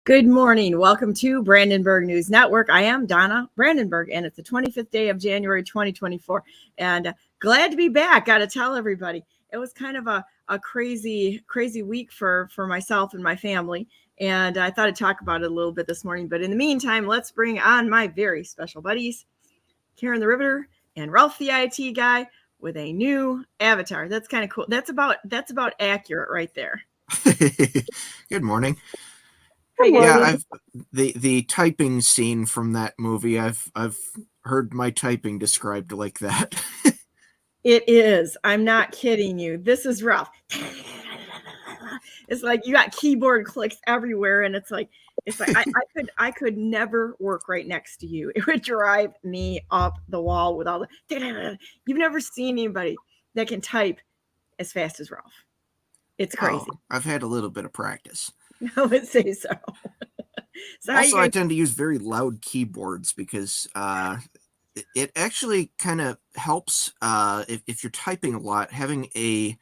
Good morning. Welcome to Brandenburg News Network. I am Donna Brandenburg, and it's the 25th day of January 2024. And glad to be back. Got to tell everybody, it was kind of a crazy week for myself and my family. And I thought I'd talk about it a little bit this morning. But in the meantime, let's bring on my very special buddies, Karen the Riveter and Ralph the IT guy with a new avatar. That's kind of cool. That's about accurate right there. Good morning. Yeah, the typing scene from that movie. I've heard my typing described like that. It is. I'm not kidding you. This is rough. It's like you got keyboard clicks everywhere, and it's like I could never work right next to you. It would drive me up the wall with all the. You've never seen anybody that can type as fast as Ralph. It's crazy. Oh, I've had a little bit of practice. I would say so. Also, I tend to use very loud keyboards because it actually kind of helps if you're typing a lot. Having a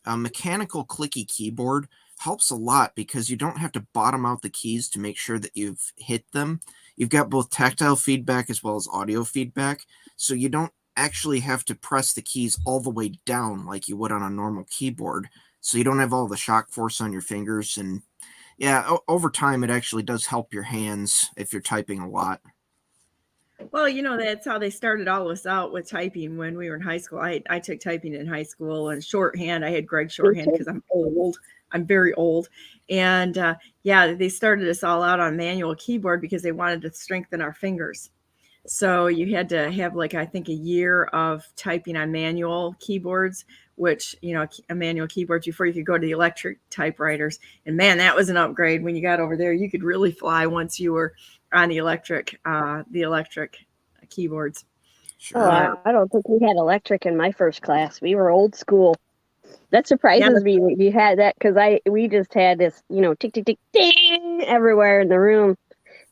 mechanical clicky keyboard helps a lot because you don't have to bottom out the keys to make sure that you've hit them. You've got both tactile feedback as well as audio feedback, so you don't actually have to press the keys all the way down like you would on a normal keyboard. So you don't have all the shock force on your fingers. And yeah, over time, it actually does help your hands if you're typing a lot. Well, you know, that's how they started all of us out with typing when we were in high school. I took typing in high school, and shorthand. I had Greg's shorthand because I'm old. I'm very old. And yeah, they started us all out on manual keyboard because they wanted to strengthen our fingers. So you had to have, like, I think a year of typing on manual keyboards, which, you know, a manual keyboard before you could go to the electric typewriters. And man, that was an upgrade. When you got over there, you could really fly once you were on the electric keyboards. Sure. Oh, I don't think we had electric in my first class. We were old school. That surprises me that you had that, because we just had this, you know, tick, tick, tick, ding everywhere in the room.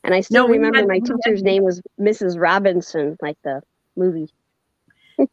And I still remember my teacher's name was Mrs. Robinson, like the movie.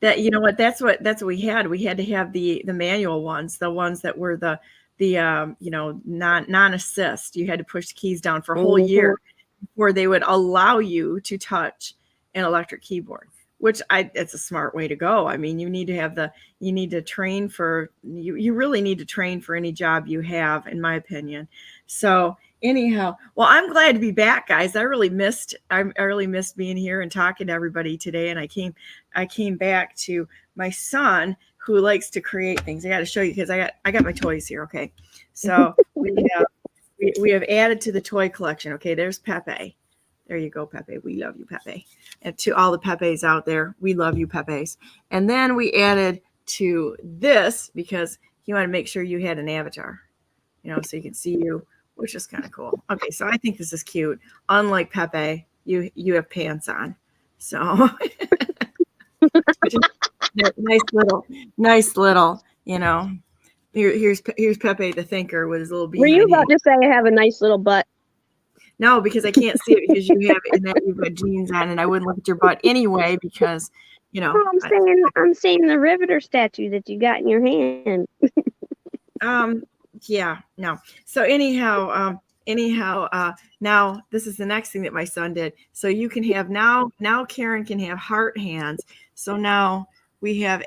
That, you know what, that's what we had. We had to have the manual ones, the ones that were the you know, non-assist. You had to push the keys down for a whole year before they would allow you to touch an electric keyboard, which it's a smart way to go. I mean, you need to train for, you really need to train for any job you have, in my opinion. So anyhow, well, I'm glad to be back, guys. I really missed being here and talking to everybody today. And I came back to my son, who likes to create things. I got to show you, because I got my toys here. Okay, so we have added to the toy collection. Okay, there's Pepe. There you go, Pepe. We love you, Pepe. And to all the Pepes out there, we love you, Pepes. And then we added to this because he wanted to make sure you had an avatar, you know, so you can see you, which is kind of cool. Okay, so I think this is cute. Unlike Pepe, you have pants on. So nice little, you know. Here's Pepe the thinker with his little behind. Were you about to say I have a nice little butt? No, because I can't see it, because you have it, and that you've got jeans on, and I wouldn't look at your butt anyway, because, you know. No, I'm saying the Riveter statue that you got in your hand. Yeah, no. So anyhow, now this is the next thing that my son did. So you can have now Karen can have heart hands. So now we have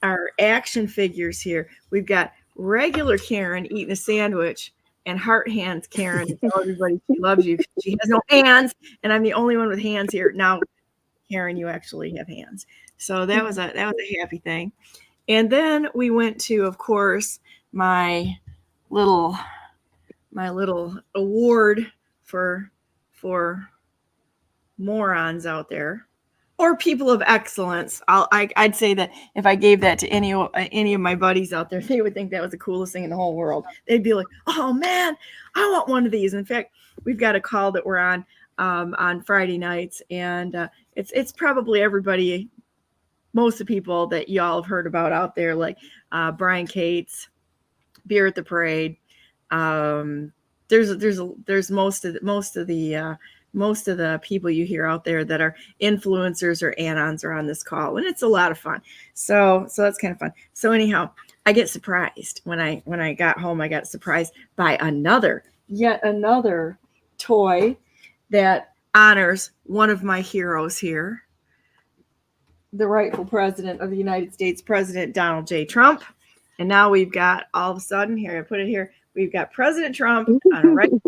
our action figures here. We've got regular Karen eating a sandwich, and heart hands Karen to tell everybody she loves you. She has no hands, and I'm the only one with hands here. Now, Karen, you actually have hands. So that was a happy thing. And then we went to, of course, my little award for morons out there, or people of excellence. I'd say that if I gave that to any of my buddies out there, they would think that was the coolest thing in the whole world. They'd be like, "Oh man, I want one of these." In fact, we've got a call that we're on Friday nights, and it's probably everybody, most of the people that y'all have heard about out there, like Brian Cates, Beer at the Parade. There's most of the people you hear out there that are influencers or anons are on this call, and it's a lot of fun. So that's kind of fun. So anyhow, I get surprised when I got home. I got surprised by another yet another toy that honors one of my heroes here, the rightful president of the United States, President Donald J. Trump. And now we've got, all of a sudden, here, I put it here, we've got President Trump on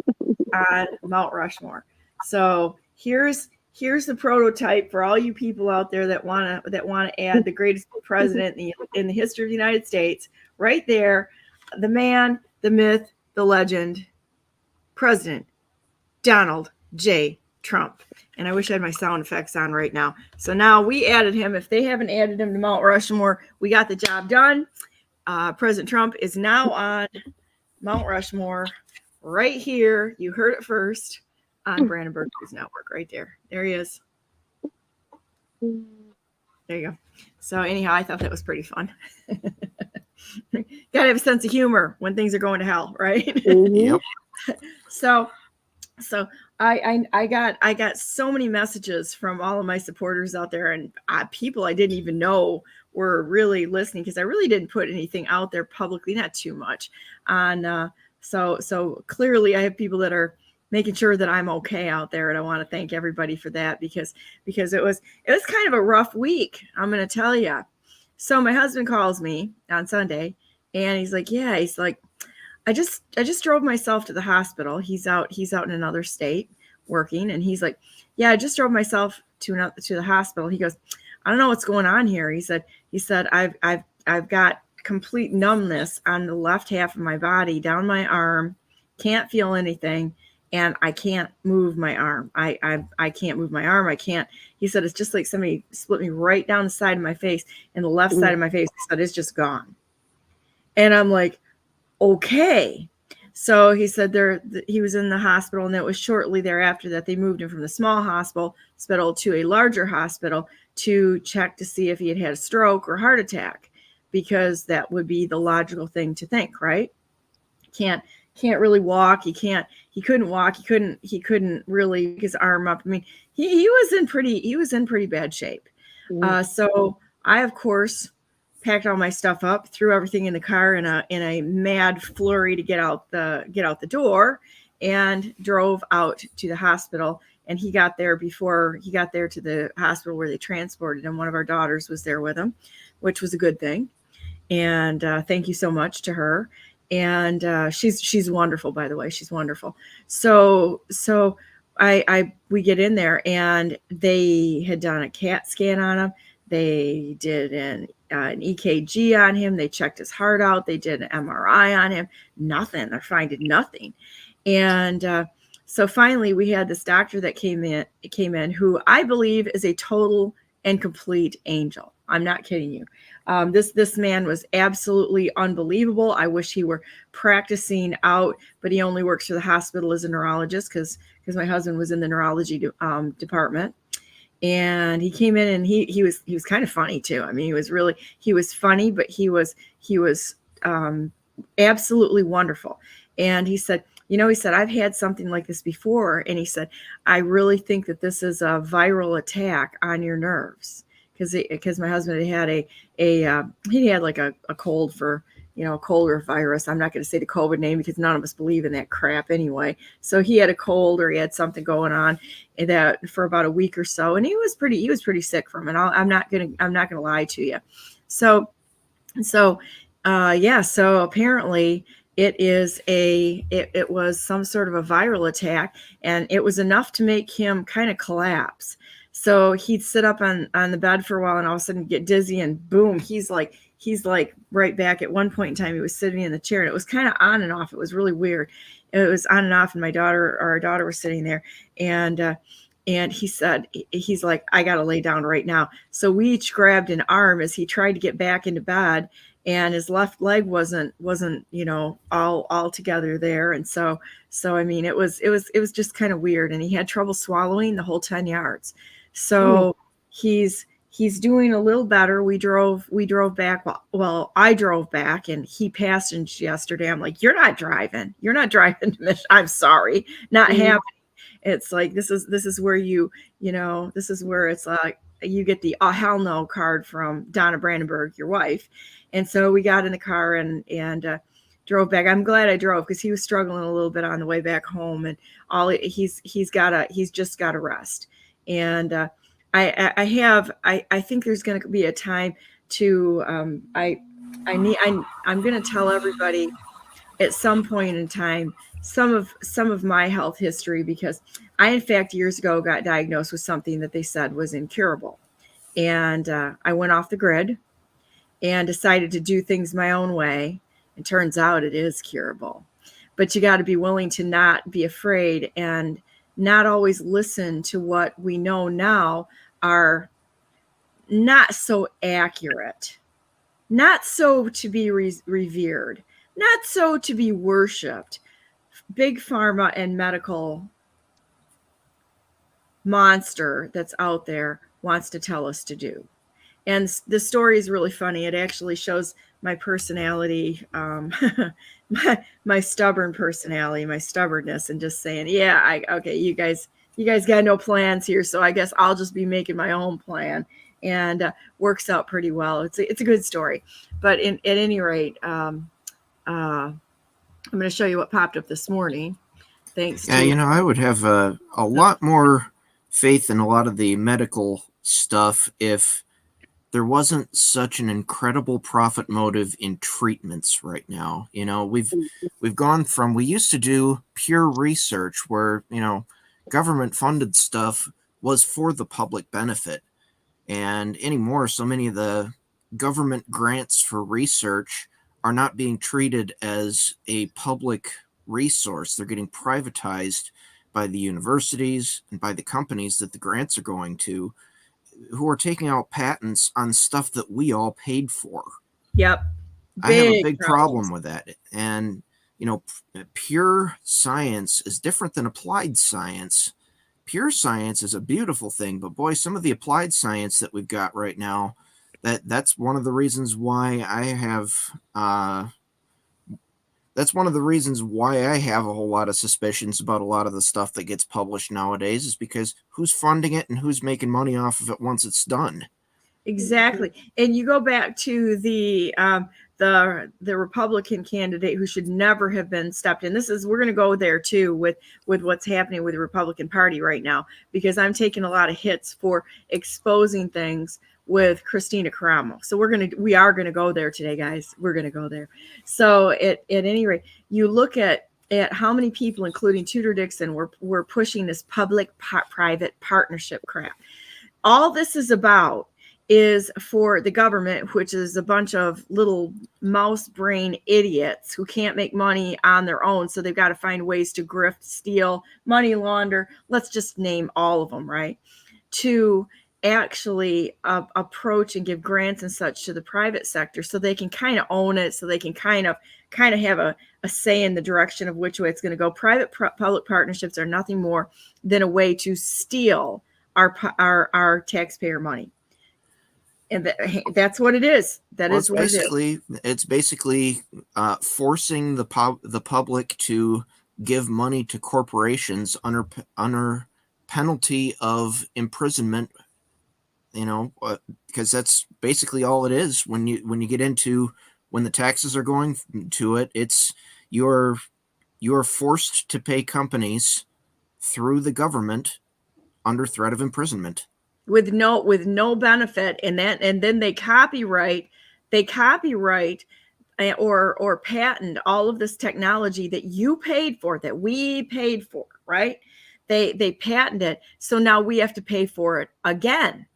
Mount Rushmore. So here's the prototype for all you people out there that want to add the greatest president in the history of the United States. Right there, the man, the myth, the legend, President Donald J. Trump. And I wish I had my sound effects on right now. So now we added him. If they haven't added him to Mount Rushmore, we got the job done. President Trump is now on Mount Rushmore right here. You heard it first on Brandenburg News Network right there. There he is. There you go. So anyhow, I thought that was pretty fun. Gotta have a sense of humor when things are going to hell, right? Yep. So I got so many messages from all of my supporters out there, and people I didn't even know were really listening, because I really didn't put anything out there publicly, not too much on. So clearly I have people that are making sure that I'm okay out there, and I want to thank everybody for that, because it was kind of a rough week, I'm going to tell you. So my husband calls me on Sunday, and he's like, I just drove myself to the hospital. He's out in another state working, and he's like, I just drove myself to the hospital. He goes, I don't know what's going on here. He said I've got complete numbness on the left half of my body, down my arm, can't feel anything, and I can't move my arm. I can't move my arm. I can't. He said it's just like somebody split me right down the side of my face, and the left side of my face, he said, it's just gone. And I'm like, okay. So he said he was in the hospital, and it was shortly thereafter that they moved him from the small hospital to a larger hospital to check to see if he had a stroke or heart attack, because that would be the logical thing to think, right? Can't really walk. He couldn't walk. He couldn't really pick his arm up. I mean, he was in pretty bad shape. So I, of course, packed all my stuff up, threw everything in the car in a mad flurry to get out the door, and drove out to the hospital. And he got there before he got there to the hospital where they transported him. One of our daughters was there with him, which was a good thing. And thank you so much to her. And she's wonderful, by the way. She's wonderful. So we get in there, and they had done a CAT scan on him. They did an EKG on him. They checked his heart out. They did an MRI on him. Nothing. They're finding nothing. And so finally, we had this doctor that came in, who I believe is a total and complete angel. I'm not kidding you. This man was absolutely unbelievable. I wish he were practicing out, but he only works for the hospital as a neurologist, because my husband was in the neurology department. And he came in, and he was kind of funny too. I mean, he was funny, but he was absolutely wonderful. And he said, I've had something like this before. And he said, I really think that this is a viral attack on your nerves. Because my husband had had like a cold for, a cold or a virus. I'm not going to say the COVID name, because none of us believe in that crap anyway. So he had a cold, or he had something going on that for about a week or so, and he was pretty sick from it. I'm not gonna lie to you. So apparently it was some sort of a viral attack, and it was enough to make him kind of collapse. So he'd sit up on the bed for a while, and all of a sudden get dizzy, and boom, he's like right back. At one point in time, he was sitting in the chair, and it was kind of on and off. It was really weird. It was on and off, and our daughter was sitting there, and he said, he's like, I got to lay down right now. So we each grabbed an arm as he tried to get back into bed, and his left leg wasn't all together there. And so I mean, it was just kind of weird, and he had trouble swallowing the whole 10 yards. So he's doing a little better. We drove back. Well, I drove back, and he passed yesterday. I'm like, you're not driving to Michigan. I'm sorry, not happening. It's like, this is where this is where it's like you get the hell no card from Donna Brandenburg, your wife. And so we got in the car and drove back. I'm glad I drove because he was struggling a little bit on the way back home, and he's just got to rest. And I think there's going to be a time to I'm going to tell everybody at some point in time some of my health history, because I in fact years ago got diagnosed with something that they said was incurable, and I went off the grid and decided to do things my own way. It turns out it is curable, but you got to be willing to not be afraid and not always listen to what we know now are not so accurate, not so to be revered, not so to be worshipped. Big pharma and medical monster that's out there wants to tell us to do. And the story is really funny. It actually shows my personality, my stubborn personality, my stubbornness, and just saying, yeah, okay, you guys got no plans here, so I guess I'll just be making my own plan, and works out pretty well. It's a good story. But at any rate, I'm going to show you what popped up this morning. Thanks. Yeah, I would have a lot more faith in a lot of the medical stuff if there wasn't such an incredible profit motive in treatments right now. We've gone from, we used to do pure research where, government funded stuff was for the public benefit. And anymore, so many of the government grants for research are not being treated as a public resource. They're getting privatized by the universities and by the companies that the grants are going to, who are taking out patents on stuff that we all paid for. Yep. I have a big problem with that. And, pure science is different than applied science. Pure science is a beautiful thing, but boy, some of the applied science that we've got right now, that's one of the reasons why I have a whole lot of suspicions about a lot of the stuff that gets published nowadays, is because who's funding it and who's making money off of it once it's done. Exactly. And you go back to the Republican candidate who should never have been stepped in. We're going to go there too with what's happening with the Republican Party right now, because I'm taking a lot of hits for exposing things with Christina Caramo. So we are going to go there today, guys. We're going to go there. So at any rate, you look at how many people, including Tudor Dixon, were pushing this public-private partnership crap. All this is about is for the government, which is a bunch of little mouse brain idiots who can't make money on their own. So they've got to find ways to grift, steal, money launder. Let's just name all of them, right? To actually approach and give grants and such to the private sector, so they can kind of own it, so they can kind of have a say in the direction of which way it's going to go. Public partnerships are nothing more than a way to steal our taxpayer money. And that's what it is. It's basically forcing the public to give money to corporations under penalty of imprisonment. Because that's basically all it is. When you get into, when the taxes are going to it, it's you're forced to pay companies through the government under threat of imprisonment. With no benefit, and then they copyright or patent all of this technology that you paid for, that we paid for, right? They patent it, so now we have to pay for it again.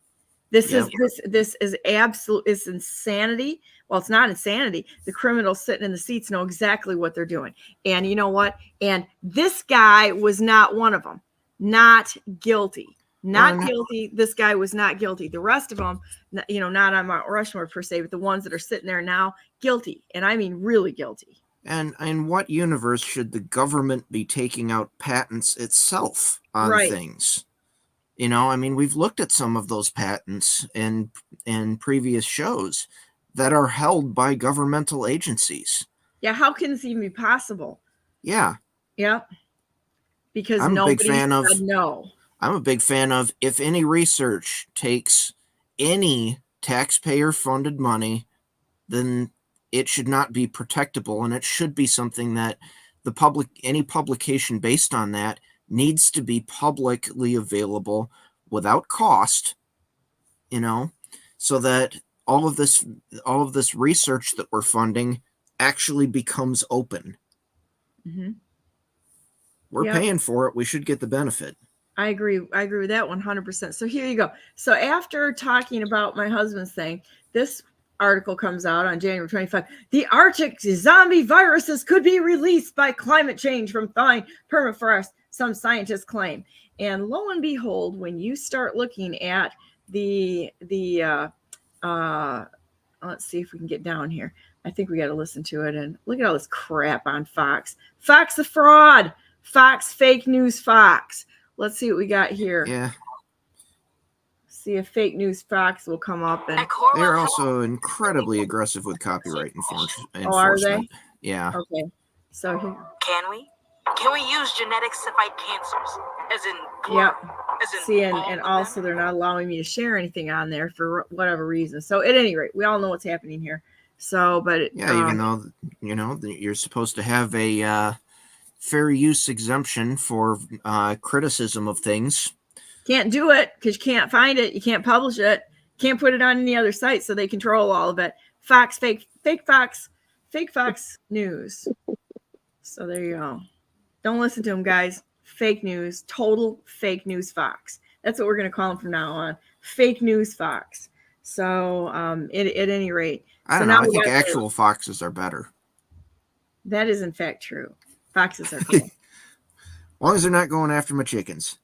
This is absolute, it's insanity. Well, it's not insanity. The criminals sitting in the seats know exactly what they're doing, and you know what? And this guy was not one of them. Not guilty. Not guilty. This guy was not guilty. The rest of them, not on Mount Rushmore per se, but the ones that are sitting there now, guilty. And I mean really guilty. And in what universe should the government be taking out patents itself on things? We've looked at some of those patents in previous shows that are held by governmental agencies. Yeah, how can this even be possible? Yeah. Yeah. Because nobody said no. I'm a big fan of, if any research takes any taxpayer-funded money, then it should not be protectable, and it should be something that any publication based on that needs to be publicly available without cost, so that all of this research that we're funding actually becomes open. Mm-hmm. We're paying for it. We should get the benefit. I agree with that 100%. So here you go. So after talking about my husband's thing, this article comes out on January 25. The Arctic zombie viruses could be released by climate change from thawing permafrost, some scientists claim. And lo and behold, when you start looking at the let's see if we can get down here. I think we got to listen to it. And look at all this crap on Fox. Fox the fraud. Fox fake news. Fox. Let's see what we got here. Yeah. See if fake news Fox will come up. And they're also incredibly aggressive with copyright enforcement. Oh, are they? Yeah. Okay. So here. Can we use genetics to fight cancers? As in, yep. As in see, and also they're not allowing me to share anything on there for whatever reason. So at any rate, we all know what's happening here. So, but even though you're supposed to have a fair use exemption for criticism of things. Can't do it because you can't find it. You can't publish it. Can't put it on any other site, so they control all of it. Fox, fake Fox news. So there you go. Don't listen to them, guys. Fake news, total fake news Fox. That's what we're going to call them from now on. Fake news Fox. So at any rate. I don't know. I think actual foxes are better. That is in fact true. Foxes are cool. As long as they're not going after my chickens.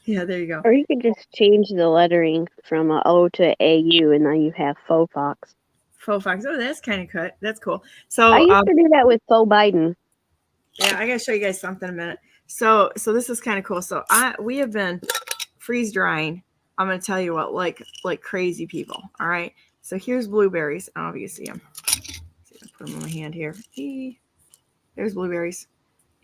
Yeah, there you go. Or you could just change the lettering from a O to AU, and now you have faux fox. Faux fox. Oh, that's kind of cut. That's cool. So I used to do that with faux Biden. Yeah, I gotta show you guys something in a minute. So this is kind of cool. So we have been freeze drying. I'm gonna tell you what, like crazy people. All right. So here's blueberries. I don't know if you can see them. Put them in my hand here. There's blueberries.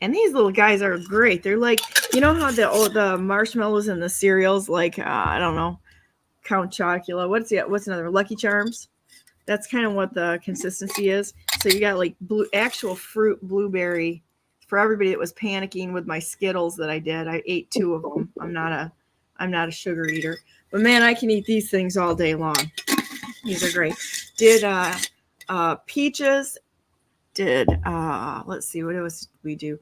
And these little guys are great. They're like, you know how the marshmallows and the cereals, like I don't know, Count Chocula. What's another? Lucky Charms. That's kind of what the consistency is. So you got like actual fruit blueberry. For everybody that was panicking with my Skittles that I did, I ate 2 of them. I'm not a sugar eater, but man, I can eat these things all day long. These are great. Did peaches. Did let's see, what else did we do?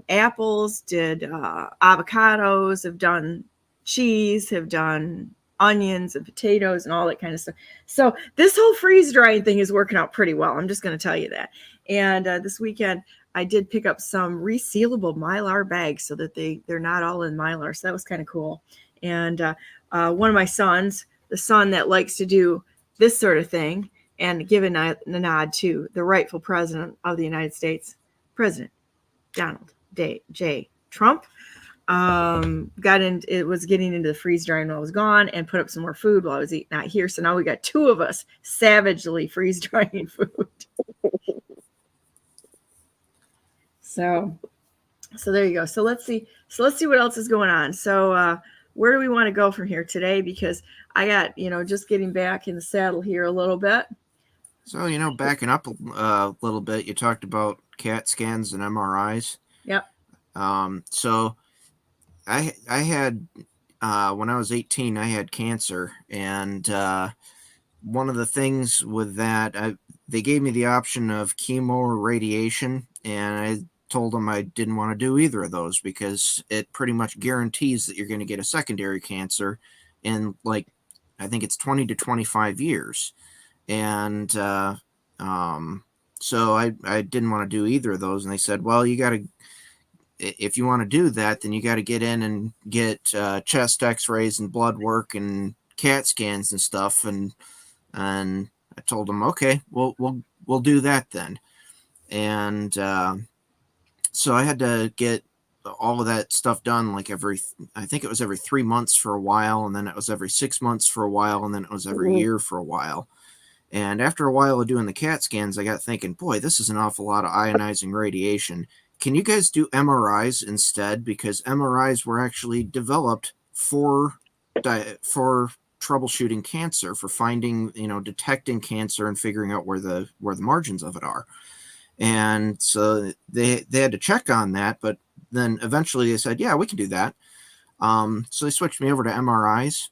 Apples. Did avocados. Have done cheese. Have done onions and potatoes and all that kind of stuff. So this whole freeze drying thing is working out pretty well. I'm just going to tell you that. And this weekend I did pick up some resealable Mylar bags so that they're not all in Mylar. So that was kind of cool. And one of my sons, the son that likes to do this sort of thing and give a nod to the rightful president of the United States, President Donald J. Trump, was getting into the freeze drying while I was gone and put up some more food while I was not here. So now we got 2 of us savagely freeze drying food. So there you go. So let's see what else is going on. So where do we want to go from here today? Because I got, just getting back in the saddle here a little bit. So, backing up a little bit, you talked about CAT scans and MRIs. Yep. So I had, when I was 18, I had cancer. And one of the things with that, they gave me the option of chemo or radiation. And I told them I didn't want to do either of those because it pretty much guarantees that you're going to get a secondary cancer in, like, I think it's 20 to 25 years. And so I didn't want to do either of those. And they said, well, if you want to do that, then you got to get in and get chest x-rays and blood work and CAT scans and stuff. And I told them, okay, we'll do that then. And so I had to get all of that stuff done like I think it was every 3 months for a while, and then it was every 6 months for a while, and then it was every year for a while. And after a while of doing the CAT scans, I got thinking, boy, this is an awful lot of ionizing radiation. Can you guys do MRIs instead? Because MRIs were actually developed for troubleshooting cancer, for finding, detecting cancer and figuring out where the margins of it are. And so they had to check on that, but then eventually they said, yeah, we can do that. So they switched me over to MRIs.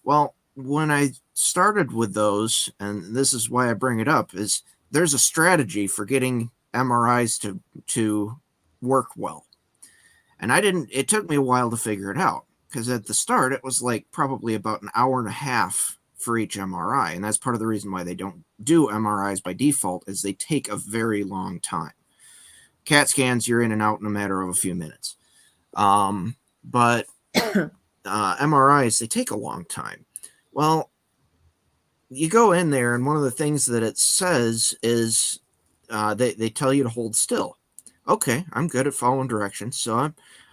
Well, when I started with those, and this is why I bring it up, is there's a strategy for getting MRIs to work well. And it took me a while to figure it out, because at the start it was like probably about an hour and a half for each MRI. And that's part of the reason why they don't do MRIs by default, is they take a very long time. CAT scans, you're in and out in a matter of a few minutes. But MRIs, they take a long time. Well, you go in there, and one of the things that it says is they tell you to hold still. Okay, I'm good at following directions, so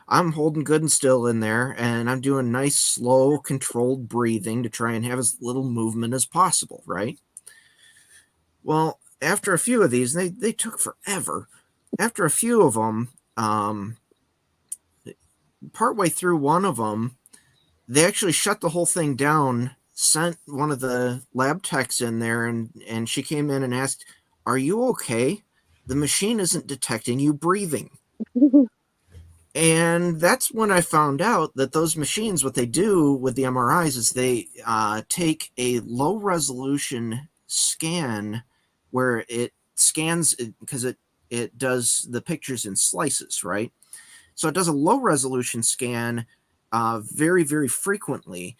I'm holding good and still in there, and I'm doing nice, slow, controlled breathing to try and have as little movement as possible, right? Well, after a few of these, they took forever. After a few of them, partway through one of them, they actually shut the whole thing down, sent one of the lab techs in there, and she came in and asked, "Are you okay? The machine isn't detecting you breathing." And that's when I found out that those machines, what they do with the MRIs is they take a low resolution scan where it scans, because it does the pictures in slices, right? So it does a low resolution scan very, very frequently,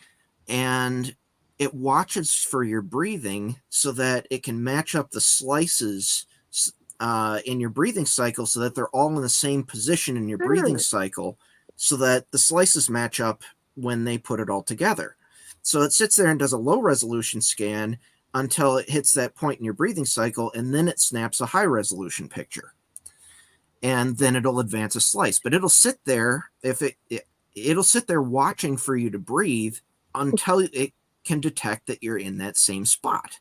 and it watches for your breathing so that it can match up the slices in your breathing cycle, so that they're all in the same position in your breathing cycle, so that the slices match up when they put it all together. So it sits there and does a low resolution scan until it hits that point in your breathing cycle, and then it snaps a high resolution picture. And then it'll advance a slice. But it'll sit there, it'll sit there watching for you to breathe until it can detect that you're in that same spot.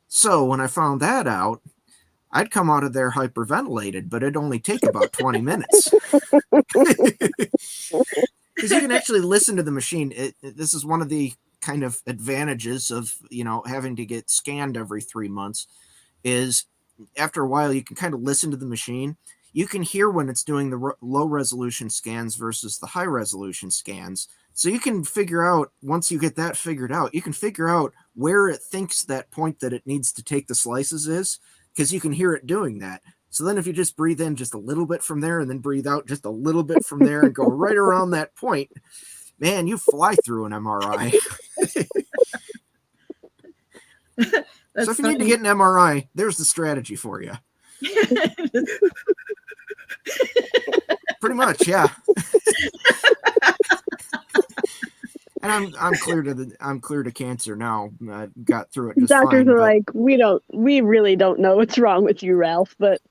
So when I found that out, I'd come out of there hyperventilated, but it'd only take about 20 minutes. Because you can actually listen to the machine. This is one of the kind of advantages of, having to get scanned every 3 months, is after a while you can kind of listen to the machine. You can hear when it's doing the low resolution scans versus the high resolution scans. So you can figure out, once you get that figured out, you can figure out where it thinks that point that it needs to take the slices is, because you can hear it doing that. So then if you just breathe in just a little bit from there and then breathe out just a little bit from there and go right around that point, man, you fly through an MRI. So if you need to get an MRI, there's the strategy for you. Pretty much, yeah. And I'm clear to cancer now. I got through it just Doctors fine, are like, we really don't know what's wrong with you, Ralph, but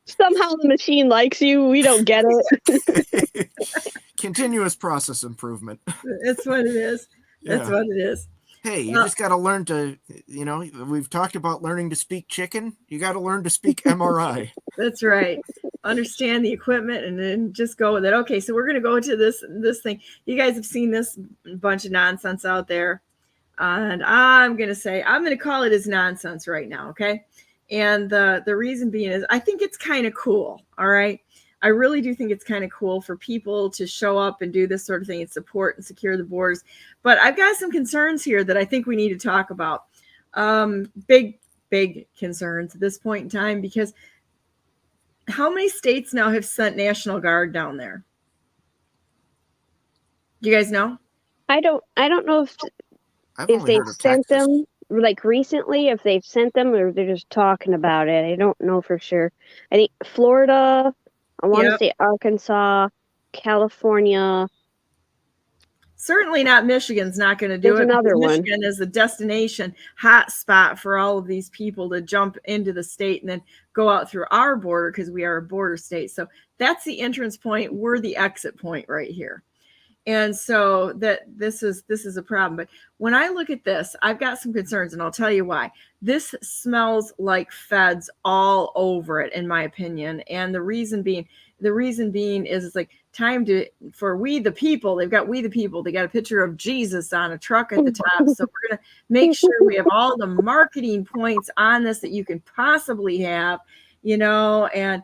somehow the machine likes you. We don't get it. Continuous process improvement. That's what it is. That's what it is. Hey, you just got to learn to, we've talked about learning to speak chicken. You got to learn to speak MRI. That's right. Understand the equipment and then just go with it. Okay, so we're going to go to this thing. You guys have seen this bunch of nonsense out there. And I'm going to call it as nonsense right now, okay? And the reason being is I think it's kind of cool, all right? I really do think it's kind of cool for people to show up and do this sort of thing and support and secure the borders. But I've got some concerns here that I think we need to talk about. Big concerns at this point in time, because how many states now have sent National Guard down there? Do you guys know? I don't know if they've sent them, like recently, if they've sent them or they're just talking about it. I don't know for sure. I think Florida, I want to say Arkansas, California. Certainly not Michigan's not going to do it. Another one. Michigan is the destination hot spot for all of these people to jump into the state and then go out through our border, because we are a border state. So that's the entrance point. We're the exit point right here. And so this is a problem. But when I look at this, I've got some concerns, and I'll tell you why. This smells like feds all over it, in my opinion. And the reason being the reason being is it's like time for we the people. They've got we the people. They got a picture of Jesus on a truck at the top. So we're going to make sure we have all the marketing points on this that you can possibly have, and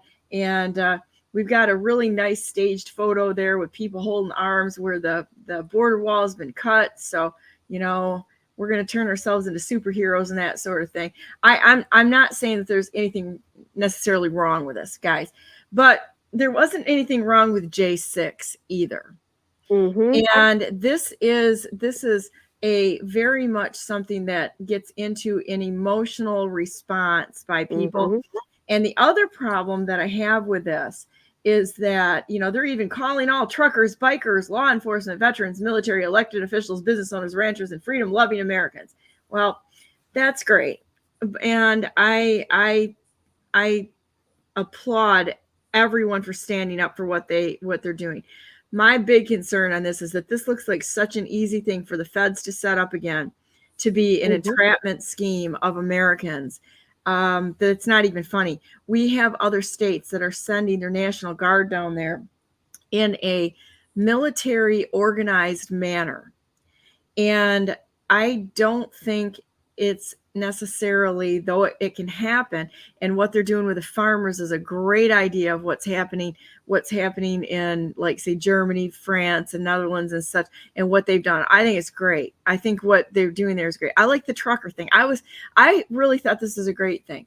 we've got a really nice staged photo there with people holding arms where the border wall has been cut. So, we're going to turn ourselves into superheroes and that sort of thing. I'm not saying that there's anything necessarily wrong with this, guys, but there wasn't anything wrong with J6 either. Mm-hmm. And this is a very much something that gets into an emotional response by people. Mm-hmm. And the other problem that I have with this is that, they're even calling all truckers, bikers, law enforcement, veterans, military, elected officials, business owners, ranchers, and freedom-loving Americans. Well, that's great. And I applaud everyone for standing up for what they're doing. My big concern on this is that this looks like such an easy thing for the feds to set up again, to be an entrapment scheme of Americans. That it's not even funny. We have other states that are sending their National Guard down there in a military organized manner. And I don't think it's necessarily, though it can happen, and what they're doing with the farmers is a great idea of what's happening in, like, say, Germany, France, and Netherlands and such, and what they've done. I think it's great. I think what they're doing there is great. I like the trucker thing. I really thought this is a great thing.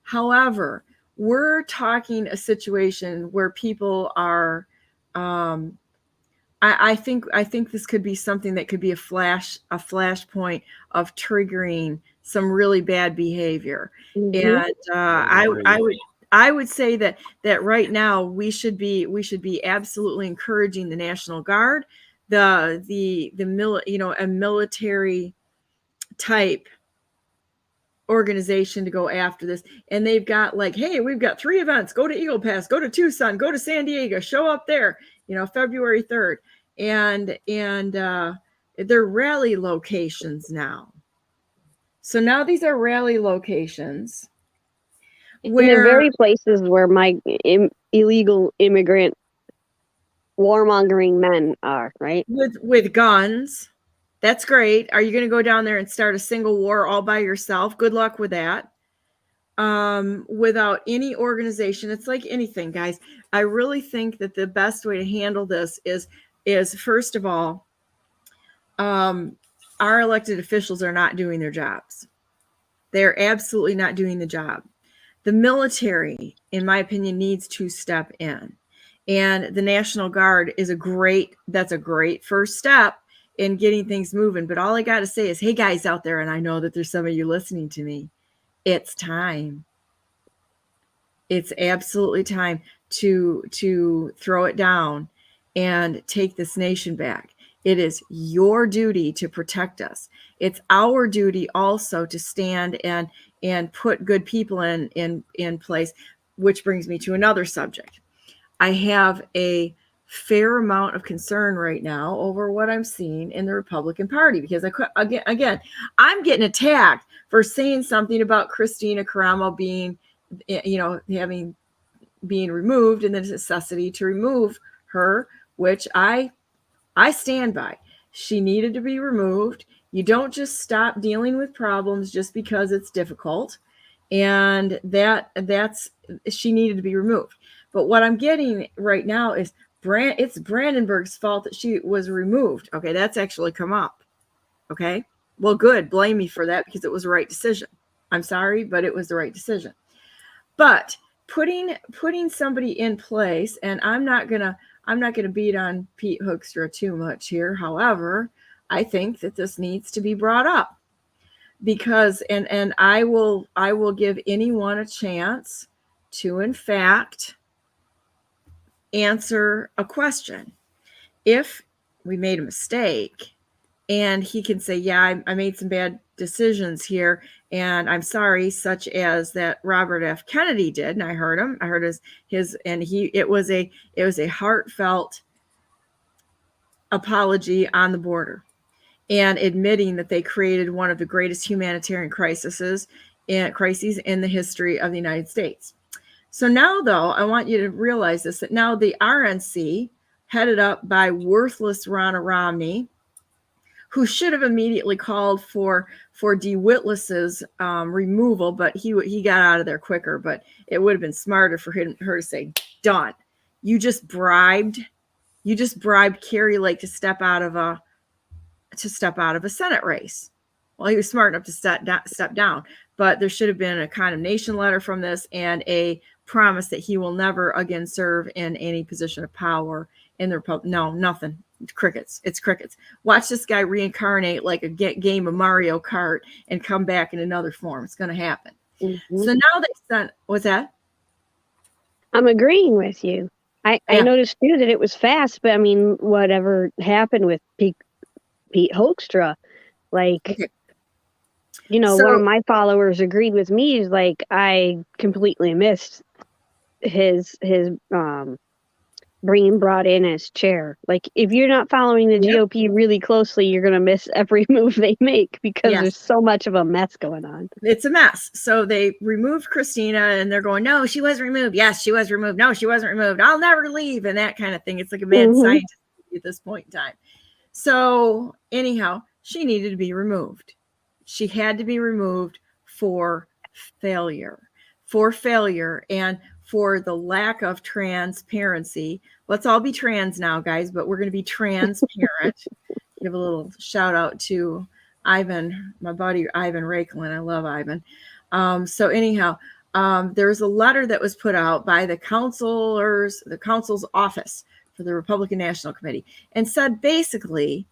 However, we're talking a situation where people are, I think this could be something that could be a flashpoint of triggering some really bad behavior. And I would say that right now we should be absolutely encouraging the National Guard, a military type organization to go after this. And they've got, like, hey, we've got 3 events. Go to Eagle Pass, go to Tucson, go to San Diego, show up there, February 3rd. And they're rally locations now. So now these are rally locations. And the very places where my illegal immigrant warmongering men are, right? With guns. That's great. Are you going to go down there and start a single war all by yourself? Good luck with that. Without any organization. It's like anything, guys. I really think that the best way to handle this is first of all, our elected officials are not doing their jobs. They're absolutely not doing the job. The military, in my opinion, needs to step in. And the National Guard is a great first step in getting things moving. But all I got to say is, hey, guys out there, and I know that there's some of you listening to me, it's time. It's absolutely time to throw it down and take this nation back. It is your duty to protect us. It's our duty also to stand and put good people in place, which brings me to another subject. I have a fair amount of concern right now over what I'm seeing in the Republican Party, because again, I'm getting attacked for saying something about Christina Caramo being removed, and the necessity to remove her, which I stand by. She needed to be removed. You don't just stop dealing with problems just because it's difficult, and she needed to be removed. But what I'm getting right now is it's Brandenburg's fault that she was removed. Okay, that's actually come up. Okay, well, good. Blame me for that, because it was the right decision. I'm sorry, but it was the right decision. But putting somebody in place, and I'm not gonna beat on Pete Hoekstra too much here. However, I think that this needs to be brought up, because and I will give anyone a chance to, in fact, answer a question. If we made a mistake and he can say, yeah, I made some bad decisions here, and I'm sorry, such as that Robert F. Kennedy did, and I heard his and it was a heartfelt apology on the border, and admitting that they created one of the greatest humanitarian crises in the history of the United States. So now, though, I want you to realize this, that now the RNC, headed up by worthless Ronna Romney, who should have immediately called for DeWittless's removal, but he got out of there quicker. But it would have been smarter for her to say, "Done. You just bribed Carrie Lake to step out of a Senate race." Well, he was smart enough to step down, but there should have been a condemnation letter from this and a promise that he will never again serve in any position of power in the Republic. No, nothing. Crickets. It's crickets. Watch this guy reincarnate like a game of Mario Kart and come back in another form. It's going to happen. Mm-hmm. So now they sent, what's that? I'm agreeing with you. I noticed too that it was fast, but I mean, whatever happened with Pete Hoekstra, like, Okay. you know, So- one of my followers agreed with me. Is like, I completely missed his being brought in as chair. Like, if you're not following the GOP really closely, you're gonna miss every move they make because there's so much of a mess going on. It's a mess. So they removed Christina and they're going, no, she was removed. Yes, she was removed. No, she wasn't removed. I'll never leave. And that kind of thing. It's like a mad scientist at this point in time. So anyhow, she needed to be removed. She had to be removed for failure and for the lack of transparency. Let's all be trans now, guys, but we're going to be transparent. Give a little shout out to Ivan, my buddy Ivan Rakelin. I love Ivan. So anyhow, there's a letter that was put out by the council's office for the Republican National Committee, and said basically,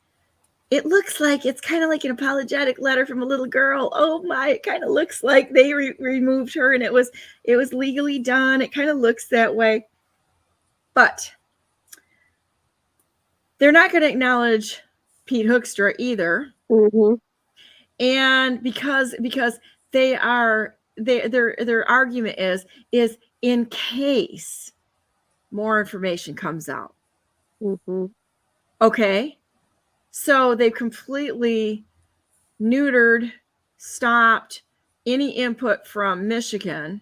it looks like it's kind of like an apologetic letter from a little girl. Oh my, it kind of looks like they removed her and it was legally done. It kind of looks that way. But they're not going to acknowledge Pete Hoekstra either. Mm-hmm. And because their argument is in case more information comes out. Mm-hmm. Okay. So they completely neutered, stopped any input from Michigan,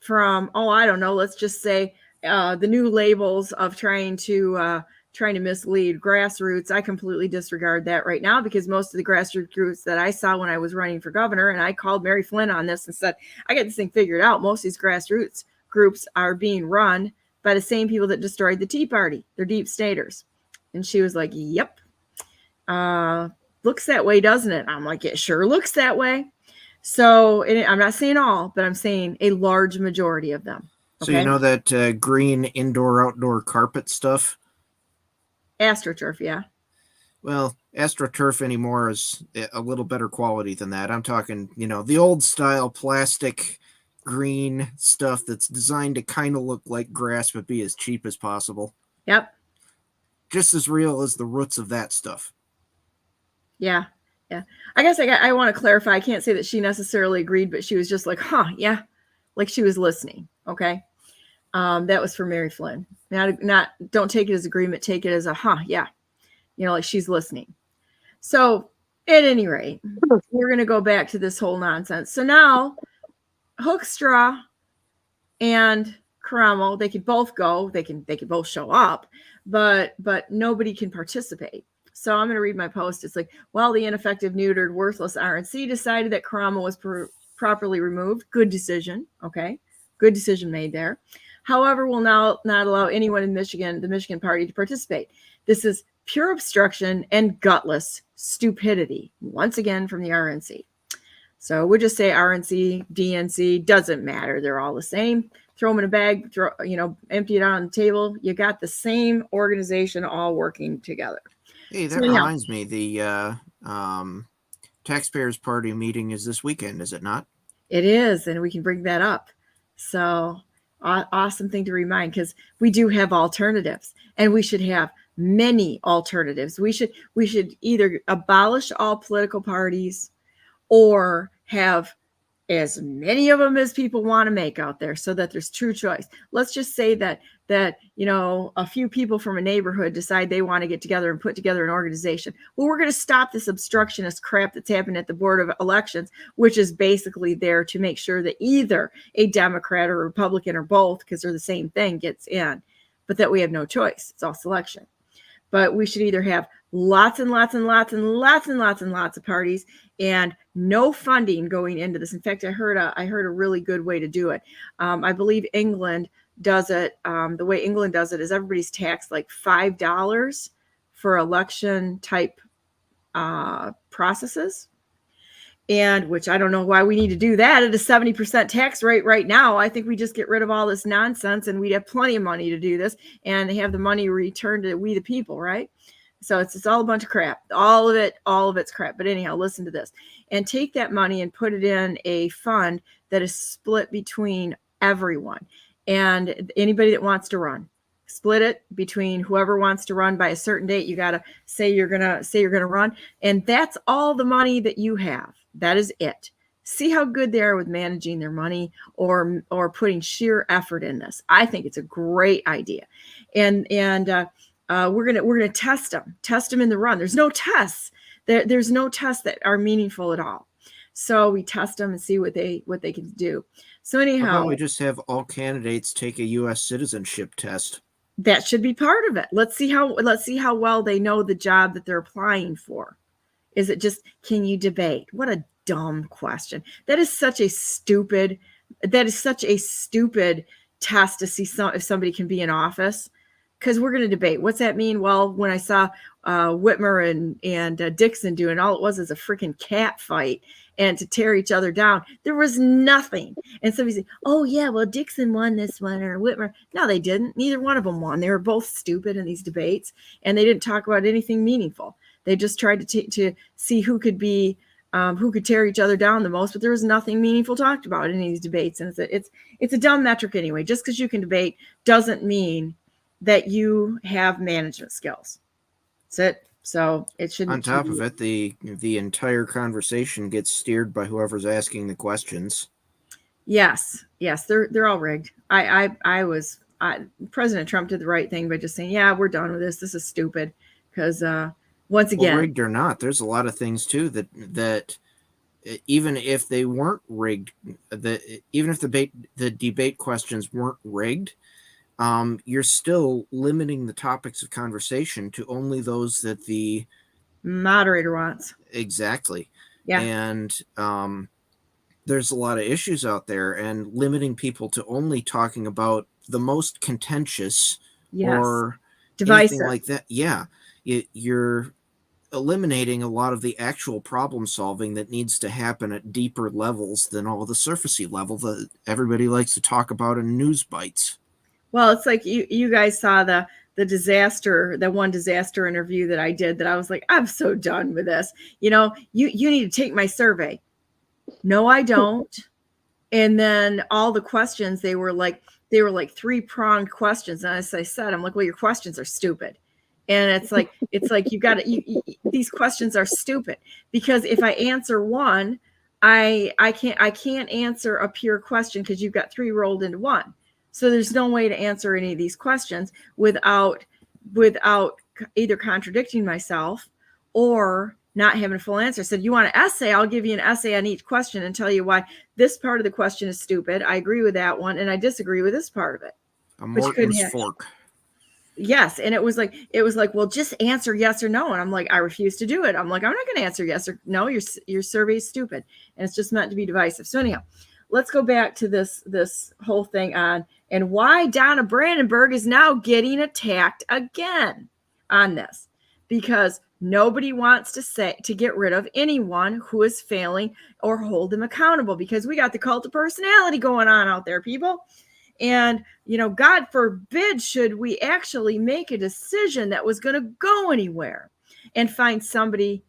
from, I don't know, let's just say the new labels of trying to mislead grassroots. I completely disregard that right now because most of the grassroots groups that I saw when I was running for governor, and I called Mary Flynn on this and said, I got this thing figured out. Most of these grassroots groups are being run by the same people that destroyed the Tea Party. They're deep staters. And she was like, yep. Looks that way, doesn't it? I'm like, it sure looks that way. So I'm not saying all, but I'm saying a large majority of them. Okay? So you know that green indoor-outdoor carpet stuff? AstroTurf, yeah. Well, AstroTurf anymore is a little better quality than that. I'm talking, the old style plastic green stuff that's designed to kind of look like grass but be as cheap as possible. Yep. Just as real as the roots of that stuff. Yeah. I guess I want to clarify. I can't say that she necessarily agreed, but she was just like, yeah. Like she was listening. Okay. That was for Mary Flynn. Not don't take it as agreement, take it as a yeah. Like she's listening. So at any rate, we're going to go back to this whole nonsense. So now Hoekstra and Karamo, they could both go, they could both show up, but nobody can participate. So I'm going to read my post. It's like, well, the ineffective, neutered, worthless RNC decided that Karamo was properly removed. Good decision. Okay. Good decision made there. However, will now not allow anyone in Michigan, the Michigan party, to participate. This is pure obstruction and gutless stupidity. Once again, from the RNC. So we'll just say RNC, DNC, doesn't matter. They're all the same. Throw them in a bag, empty it out on the table. You got the same organization all working together. Hey, that reminds me, the Taxpayers Party meeting is this weekend, is it not? It is, and we can bring that up. So awesome thing to remind, because we do have alternatives, and we should have many alternatives. We should either abolish all political parties or have as many of them as people want to make out there so that there's true choice. Let's just say that a few people from a neighborhood decide they want to get together and put together an organization. Well, we're going to stop this obstructionist crap that's happened at the Board of Elections, which is basically there to make sure that either a Democrat or a Republican or both, because they're the same thing, gets in, but that we have no choice. It's all selection. But we should either have lots and lots and lots and lots and lots and lots of parties and no funding going into this. In fact, I heard a really good way to do it. I believe England does it. The way England does it is everybody's taxed like $5 for election type processes. And which I don't know why we need to do that at a 70% tax rate right now. I think we just get rid of all this nonsense and we'd have plenty of money to do this and have the money returned to we the people, right? So it's all a bunch of crap. All of it's crap. But anyhow, listen to this. And take that money and put it in a fund that is split between everyone and anybody that wants to run. Split it between whoever wants to run by a certain date. You got to say you're going to run. And that's all the money that you have. That is it. See how good they are with managing their money or putting sheer effort in this. I think it's a great idea. And we're gonna test them in the run. There's no tests. There's no tests that are meaningful at all. So we test them and see what they can do. So anyhow, how about we just have all candidates take a U.S. citizenship test? That should be part of it. Let's see how well they know the job that they're applying for. Is it just, can you debate? What a dumb question. That is such a stupid test to see if somebody can be in office. Because we're going to debate. What's that mean? Well, when I saw Whitmer and Dixon doing, all it was is a freaking cat fight and to tear each other down. There was nothing. And somebody said, oh, yeah, well, Dixon won this one or Whitmer. No, they didn't. Neither one of them won. They were both stupid in these debates. And they didn't talk about anything meaningful. They just tried to see who could tear each other down the most. But there was nothing meaningful talked about in these debates. And it's a dumb metric anyway. Just because you can debate doesn't mean that you have management skills. That's it. So it shouldn't. On top of it, the entire conversation gets steered by whoever's asking the questions. Yes, they're all rigged. President Trump did the right thing by just saying, yeah, we're done with this. This is stupid. Because once again, rigged or not, there's a lot of things too that even if they weren't rigged, even if the debate questions weren't rigged, you're still limiting the topics of conversation to only those that the moderator wants. Exactly. Yeah. And there's a lot of issues out there, and limiting people to only talking about the most contentious or divisive anything like that. Yeah. You're eliminating a lot of the actual problem solving that needs to happen at deeper levels than all the surfacey level that everybody likes to talk about in news bites. Well, it's like you guys saw the one disaster interview that I did that I was like, I'm so done with this. You need to take my survey. No, I don't. And then all the questions, they were like 3-pronged questions. And as I said, I'm like, well, your questions are stupid. And it's like these questions are stupid because if I answer one, I can't answer a pure question because you've got 3 rolled into one. So there's no way to answer any of these questions without either contradicting myself or not having a full answer. I said, you want an essay? I'll give you an essay on each question and tell you why this part of the question is stupid. I agree with that one, and I disagree with this part of it. A Morton's fork. Yes, and it was like, well, just answer yes or no. And I'm like, I refuse to do it. I'm like, I'm not going to answer yes or no. Your survey is stupid, and it's just meant to be divisive. So anyhow, let's go back to this whole thing on and why Donna Brandenburg is now getting attacked again on this, because nobody wants to get rid of anyone who is failing or hold them accountable, because we got the cult of personality going on out there, people. And, God forbid should we actually make a decision that was going to go anywhere and find somebody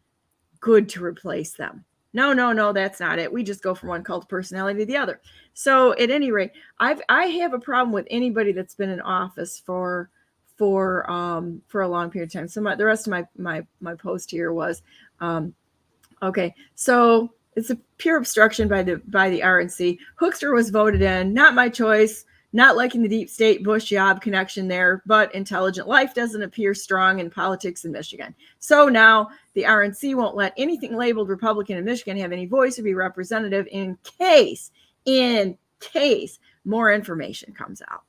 good to replace them. No, that's not it. We just go from one cult of personality to the other. So at any rate, I have a problem with anybody that's been in office for a long period of time. So the rest of my post here was, okay. So It's a pure obstruction by the RNC. Hoekstra was voted in, not my choice. Not liking the deep state Bush job connection there, but intelligent life doesn't appear strong in politics in Michigan. So now the RNC won't let anything labeled Republican in Michigan have any voice or be representative in case more information comes out.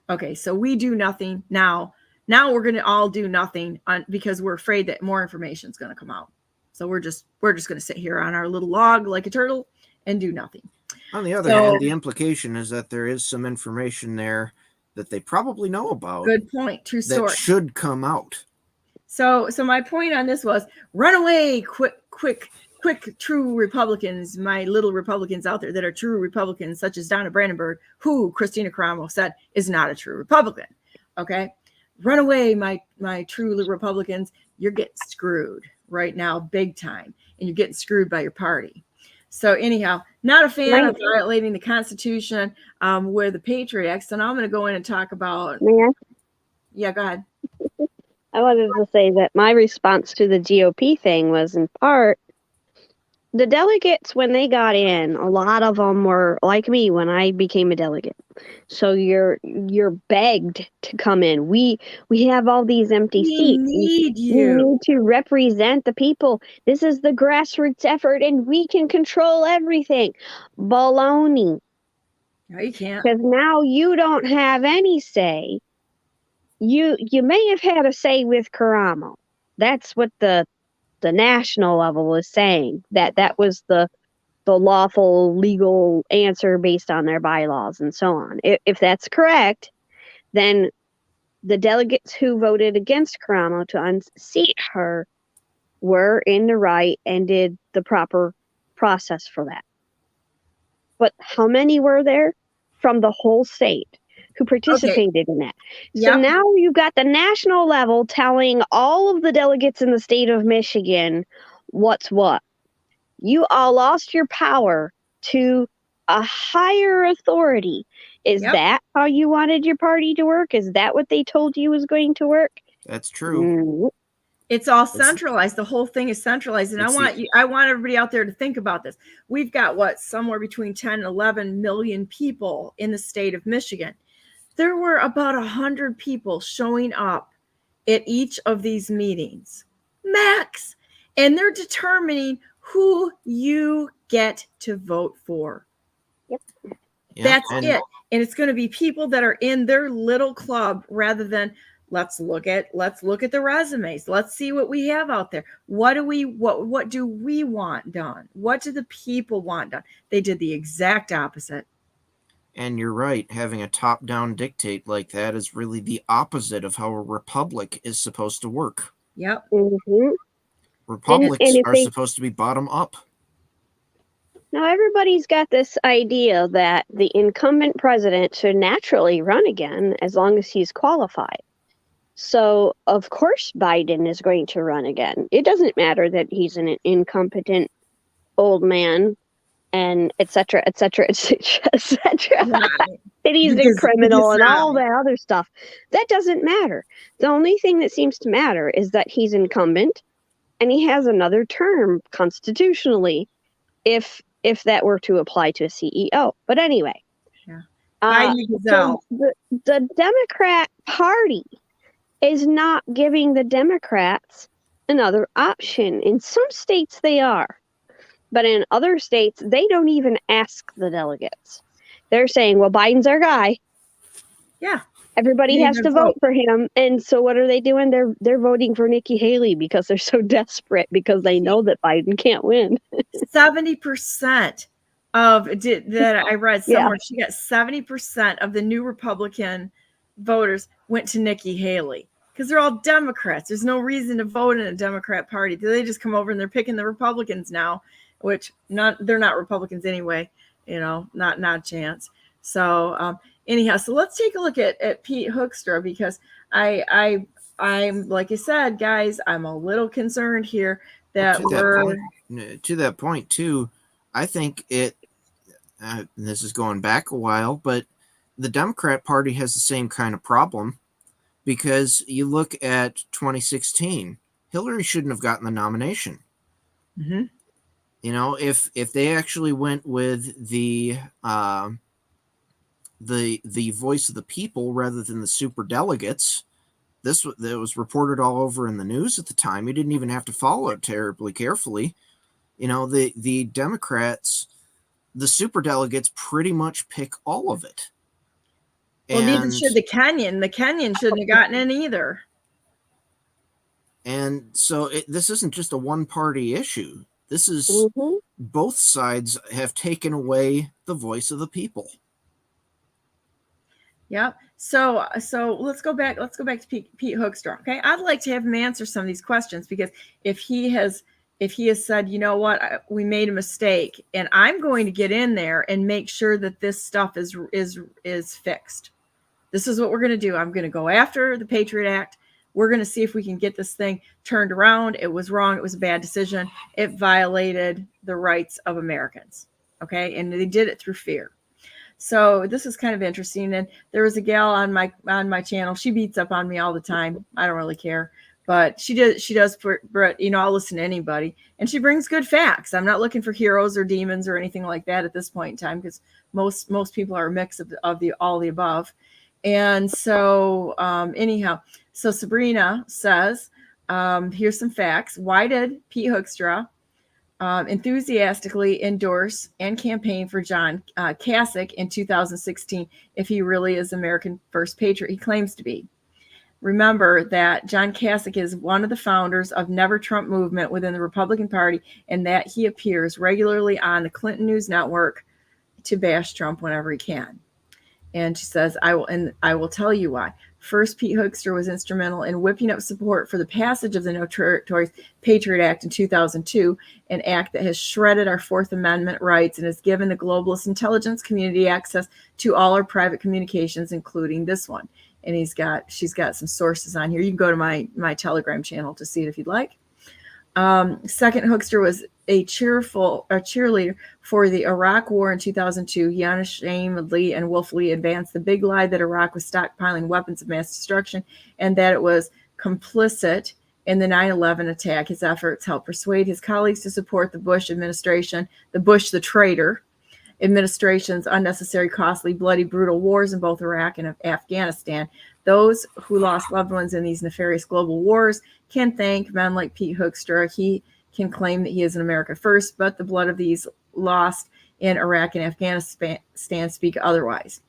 Okay, so we do nothing now. Now we're going to all do nothing because we're afraid that more information is going to come out. So we're just going to sit here on our little log like a turtle and do nothing. On the other hand, the implication is that there is some information there that they probably know about. Good point. True story. That should come out. So my point on this was run away, quick, true Republicans, my little Republicans out there that are true Republicans, such as Donna Brandenburg, who Christina Caramo said is not a true Republican. Okay. Run away, my true Republicans. You're getting screwed right now, big time. And you're getting screwed by your party. So anyhow, not a fan of violating the Constitution with the Patriot Act. So now I'm going to go in and talk about. Yeah, go ahead. I wanted to say that my response to the GOP thing was in part, the delegates, when they got in, a lot of them were like me when I became a delegate. So you're begged to come in. We have all these empty seats. You need to represent the people. This is the grassroots effort, and we can control everything. Baloney. No, you can't. Because now you don't have any say. You may have had a say with Caramo. That's what the national level is saying, that was the lawful legal answer based on their bylaws and so on. If that's correct, then the delegates who voted against Caramo to unseat her were in the right and did the proper process for that. But how many were there from the whole state who participated in that? So now you've got the national level telling all of the delegates in the state of Michigan what's what. You all lost your power to a higher authority. Is that how you wanted your party to work? Is that what they told you was going to work? That's true. It's all centralized. The whole thing is centralized. And I want everybody out there to think about this. We've got somewhere between 10 and 11 million people in the state of Michigan. There were about 100 people showing up at each of these meetings, max, and they're determining who you get to vote for. That's it. And it's going to be people that are in their little club rather than let's look at the resumes. Let's see what we have out there. What do we want done? What do the people want done? They did the exact opposite. And you're right, having a top-down dictate like that is really the opposite of how a republic is supposed to work. Yep. Republics are supposed to be bottom-up. Now, everybody's got this idea that the incumbent president should naturally run again as long as he's qualified. So, of course, Biden is going to run again. It doesn't matter that he's an incompetent old man and et cetera, et cetera, et cetera, et cetera. That he's a criminal and all that other stuff. That doesn't matter. The only thing that seems to matter is that he's incumbent and he has another term constitutionally if that were to apply to a CEO. But anyway, so the Democrat Party is not giving the Democrats another option. In some states they are. But in other states, they don't even ask the delegates. They're saying, well, Biden's our guy. Yeah. Everybody has to vote for him. And so what are they doing? They're voting for Nikki Haley because they're so desperate because they know that Biden can't win. 70% that I read somewhere, she got 70% of the new Republican voters went to Nikki Haley because they're all Democrats. There's no reason to vote in a Democrat party. They just come over and they're picking the Republicans now. Which they're not Republicans anyway, not a chance. So anyhow, so let's take a look at Pete Hoekstra because I'm like I said, guys, I'm a little concerned here that to that point too. I think this is going back a while, but the Democrat Party has the same kind of problem because you look at 2016, Hillary shouldn't have gotten the nomination. If they actually went with the voice of the people rather than the super delegates, that was reported all over in the news at the time. You didn't even have to follow it terribly carefully. The Democrats, the super delegates pretty much pick all of it. Well, neither should the Kenyan. The Kenyan shouldn't have gotten in either. And so this isn't just a one-party issue. This is both sides have taken away the voice of the people. Yeah. So let's go back to Pete Hoekstra. Okay. I'd like to have him answer some of these questions, because if he has said, you know what, we made a mistake, and I'm going to get in there and make sure that this stuff is fixed. This is what we're going to do. I'm going to go after the Patriot Act. We're going to see if we can get this thing turned around. It was wrong. It was a bad decision. It violated the rights of Americans. Okay. And they did it through fear. So this is kind of interesting. And there was a gal on my channel. She beats up on me all the time. I don't really care, but she does, but I'll listen to anybody, and she brings good facts. I'm not looking for heroes or demons or anything like that at this point in time, because most people are a mix of all the above. And so anyhow, so Sabrina says, here's some facts. Why did Pete Hoekstra enthusiastically endorse and campaign for John Kasich in 2016 if he really is American First Patriot he claims to be? Remember that John Kasich is one of the founders of Never Trump movement within the Republican Party, and that he appears regularly on the Clinton News Network to bash Trump whenever he can. And she says, I will tell you why. First, Pete Hoekstra was instrumental in whipping up support for the passage of the Notorious Patriot Act in 2002, an act that has shredded our Fourth Amendment rights and has given the globalist intelligence community access to all our private communications, including this one. And she's got some sources on here. You can go to my Telegram channel to see it if you'd like. Second, Hoekstra was a cheerleader for the Iraq War in 2002. He unashamedly and willfully advanced the big lie that Iraq was stockpiling weapons of mass destruction and that it was complicit in the 9/11 attack. His efforts helped persuade his colleagues to support the Bush administration, the traitor administration's unnecessary, costly, bloody, brutal wars in both Iraq and Afghanistan. Those who lost loved ones in these nefarious global wars can thank men like Pete Hoekstra. He can claim that he is an America First, but the blood of these lost in Iraq and Afghanistan speak otherwise.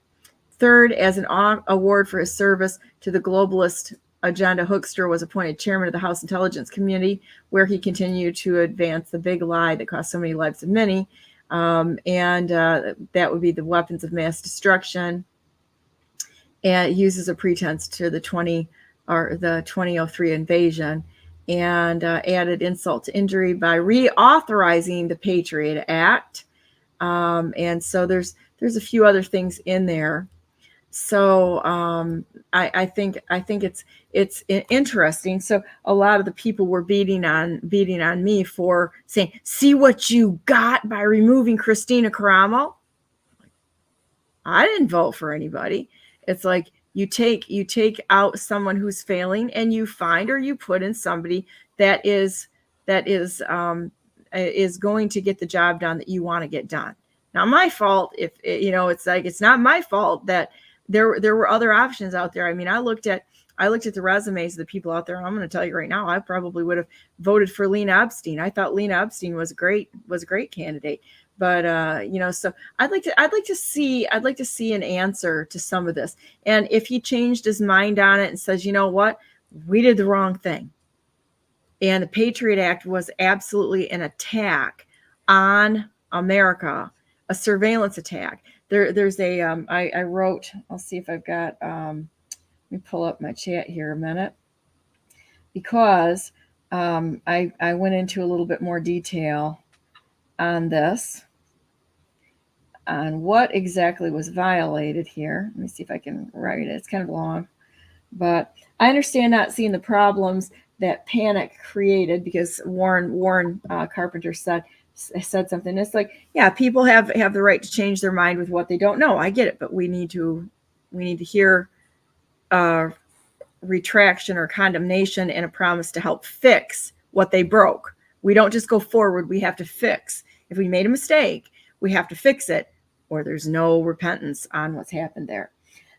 Third, as an award for his service to the globalist agenda, Hoekstra was appointed chairman of the House Intelligence Committee, where he continued to advance the big lie that cost so many lives of many. That would be the weapons of mass destruction, and it uses a pretense to the 2003 invasion, and added insult to injury by reauthorizing the Patriot Act. And so there's a few other things in there. So I think it's interesting. So a lot of the people were beating on me for saying, see what you got by removing Christina Karamo. I didn't vote for anybody. It's like you take out someone who's failing, and you find or you put in somebody that is going to get the job done that you want to get done. Not my fault if it's not my fault that there were other options out there. I mean, I looked at the resumes of the people out there. And I'm going to tell you right now, I probably would have voted for Lena Epstein. I thought Lena Epstein was a great candidate. But so I'd like to see an answer to some of this. And if he changed his mind on it and says, you know what, we did the wrong thing, and the Patriot Act was absolutely an attack on America, a surveillance attack. There's a I wrote, I'll see if I've got let me pull up my chat here a minute, because I went into a little bit more detail on this, on what exactly was violated here. Let me see if I can write it. It's kind of long, but I understand not seeing the problems that panic created, because Warren Carpenter said something. It's like, yeah, people have the right to change their mind with what they don't know. I get it, but we need to hear retraction or condemnation and a promise to help fix what they broke. We don't just go forward. We have to fix. If we made a mistake, we have to fix it, or there's no repentance on what's happened there.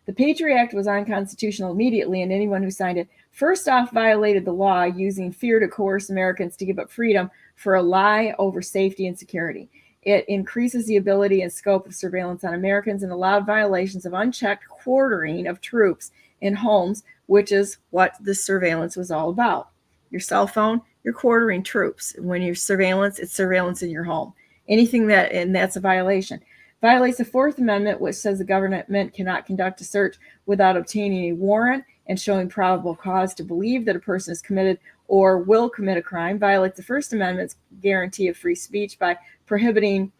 The Patriot Act was unconstitutional immediately, and anyone who signed it, first off, violated the law using fear to coerce Americans to give up freedom for a lie over safety and security. It increases the ability and scope of surveillance on Americans and allowed violations of unchecked quartering of troops in homes, which is what the surveillance was all about. Your cell phone, you're quartering troops. When you're surveillance, it's surveillance in your home. Anything that, and that's a violation. Violates the Fourth Amendment, which says the government cannot conduct a search without obtaining a warrant and showing probable cause to believe that a person has committed or will commit a crime. Violates the First Amendment's guarantee of free speech by prohibiting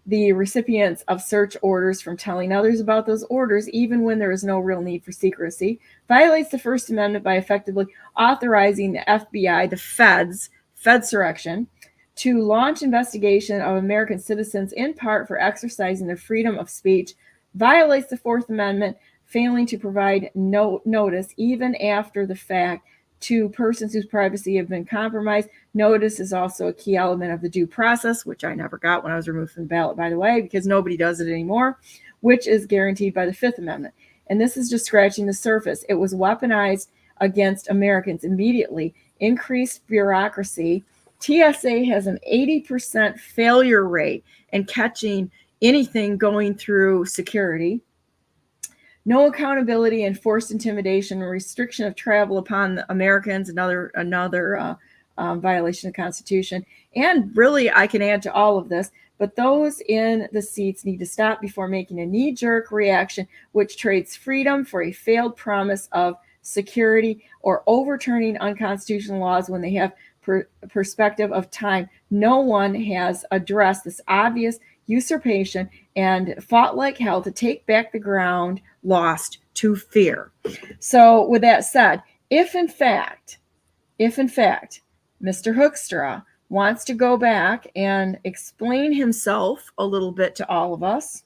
the recipients of search orders from telling others about those orders, even when there is no real need for secrecy. Violates the First Amendment by effectively authorizing the FBI, the Fedsurrection, to launch investigation of American citizens in part for exercising their freedom of speech. Violates the Fourth Amendment, failing to provide notice even after the fact to persons whose privacy have been compromised. Notice is also a key element of the due process, which I never got when I was removed from the ballot, by the way, because nobody does it anymore, which is guaranteed by the Fifth Amendment. And this is just scratching the surface. It was weaponized against Americans immediately, increased bureaucracy. TSA has an 80% failure rate in catching anything going through security. No accountability and forced intimidation and restriction of travel upon Americans, another violation of the Constitution. And really, I can add to all of this, but those in the seats need to stop before making a knee-jerk reaction, which trades freedom for a failed promise of security or overturning unconstitutional laws when they have perspective of time. No one has addressed this obvious usurpation and fought like hell to take back the ground lost to fear. So with that said, if in fact, Mr. Hoekstra wants to go back and explain himself a little bit to all of us,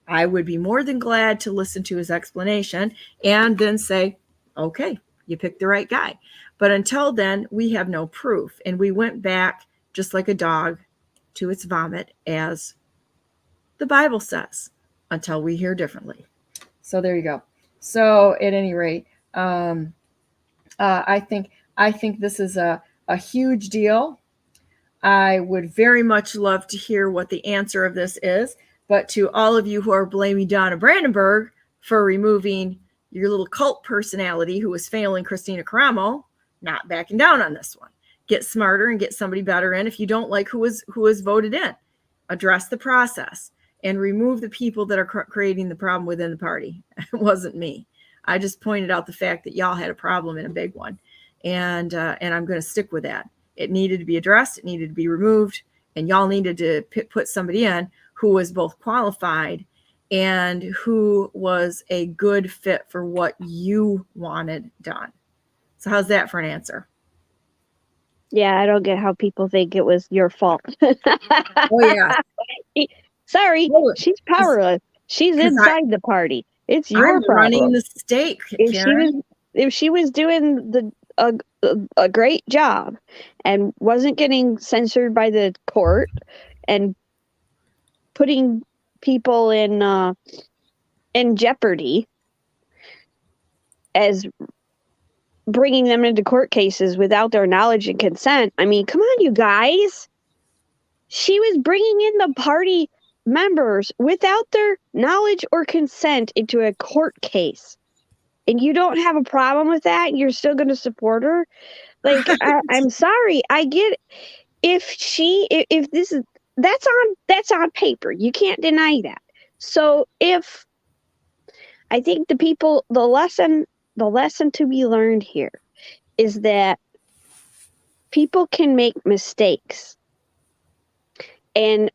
I would be more than glad to listen to his explanation and then say, okay, you picked the right guy. But until then, we have no proof. And we went back just like a dog to its vomit, as the Bible says, until we hear differently. So there you go. So at any rate, I think this is a huge deal. I would very much love to hear what the answer of this is. But to all of you who are blaming Donna Brandenburg for removing your little cult personality who was failing Christina Caramo, not backing down on this one. Get smarter and get somebody better in. If you don't like who was voted in, address the process and remove the people that are creating the problem within the party. It wasn't me. I just pointed out the fact that y'all had a problem and a big one. And I'm going to stick with that. It needed to be addressed. It needed to be removed. And y'all needed to put somebody in who was both qualified and who was a good fit for what you wanted done. So how's that for an answer? Yeah, I don't get how people think it was your fault. Oh, yeah. Sorry, she's powerless. She's inside the party. It's your problem. Running the state, Karen. If she was doing a great job and wasn't getting censored by the court and putting people in jeopardy as bringing them into court cases without their knowledge and consent. I mean, come on, you guys. She was bringing in the party members without their knowledge or consent into a court case. And you don't have a problem with that? You're still going to support her? Like, I'm sorry. I get if this is, that's on paper. You can't deny that. So I think the lesson to be learned here is that people can make mistakes. And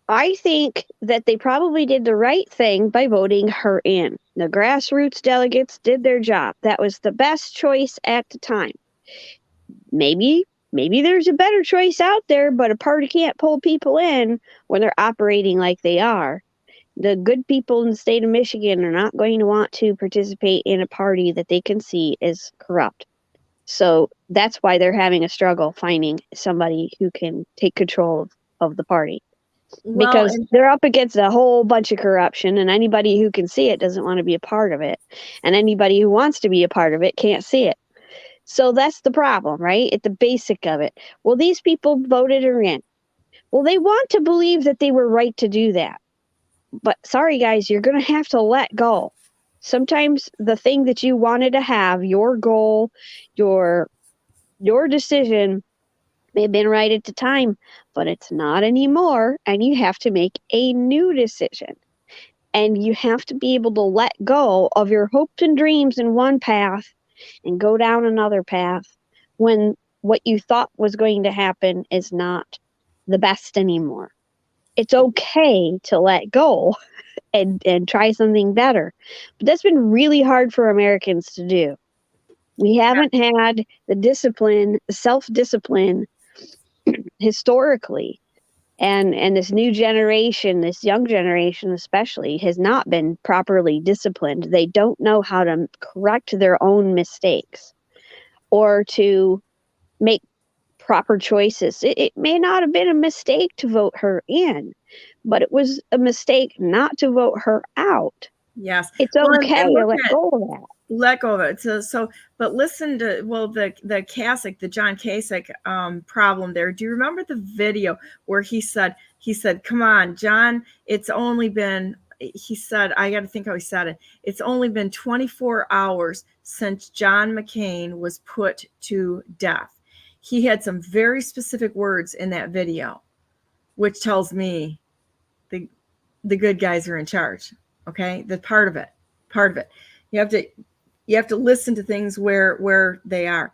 I think that they probably did the right thing by voting her in. The grassroots delegates did their job. That was the best choice at the time. Maybe there's a better choice out there, but a party can't pull people in when they're operating like they are. The good people in the state of Michigan are not going to want to participate in a party that they can see is corrupt. So that's why they're having a struggle finding somebody who can take control of the party. Because they're up against a whole bunch of corruption, and anybody who can see it doesn't want to be a part of it. And anybody who wants to be a part of it can't see it. So that's the problem, right? At the basic of it. Well, these people voted her in. Well, they want to believe that they were right to do that. But sorry, guys, you're going to have to let go. Sometimes the thing that you wanted to have, your goal, your decision, may have been right at the time, but it's not anymore, and you have to make a new decision. And you have to be able to let go of your hopes and dreams in one path and go down another path when what you thought was going to happen is not the best anymore. It's okay to let go and try something better. But that's been really hard for Americans to do. We haven't had the discipline, the self-discipline historically, and this new generation, this young generation especially, has not been properly disciplined. They don't know how to correct their own mistakes or to make proper choices. It may not have been a mistake to vote her in, but it was a mistake not to vote her out. Yes, it's okay to let go of that. Let go of it. So, but listen to, the Kasich, the John Kasich problem there. Do you remember the video where he said, come on, John, it's only been, he said, I got to think how he said it. It's only been 24 hours since John McCain was put to death. He had some very specific words in that video, which tells me the good guys are in charge. Okay. The part of it. You have to listen to things where they are.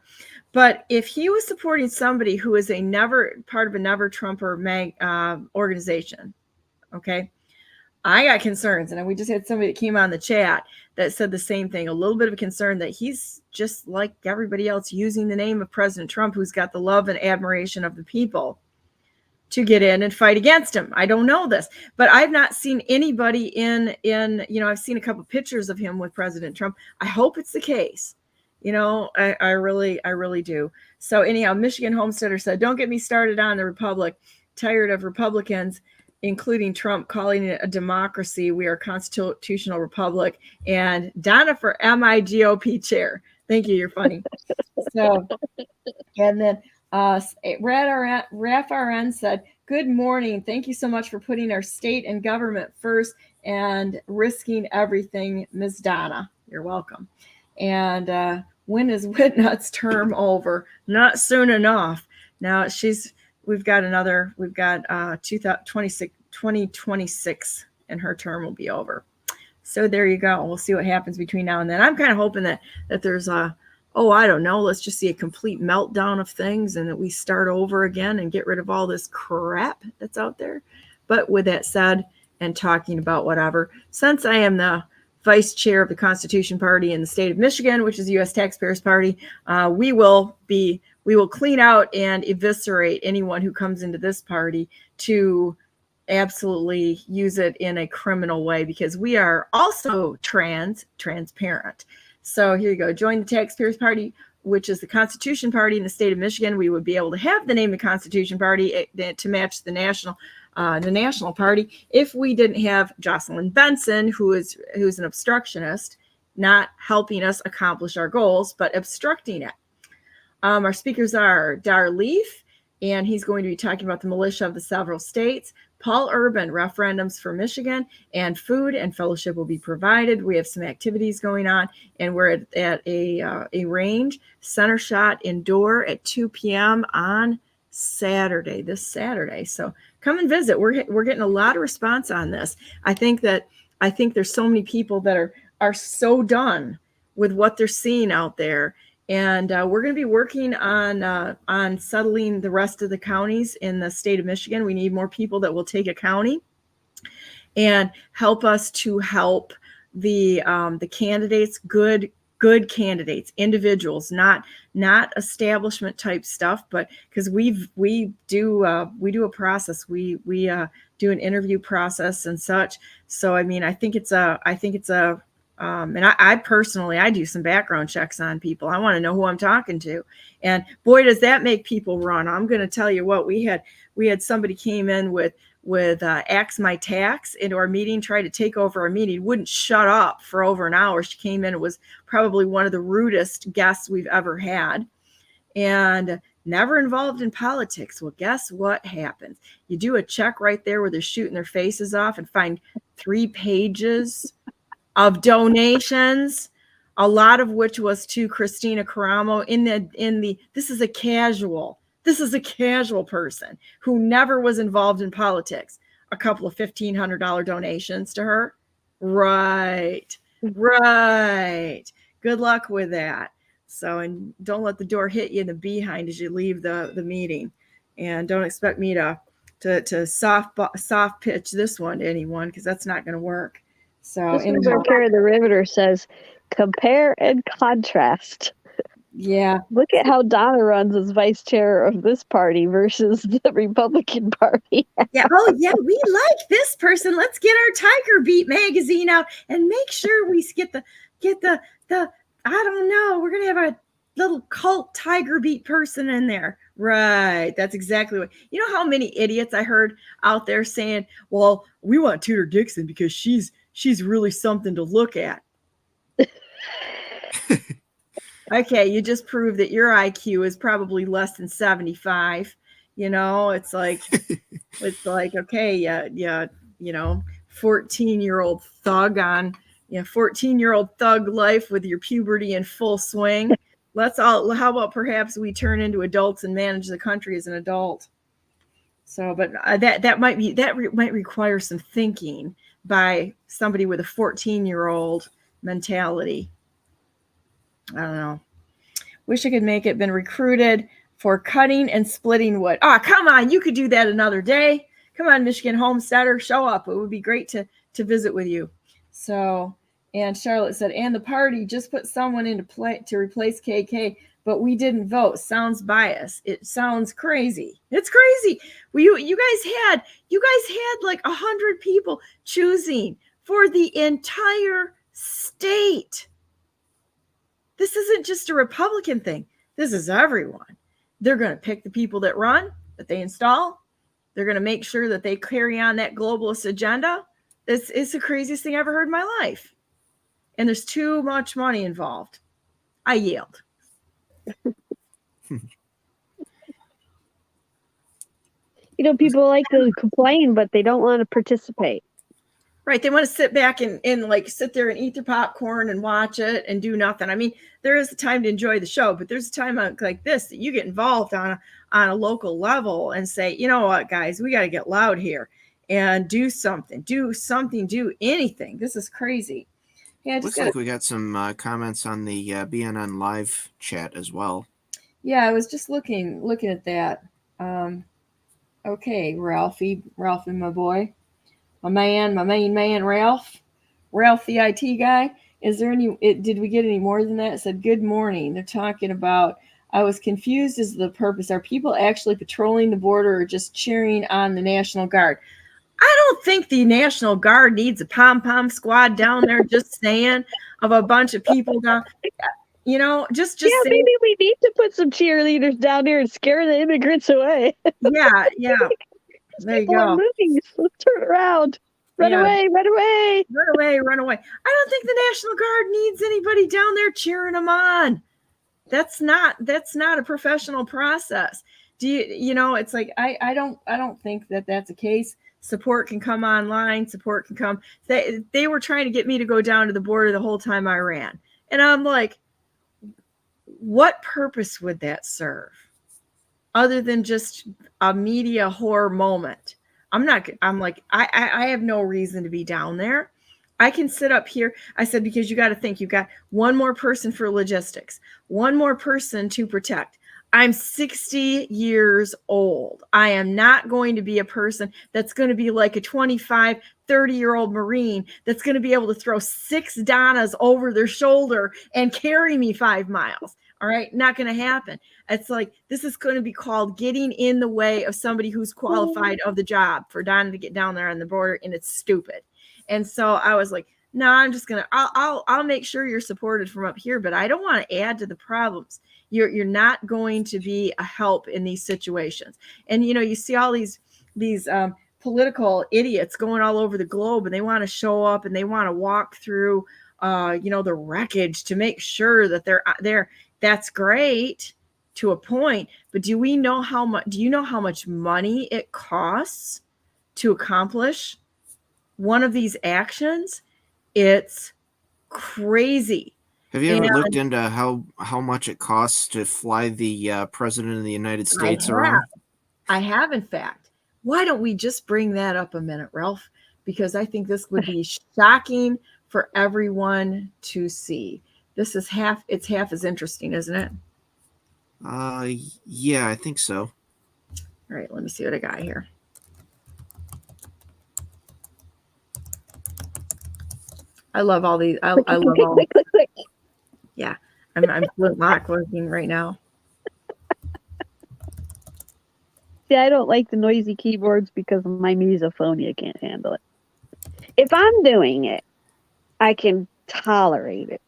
But if he was supporting somebody who is part of a never Trumper organization, okay, I got concerns. And we just had somebody that came on the chat that said the same thing, a little bit of a concern that he's just like everybody else using the name of President Trump, who's got the love and admiration of the people, to get in and fight against him. I don't know this, but I've not seen anybody in, I've seen a couple of pictures of him with President Trump. I hope it's the case. I really do. So anyhow, Michigan Homesteader said, don't get me started on the Republic. Tired of Republicans, including Trump, calling it a democracy. We are a constitutional republic. And Donna for MIGOP chair. Thank you. You're funny. So, and then Raf RN said, good morning. Thank you so much for putting our state and government first and risking everything, Ms. Donna. You're welcome. And when is Whitnut's term over? Not soon enough. Now we've got 2026 and her term will be over. So there you go. We'll see what happens between now and then. I'm kind of hoping that there's I don't know, let's just see a complete meltdown of things and that we start over again and get rid of all this crap that's out there. But with that said, and talking about whatever, since I am the vice chair of the Constitution Party in the state of Michigan, which is the U.S. Taxpayers Party, we will clean out and eviscerate anyone who comes into this party to absolutely use it in a criminal way, because we are also transparent. So here you go. Join the Taxpayers Party, which is the Constitution Party in the state of Michigan. We would be able to have the name of the Constitution Party to match the national party if we didn't have Jocelyn Benson, who's an obstructionist, not helping us accomplish our goals, but obstructing it. Our speakers are Dar Leaf, and he's going to be talking about the militia of the several states. Paul Urban, referendums for Michigan, and food and fellowship will be provided. We have some activities going on, and we're at a range, Center Shot Indoor at 2 p.m. on this Saturday. So come and visit. We're getting a lot of response on this. I think there's so many people that are so done with what they're seeing out there. And we're going to be working on settling the rest of the counties in the state of Michigan. We need more people that will take a county and help us to help the candidates, good candidates, individuals, not establishment type stuff, but because we do a process. We do an interview process and such. So I mean, I think it's a And I personally, I do some background checks on people. I want to know who I'm talking to. And boy, does that make people run. I'm going to tell you what, we had somebody came in with Axe My Tax into our meeting, tried to take over our meeting, wouldn't shut up for over an hour. She came in, it was probably one of the rudest guests we've ever had, and never involved in politics. Well, guess what happens? You do a check right there where they're shooting their faces off and find 3 pages of donations, a lot of which was to Christina Caramo this is a casual person who never was involved in politics. A couple of $1,500 donations to her. Right. Good luck with that. So, and don't let the door hit you in the behind as you leave the meeting. And don't expect me to soft pitch this one to anyone, because that's not going to work. So, this is where Karen the Riveter says, compare and contrast. Yeah. Look at how Donna runs as vice chair of this party versus the Republican Party. Yeah. Oh, yeah. We like this person. Let's get our Tiger Beat magazine out and make sure we get the I don't know. We're going to have a little cult Tiger Beat person in there. Right. That's exactly what. You know how many idiots I heard out there saying, well, we want Tudor Dixon because she's really something to look at. Okay, you just proved that your IQ is probably less than 75. You know, it's like, okay, yeah, 14-year-old thug on, 14-year-old thug life with your puberty in full swing. How about perhaps we turn into adults and manage the country as an adult? So, but that might require some thinking by somebody with a 14-year-old mentality. I don't know. Wish I could make it. Been recruited for cutting and splitting wood. Oh, come on. You could do that another day. Come on, Michigan Homesteader, show up. It would be great to visit with you. So, and Charlotte said, and the party just put someone into play to replace KK, but we didn't vote. Sounds biased. It sounds crazy. It's crazy. Well, you guys had like 100 people choosing for the entire state. This isn't just a Republican thing. This is everyone. They're going to pick the people that run, that they install. They're going to make sure that they carry on that globalist agenda. It's the craziest thing I ever heard in my life. And there's too much money involved. I yield. People like to complain, but they don't want to participate. Right. They want to sit back and like sit there and eat their popcorn and watch it and do nothing. I mean, there is a time to enjoy the show, but there's a time like this that you get involved on a local level and say, you know what, guys, we got to get loud here and do something, do anything. This is crazy. Yeah, looks like we got some comments on the BNN live chat as well. Yeah, I was just looking at that. Okay, Ralphie, my boy. My main man, Ralph the IT guy. Is there did we get any more than that? It said, good morning. They're talking about, I was confused as to the purpose. Are people actually patrolling the border or just cheering on the National Guard? I don't think the National Guard needs a pom-pom squad down there just saying of a bunch of people down. Just yeah, saying, maybe we need to put some cheerleaders down there and scare the immigrants away. Yeah. There you go. Moving. Let's turn around. Run away. Run away. I don't think the National Guard needs anybody down there cheering them on. That's not a professional process. It's like, I don't think that that's the case. Support can come online. Support can come. They were trying to get me to go down to the border the whole time I ran. And I'm like, what purpose would that serve? Other than just a media horror moment. I have no reason to be down there. I can sit up here. I said, because you got to think, you've got one more person for logistics, one more person to protect. I'm 60 years old. I am not going to be a person that's going to be like a 25, 30-year-old Marine that's going to be able to throw 6 Donnas over their shoulder and carry me 5 miles. All right. Not going to happen. It's like, this is going to be called getting in the way of somebody who's qualified of the job for Donna to get down there on the border. And it's stupid. And so I was like, no, I'm just gonna, I'll make sure you're supported from up here, but I don't want to add to the problems. You're not going to be a help in these situations. And you see all these political idiots going all over the globe, and they want to show up and they want to walk through the wreckage to make sure that they're that's great to a point, but do you know how much money it costs to accomplish one of these actions? It's crazy. Have you ever looked into how much it costs to fly the president of the United States around? I have, in fact. Why don't we just bring that up a minute, Ralph? Because I think this would be shocking for everyone to see. It's half as interesting, isn't it? Yeah, I think so. All right, let me see what I got here. I love all these. I love all. Click. Yeah, I'm lock working right now. See, I don't like the noisy keyboards because my misophonia can't handle it. If I'm doing it, I can tolerate it.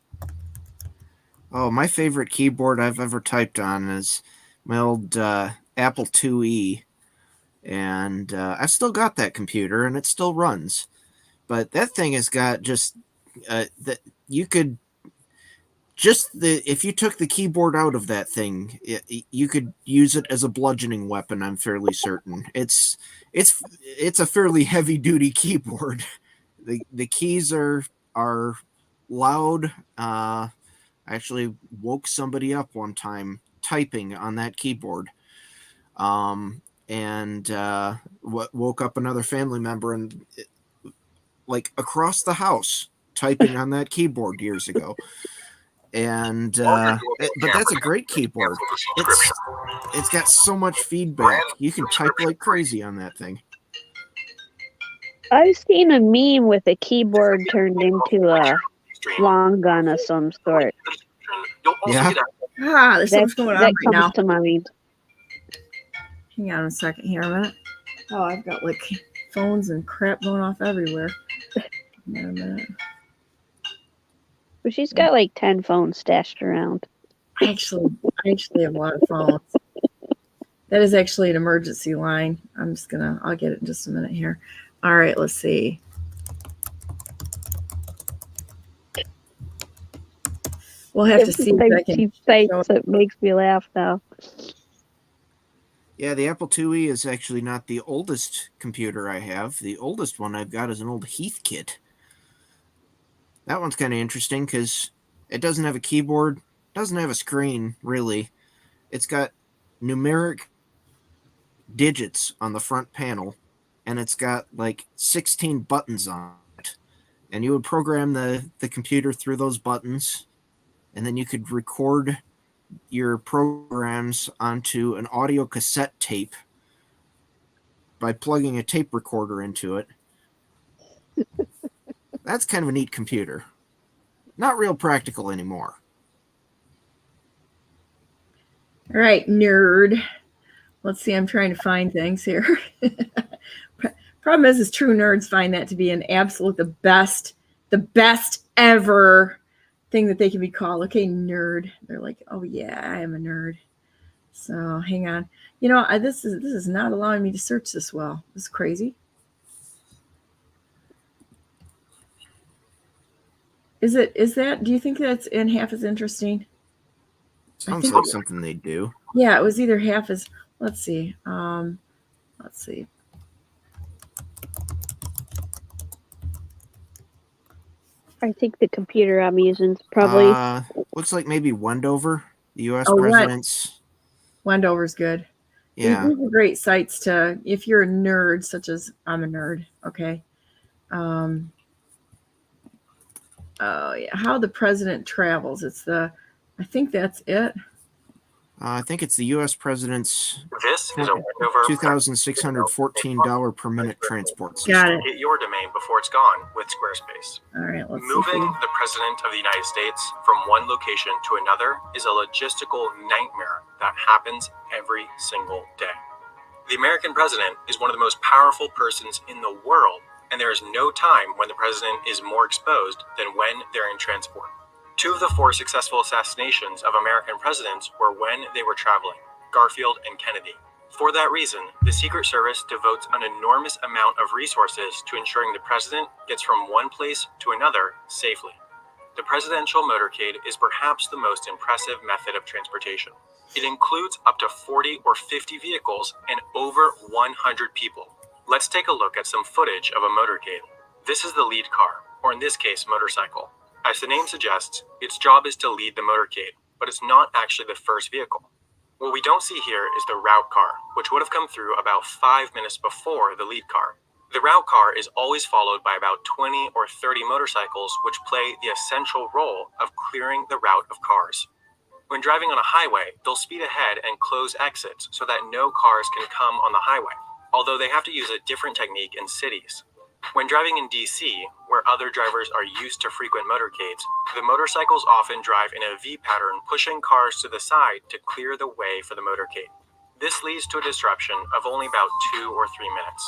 Oh, my favorite keyboard I've ever typed on is my old Apple IIe, and I've still got that computer, and it still runs. But that thing has got just that you could if you took the keyboard out of that thing, you could use it as a bludgeoning weapon. I'm fairly certain. It's a fairly heavy duty keyboard. The keys are loud. I actually woke somebody up one time typing on that keyboard, and woke up another family member and like across the house typing on that keyboard years ago. And but that's a great keyboard. It's got so much feedback. You can type like crazy on that thing. I've seen a meme with a keyboard turned into a long gun of some sort. Yeah. There's so much going on right now. That comes to mind. Hang on a second here, a minute. Oh, I've got like phones and crap going off everywhere. Hang on a minute. But she's got like 10 phones stashed around. I actually have a lot of phones. That is actually an emergency line. I'll get it in just a minute here. All right, let's see. We'll have to see if I can. It makes me laugh now. Yeah, the Apple IIe is actually not the oldest computer I have. The oldest one I've got is an old Heathkit. That one's kind of interesting because it doesn't have a keyboard, doesn't have a screen, really. It's got numeric digits on the front panel, and it's got like 16 buttons on it. And you would program the computer through those buttons, and then you could record your programs onto an audio cassette tape by plugging a tape recorder into it. That's kind of a neat computer. Not real practical anymore. All right, nerd. Let's see, I'm trying to find things here. Problem is true nerds find that to be an absolute the best ever thing that they can be called. Okay, nerd. They're like, oh yeah, I am a nerd. So hang on. This is not allowing me to search this well. This is crazy. Is that? Do you think that's in half as interesting? Sounds like something they do. Yeah, it was either half as. Let's see. Let's see. I think the computer I'm using is probably. Looks like maybe Wendover, the U.S. Oh, president's. Wendover's good. Yeah. These are great sites to, if you're a nerd, such as I'm a nerd. Okay. Oh yeah, how the president travels. I think that's it. I think it's the U.S. president's This is a Wendover $2,614 per minute transport system. Got it. Get your domain before it's gone with Squarespace. All right, let's Moving see. the President of the United States from one location to another is a logistical nightmare that happens every single day. The American president is one of the most powerful persons in the world, and there is no time when the president is more exposed than when they're in transport. 2 of the 4 successful assassinations of American presidents were when they were traveling, Garfield and Kennedy. For that reason, the Secret Service devotes an enormous amount of resources to ensuring the president gets from one place to another safely. The presidential motorcade is perhaps the most impressive method of transportation. It includes up to 40 or 50 vehicles and over 100 people. Let's take a look at some footage of a motorcade. This is the lead car, or in this case, motorcycle. As the name suggests, its job is to lead the motorcade, but it's not actually the first vehicle. What we don't see here is the route car, which would have come through about 5 minutes before the lead car. The route car is always followed by about 20 or 30 motorcycles, which play the essential role of clearing the route of cars. When driving on a highway, they'll speed ahead and close exits so that no cars can come on the highway, although they have to use a different technique in cities. When driving in DC, where other drivers are used to frequent motorcades, the motorcycles often drive in a V pattern, pushing cars to the side to clear the way for the motorcade. This leads to a disruption of only about 2 or 3 minutes.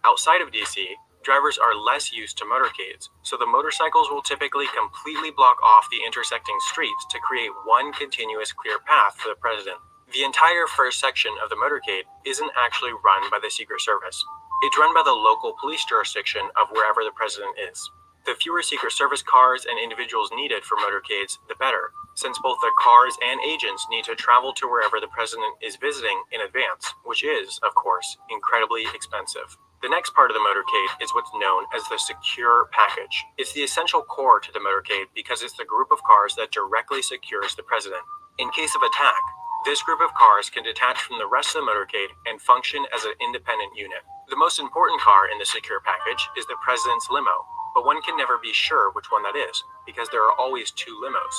Outside of DC, drivers are less used to motorcades, so the motorcycles will typically completely block off the intersecting streets to create one continuous clear path for the president. The entire first section of the motorcade isn't actually run by the Secret Service. It's run by the local police jurisdiction of wherever the president is. The fewer Secret Service cars and individuals needed for motorcades, the better, since both the cars and agents need to travel to wherever the president is visiting in advance, which is, of course, incredibly expensive. The next part of the motorcade is what's known as the secure package. It's the essential core to the motorcade because it's the group of cars that directly secures the president. In case of attack, this group of cars can detach from the rest of the motorcade and function as an independent unit. The most important car in the secure package is the president's limo, but one can never be sure which one that is because there are always 2 limos.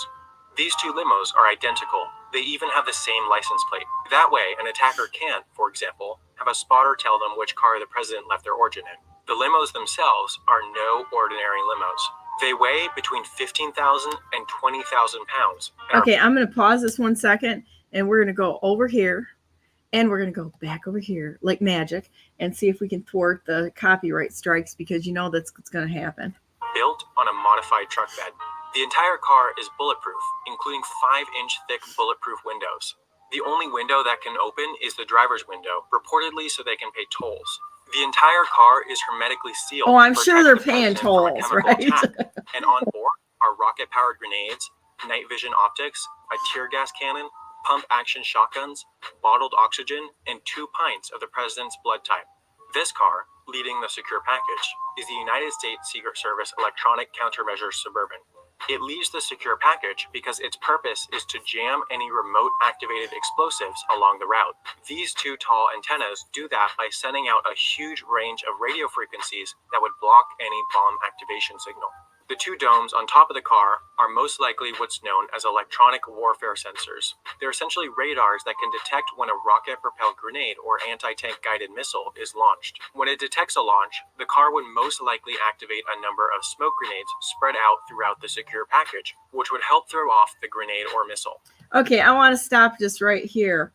These 2 limos are identical. They even have the same license plate. That way, an attacker can, for example, have a spotter tell them which car the president left their origin in. The limos themselves are no ordinary limos. They weigh between 15,000 and 20,000 pounds. Okay, I'm going to pause this 1 second, and we're going to go over here, and we're going to go back over here like magic and see if we can thwart the copyright strikes, because you know that's what's going to happen. Built on a modified truck bed. The entire car is bulletproof, including 5-inch thick bulletproof windows. The only window that can open is the driver's window, reportedly so they can pay tolls. The entire car is hermetically sealed. Oh, I'm sure they're paying tolls, right? And on board are rocket-powered grenades, night vision optics, a tear gas cannon, pump-action shotguns, bottled oxygen, and 2 pints of the president's blood type. This car, leading the secure package, is the United States Secret Service Electronic Countermeasures Suburban. It leaves the secure package because its purpose is to jam any remote-activated explosives along the route. These 2 tall antennas do that by sending out a huge range of radio frequencies that would block any bomb activation signal. The 2 domes on top of the car are most likely what's known as electronic warfare sensors. They're essentially radars that can detect when a rocket-propelled grenade or anti-tank guided missile is launched. When it detects a launch, the car would most likely activate a number of smoke grenades spread out throughout the secure package, which would help throw off the grenade or missile. Okay, I want to stop just right here.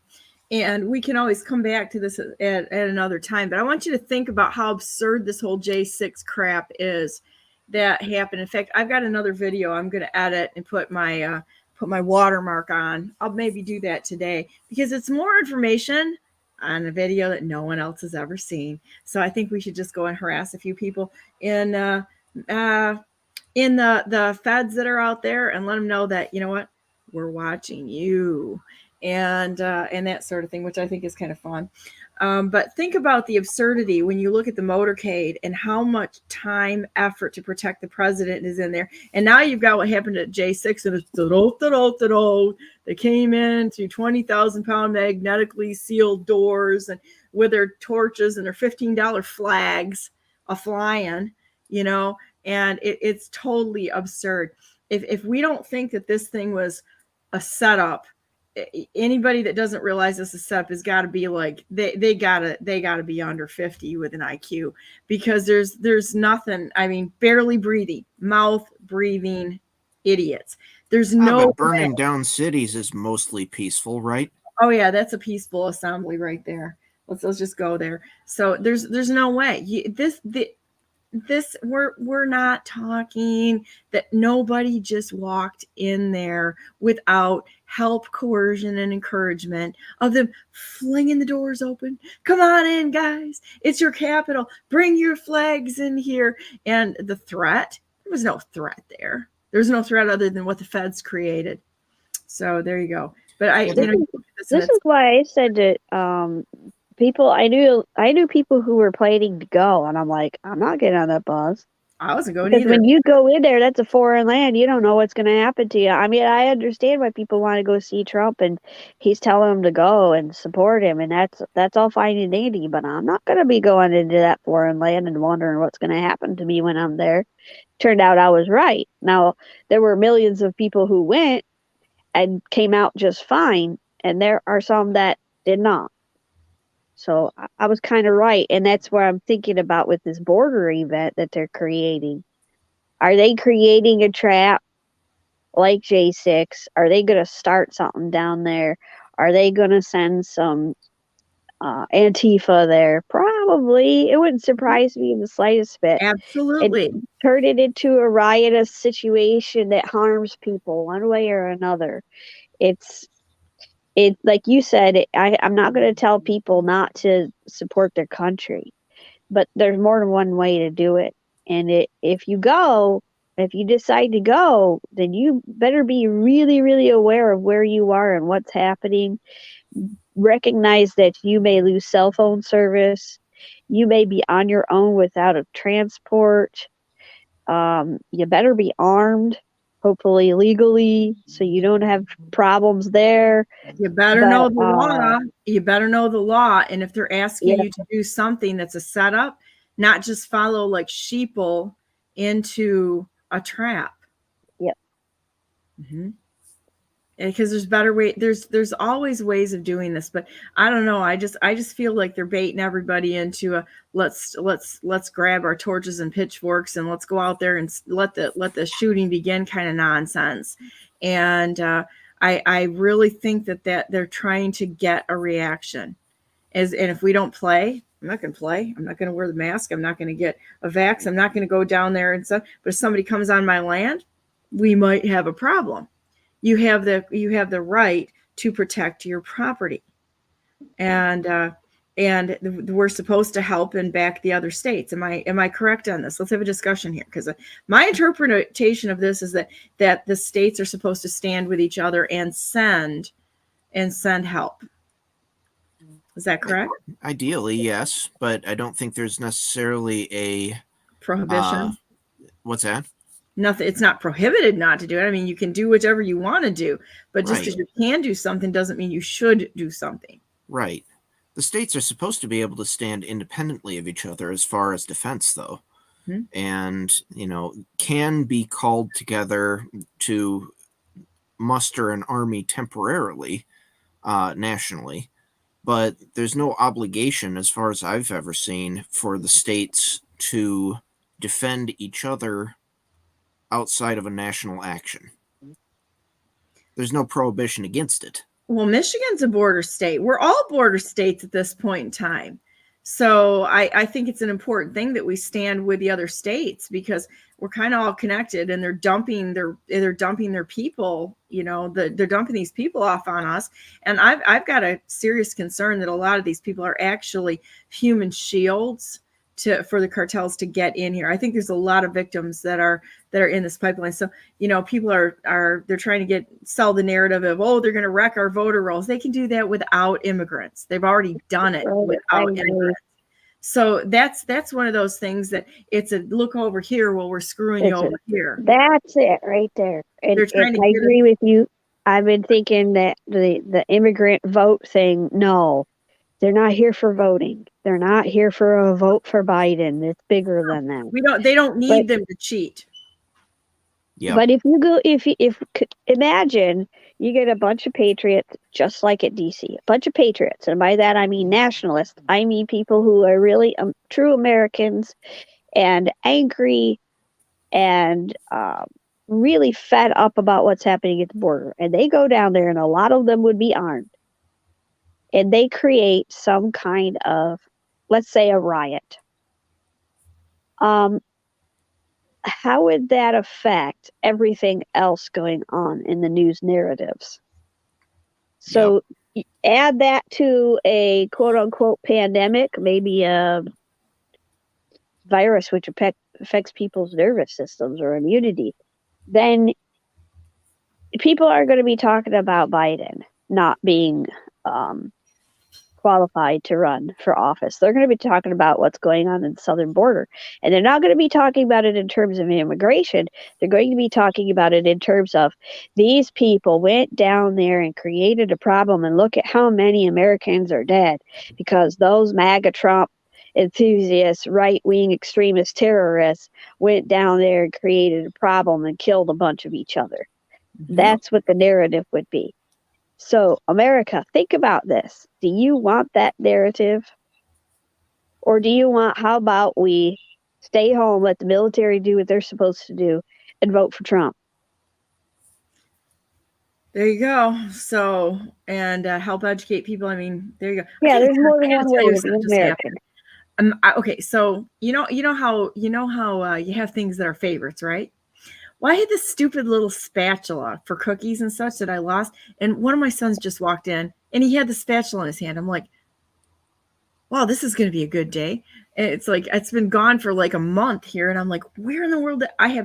And we can always come back to this at another time. But I want you to think about how absurd this whole J6 crap is that happened. In fact, I've got another video I'm going to edit and put my watermark on. I'll maybe do that today because it's more information on a video that no one else has ever seen. So I think we should just go and harass a few people in the feds that are out there and let them know that, you know what, we're watching you and that sort of thing, which I think is kind of fun. But think about the absurdity when you look at the motorcade and how much time, effort to protect the president is in there. And now you've got what happened at J6, and it's they came in through 20,000-pound magnetically sealed doors and with their torches and their $15 flags a-flying, you know, and it's totally absurd. If we don't think that this thing was a setup, anybody that doesn't realize this is set up has got to be like they gotta be under 50 with an IQ, because there's nothing. I mean, barely breathing, mouth breathing idiots. There's no but burning down cities is mostly peaceful, right? Oh yeah, that's a peaceful assembly right there. Let's just go there. So there's no way we're not talking that nobody just walked in there without help, coercion, and encouragement of them flinging the doors open. Come on in, guys. It's your capital. Bring your flags in here. And the threat, there was no threat there. There's no threat other than what the feds created. So there you go. But this is why I said that people, I knew people who were planning to go, and I'm like, I'm not getting on that bus. I wasn't going because either. when you go in there, that's a foreign land. You don't know what's going to happen to you. I mean, I understand why people want to go see Trump, and he's telling them to go and support him, and that's all fine and dandy. But I'm not going to be going into that foreign land and wondering what's going to happen to me when I'm there. Turned out I was right. Now, there were millions of people who went and came out just fine, and there are some that did not. So I was kind of right, and that's what I'm thinking about with this border event that they're creating. Are they creating a trap like J6? Are they going to start something down there? Are they going to send some Antifa there? Probably. It wouldn't surprise me in the slightest bit. Absolutely. And turn it into a riotous situation that harms people one way or another. It's like you said, I'm not going to tell people not to support their country, but there's more than one way to do it. And if you decide to go, then you better be really, really aware of where you are and what's happening. Recognize that you may lose cell phone service. You may be on your own without a transport. You better be armed, hopefully legally, so you don't have problems there. You better know the law. You better know the law. And if they're asking you to do something that's a setup, not just follow like sheeple into a trap. Yep. Mm-hmm. Because there's better way. There's always ways of doing this, but I don't know. I just feel like they're baiting everybody into a let's grab our torches and pitchforks and let's go out there and let the shooting begin kind of nonsense. And I really think that they're trying to get a reaction. And if we don't play, I'm not going to play. I'm not going to wear the mask. I'm not going to get a vax. I'm not going to go down there and stuff. But if somebody comes on my land, we might have a problem. You have the right to protect your property, and we're supposed to help and back the other states. Am I correct on this? Let's have a discussion here, because my interpretation of this is that the states are supposed to stand with each other and send help. Is that correct? Ideally, yes, but I don't think there's necessarily a prohibition. What's that? Nothing. It's not prohibited not to do it. I mean, you can do whatever you want to do, but just because you can do something doesn't mean you should do something. Right. The states are supposed to be able to stand independently of each other as far as defense, though, and can be called together to muster an army temporarily, nationally, but there's no obligation, as far as I've ever seen, for the states to defend each other outside of a national action. There's no prohibition against it. Well, Michigan's a border state. We're all border states at this point in time. So I think it's an important thing that we stand with the other states, because we're kind of all connected, and they're dumping their people, they're dumping these people off on us. And I've got a serious concern that a lot of these people are actually human shields for the cartels to get in here. I think there's a lot of victims that are in this pipeline. So, people they're trying to sell the narrative of, they're going to wreck our voter rolls. They can do that without immigrants. They've already done it without immigrants. So that's one of those things that it's a look over here while we're screwing you over here. That's it right there. And I agree with you. I've been thinking that the immigrant vote thing, no. They're not here for voting. They're not here for a vote for Biden. It's bigger than that. They don't need them to cheat. Yeah. But if imagine you get a bunch of patriots, just like at DC, a bunch of patriots, and by that I mean nationalists. I mean people who are really true Americans and angry and really fed up about what's happening at the border, and they go down there, and a lot of them would be armed. And they create some kind of, let's say, a riot. how would that affect everything else going on in the news narratives? So add that to a quote unquote pandemic, maybe a virus which affects people's nervous systems or immunity, then people are going to be talking about Biden not being qualified to run for office. They're going to be talking about what's going on in the southern border. And they're not going to be talking about it in terms of immigration. They're going to be talking about it in terms of these people went down there and created a problem, and look at how many Americans are dead because those MAGA Trump enthusiasts, right-wing extremist terrorists went down there and created a problem and killed a bunch of each other. That's what the narrative would be. So, America, think about this. Do you want that narrative? Or do you want, how about we stay home, let the military do what they're supposed to do, and vote for Trump? There you go. So, and help educate people. I mean, there you go. Yeah, there's more than one way to be American. Okay, so you know how you have things that are favorites, right? Well, I had this stupid little spatula for cookies and such that I lost. And one of my sons just walked in and he had the spatula in his hand. I'm like, wow, this is going to be a good day. And it's like, it's been gone for like a month here. And I'm like, where in the world? I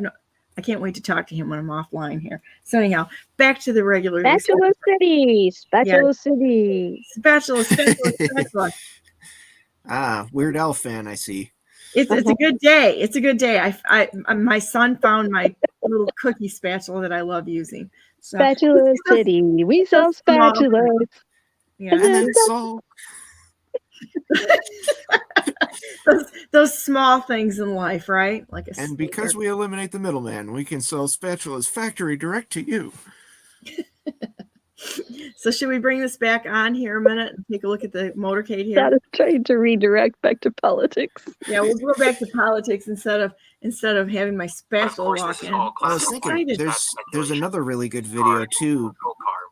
can't wait to talk to him when I'm offline here. So anyhow, back to the regular. Spatula City. Spatula City. Spatula. Weird Al fan, I see. It's a good day. It's a good day. I my son found my little cookie spatula that I love using. So, Spatula City. We sell spatulas. Yeah. And then so those small things in life, right? Like and because we eliminate the middleman, we can sell spatulas factory direct to you. So should we bring this back on here a minute and take a look at the motorcade here? That is trying to redirect back to politics. Yeah, we'll go back to politics instead of having my spatula walk in. I was thinking there's another really good video too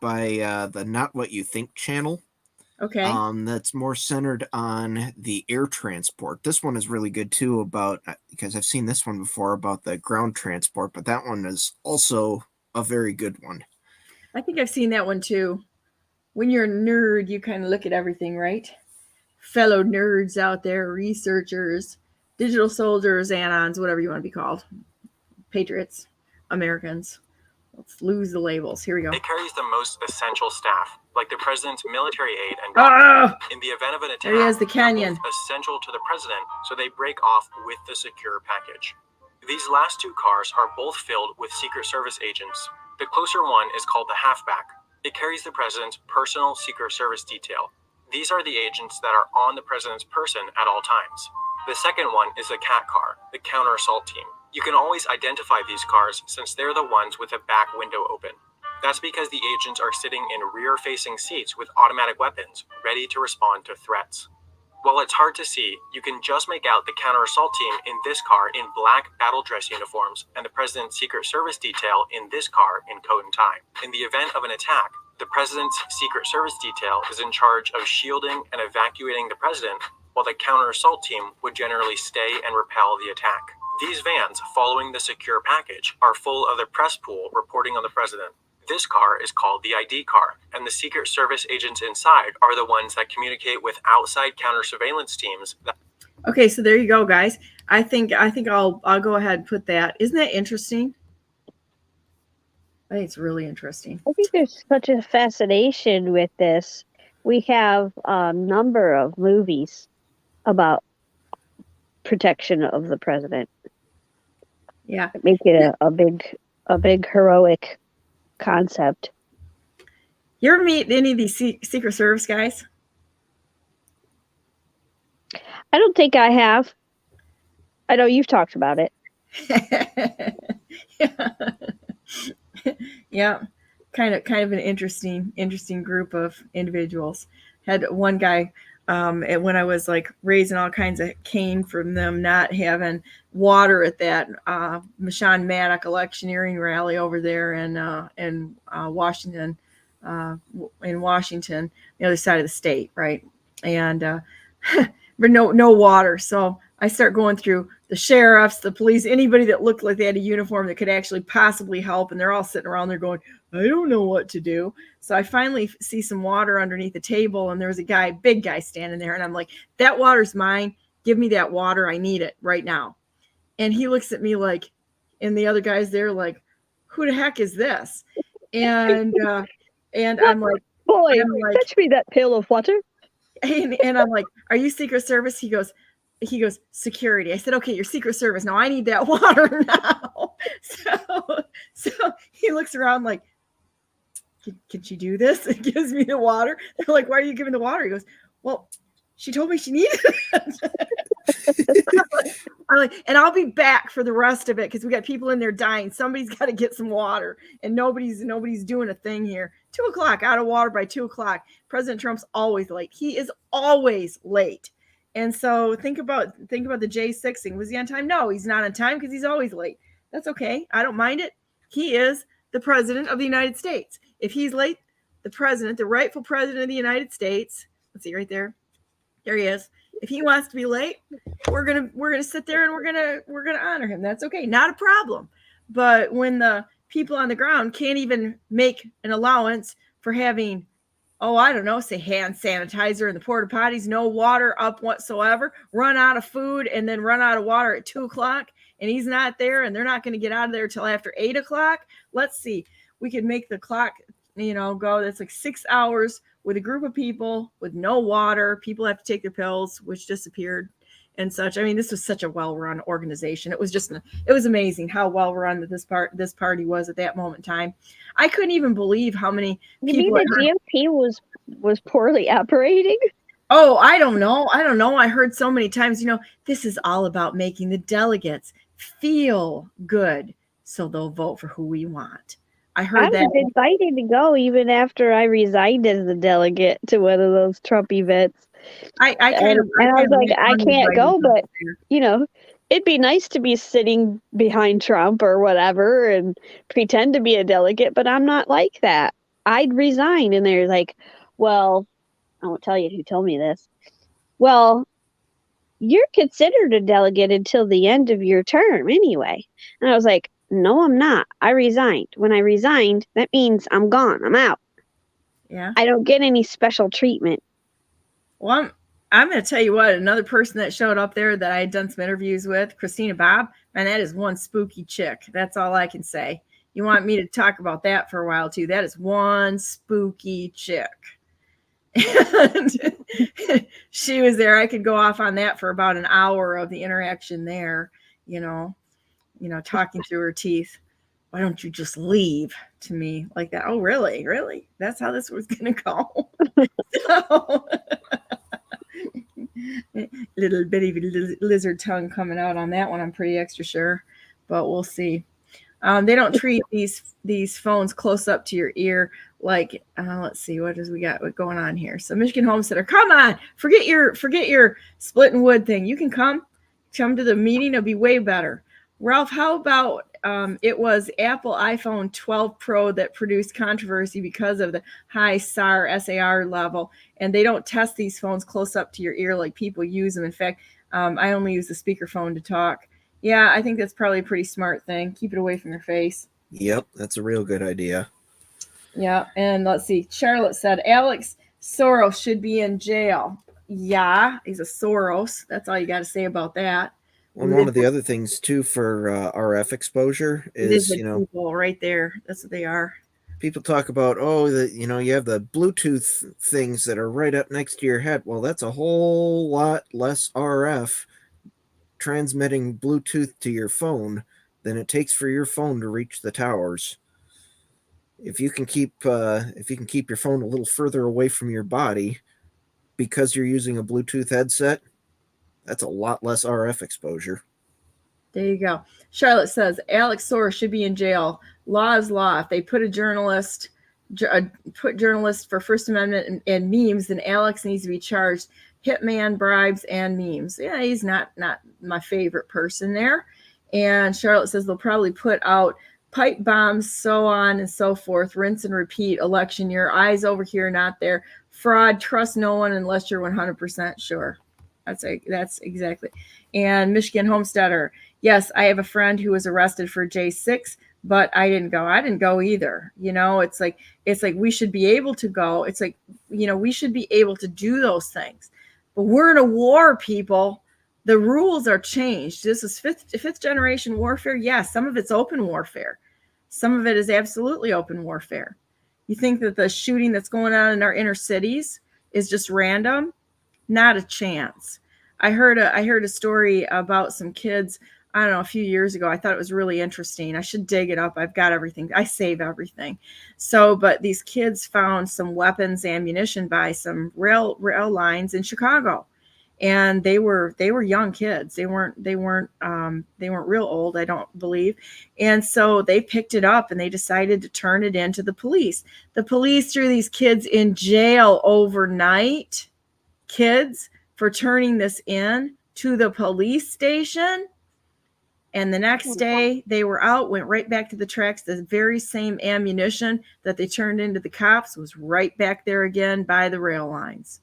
by the Not What You Think channel. Okay. That's more centered on the air transport. This one is really good too about, because I've seen this one before about the ground transport, but that one is also a very good one. I think I've seen that one too. When you're a nerd, you kind of look at everything, right? Fellow nerds out there, researchers, digital soldiers, anons, whatever you want to be called. Patriots, Americans. Let's lose the labels. Here we go. It carries the most essential staff, like the president's military aid and in the event of an attack. There he is, the canyon. Essential to the president, so they break off with the secure package. These last two cars are both filled with Secret Service agents. The closer one is called the halfback. It carries the president's personal Secret Service detail. These are the agents that are on the president's person at all times. The second one is the cat car, the counter assault team. You can always identify these cars since they're the ones with a back window open. That's because the agents are sitting in rear-facing seats with automatic weapons, ready to respond to threats. While it's hard to see, you can just make out the counter-assault team in this car in black battle dress uniforms and the president's Secret Service detail in this car in coat and tie. In the event of an attack, the president's Secret Service detail is in charge of shielding and evacuating the president, while the counter-assault team would generally stay and repel the attack. These vans, following the secure package, are full of the press pool reporting on the president. This car is called the ID car, and the Secret Service agents inside are the ones that communicate with outside counter-surveillance teams. Okay, so there you go, guys. I think I'll go ahead and put that. Isn't that interesting? I think it's really interesting. I think there's such a fascination with this. We have a number of movies about protection of the president. Yeah, Make it a big heroic concept. You ever meet any of these Secret Service guys? I don't think I have. I know you've talked about it. Yeah, kind of an interesting group of individuals. Had one guy when I was like raising all kinds of cane from them not having water at that Michon Maddock electioneering rally over there in Washington, the other side of the state, right? And but no water. So I start going through sheriffs, the police, anybody that looked like they had a uniform that could actually possibly help. And they're all sitting around there going, I don't know what to do. So I finally see some water underneath the table, and there was a guy, big guy, standing there. And I'm like, that water's mine. Give me that water. I need it right now. And he looks at me like, and the other guy's there like, who the heck is this? And I'm like, boy, fetch me that pail of water. And I'm like, are you Secret Service? He goes, security. I said, okay, you're Secret Service. Now I need that water now. So he looks around like, can she do this? And gives me the water. They're like, why are you giving the water? He goes, well, she told me she needed it. I'm like, and I'll be back for the rest of it because we got people in there dying. Somebody's got to get some water, and nobody's doing a thing here. 2:00, out of water by 2:00. President Trump's always late. He is always late. And so think about the J6 thing. Was he on time? No, he's not on time because he's always late. That's okay. I don't mind it. He is the president of the United States. If he's late, the president, the rightful president of the United States, let's see right there. There he is. If he wants to be late, we're gonna sit there and we're gonna honor him. That's okay. Not a problem. But when the people on the ground can't even make an allowance for having, I don't know, say hand sanitizer in the porta potties, no water up whatsoever, run out of food, and then run out of water at 2:00, and he's not there, and they're not going to get out of there till after 8:00. Let's see. We could make the clock, go. That's like 6 hours with a group of people with no water. People have to take their pills, which disappeared and such. I mean, this was such a well-run organization. It was amazing how well-run that this party was at that moment in time. I couldn't even believe how many people. You mean the GOP was poorly operating? Oh, I don't know. I heard so many times, this is all about making the delegates feel good so they'll vote for who we want. I heard that. I was invited to go even after I resigned as the delegate to one of those Trump events. I was like, I can't go, but it'd be nice to be sitting behind Trump or whatever and pretend to be a delegate, but I'm not like that. I'd resign. And they're like, well, I won't tell you who told me this. Well, you're considered a delegate until the end of your term anyway. And I was like, no, I'm not. I resigned. When I resigned, that means I'm gone. I'm out. Yeah. I don't get any special treatment. Well, I'm going to tell you what, another person that showed up there that I had done some interviews with, Christina Bobb, and that is one spooky chick. That's all I can say. You want me to talk about that for a while too. That is one spooky chick. And she was there. I could go off on that for about an hour of the interaction there, talking through her teeth. Why don't you just leave to me like that? Oh, really? Really? That's how this was going to go. So, little bitty lizard tongue coming out on that one. I'm pretty extra sure, but we'll see. They don't treat these phones close up to your ear like, let's see, what does we got going on here? So Michigan Homesteader, come on, forget your splitting wood thing. You can come to the meeting. It'll be way better. Ralph, how about it was Apple iPhone 12 Pro that produced controversy because of the high SAR level, and they don't test these phones close up to your ear like people use them. In fact, I only use the speakerphone to talk. Yeah, I think that's probably a pretty smart thing. Keep it away from your face. Yep, that's a real good idea. Yeah, and let's see. Charlotte said Alex Soros should be in jail. Yeah, he's a Soros. That's all you got to say about that. Well, one of the other things too for RF exposure is people right there. That's what they are. People talk about you have the Bluetooth things that are right up next to your head. Well, that's a whole lot less RF transmitting Bluetooth to your phone than it takes for your phone to reach the towers. If you can keep your phone a little further away from your body because you're using a Bluetooth headset, that's a lot less RF exposure. There you go. Charlotte says Alex Soros should be in jail. Law is law. If they put journalists for First Amendment and memes, then Alex needs to be charged. Hitman, bribes, and memes. Yeah, he's not my favorite person there. And Charlotte says they'll probably put out pipe bombs, so on and so forth. Rinse and repeat. Election year. Eyes over here, not there. Fraud. Trust no one unless you're 100% sure. That's exactly. And Michigan Homesteader. Yes, I have a friend who was arrested for J6, but I didn't go. I didn't go either. It's like we should be able to go. It's like, we should be able to do those things. But we're in a war, people. The rules are changed. This is fifth generation warfare. Yes, some of it's open warfare. Some of it is absolutely open warfare. You think that the shooting that's going on in our inner cities is just random? Not a chance. I heard a story about some kids, I don't know, a few years ago. I thought it was really interesting. I should dig it up. I've got everything. I save everything. But these kids found some weapons, ammunition by some rail lines in Chicago. And they were young kids. They weren't real old, I don't believe. And so they picked it up and they decided to turn it into the police. The police threw these kids in jail overnight. Kids, for turning this in to the police station. And the next day they were out, went right back to the tracks. The very same ammunition that they turned into the cops was right back there again by the rail lines.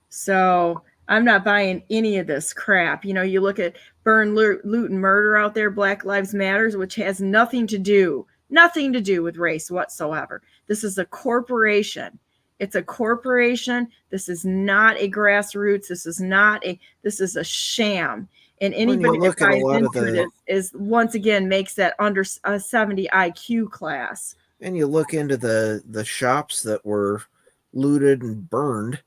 So I'm not buying any of this crap. You look at burn, loot, and murder out there, Black Lives Matters, which has nothing to do with race whatsoever. This is a corporation. It's a corporation. This is not a grassroots. This is a sham. And anybody that buys into it is once again makes that under a 70 IQ class. And you look into the shops that were looted and burned,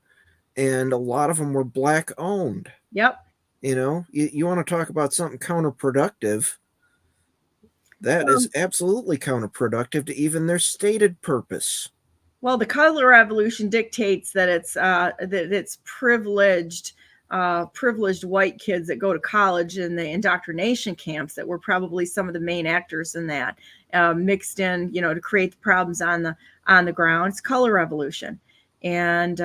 and a lot of them were Black owned. Yep. You want to talk about something counterproductive. That is absolutely counterproductive to even their stated purpose. Well, the color revolution dictates that it's privileged white kids that go to college in the indoctrination camps that were probably some of the main actors in that, mixed in, to create the problems on the ground. It's color revolution, and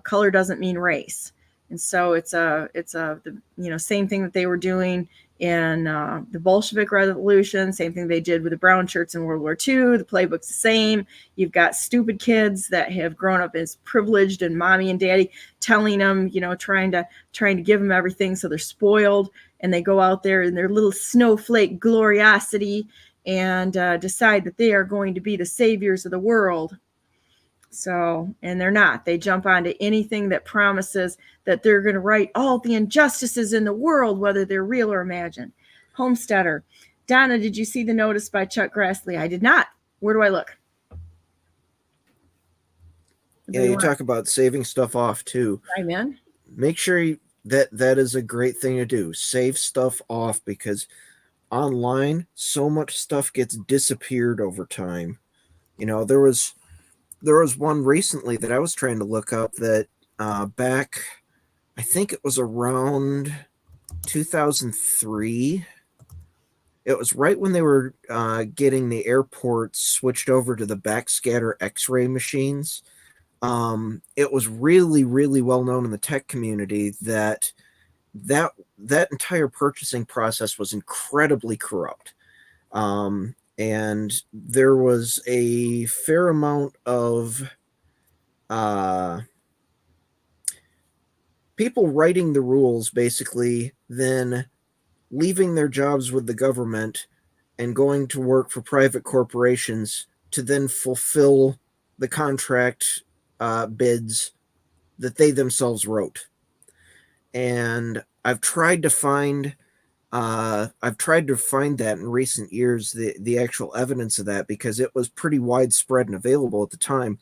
color doesn't mean race. And so it's same thing that they were doing in the Bolshevik Revolution, same thing they did with the brown shirts in World War II. The playbook's the same. You've got stupid kids that have grown up as privileged, and mommy and daddy telling them, trying to give them everything, so they're spoiled, and they go out there in their little snowflake gloriosity and decide that they are going to be the saviors of the world. So, and they're not. They jump onto anything that promises that they're going to right all the injustices in the world, whether they're real or imagined. Homesteader. Donna, did you see the notice by Chuck Grassley? I did not. Where do I look? Yeah, you talk about saving stuff off too. Amen. Make sure that is a great thing to do. Save stuff off, because online, so much stuff gets disappeared over time. There was one recently that I was trying to look up that back, I think it was around 2003. It was right when they were getting the airports switched over to the backscatter X-ray machines. It was really, really well known in the tech community that entire purchasing process was incredibly corrupt. And there was a fair amount of people writing the rules, basically, then leaving their jobs with the government and going to work for private corporations to then fulfill the contract bids that they themselves wrote. And I've tried to find that in recent years, the actual evidence of that, because it was pretty widespread and available at the time.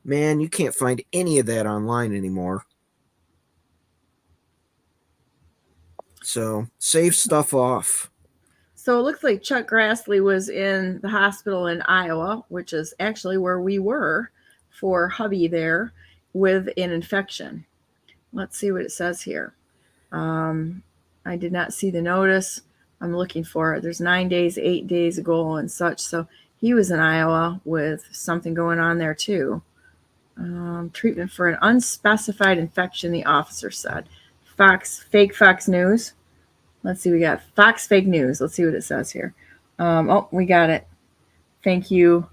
Man, you can't find any of that online anymore. So save stuff off. So it looks like Chuck Grassley was in the hospital in Iowa, which is actually where we were for hubby there, with an infection. Let's see what it says here. I did not see the notice. I'm looking for it. There's 9 days, 8 days ago and such. So he was in Iowa with something going on there too. Treatment for an unspecified infection, the officer said. Fake Fox News. Let's see, we got Fox Fake News. Let's see what it says here. We got it. Thank you,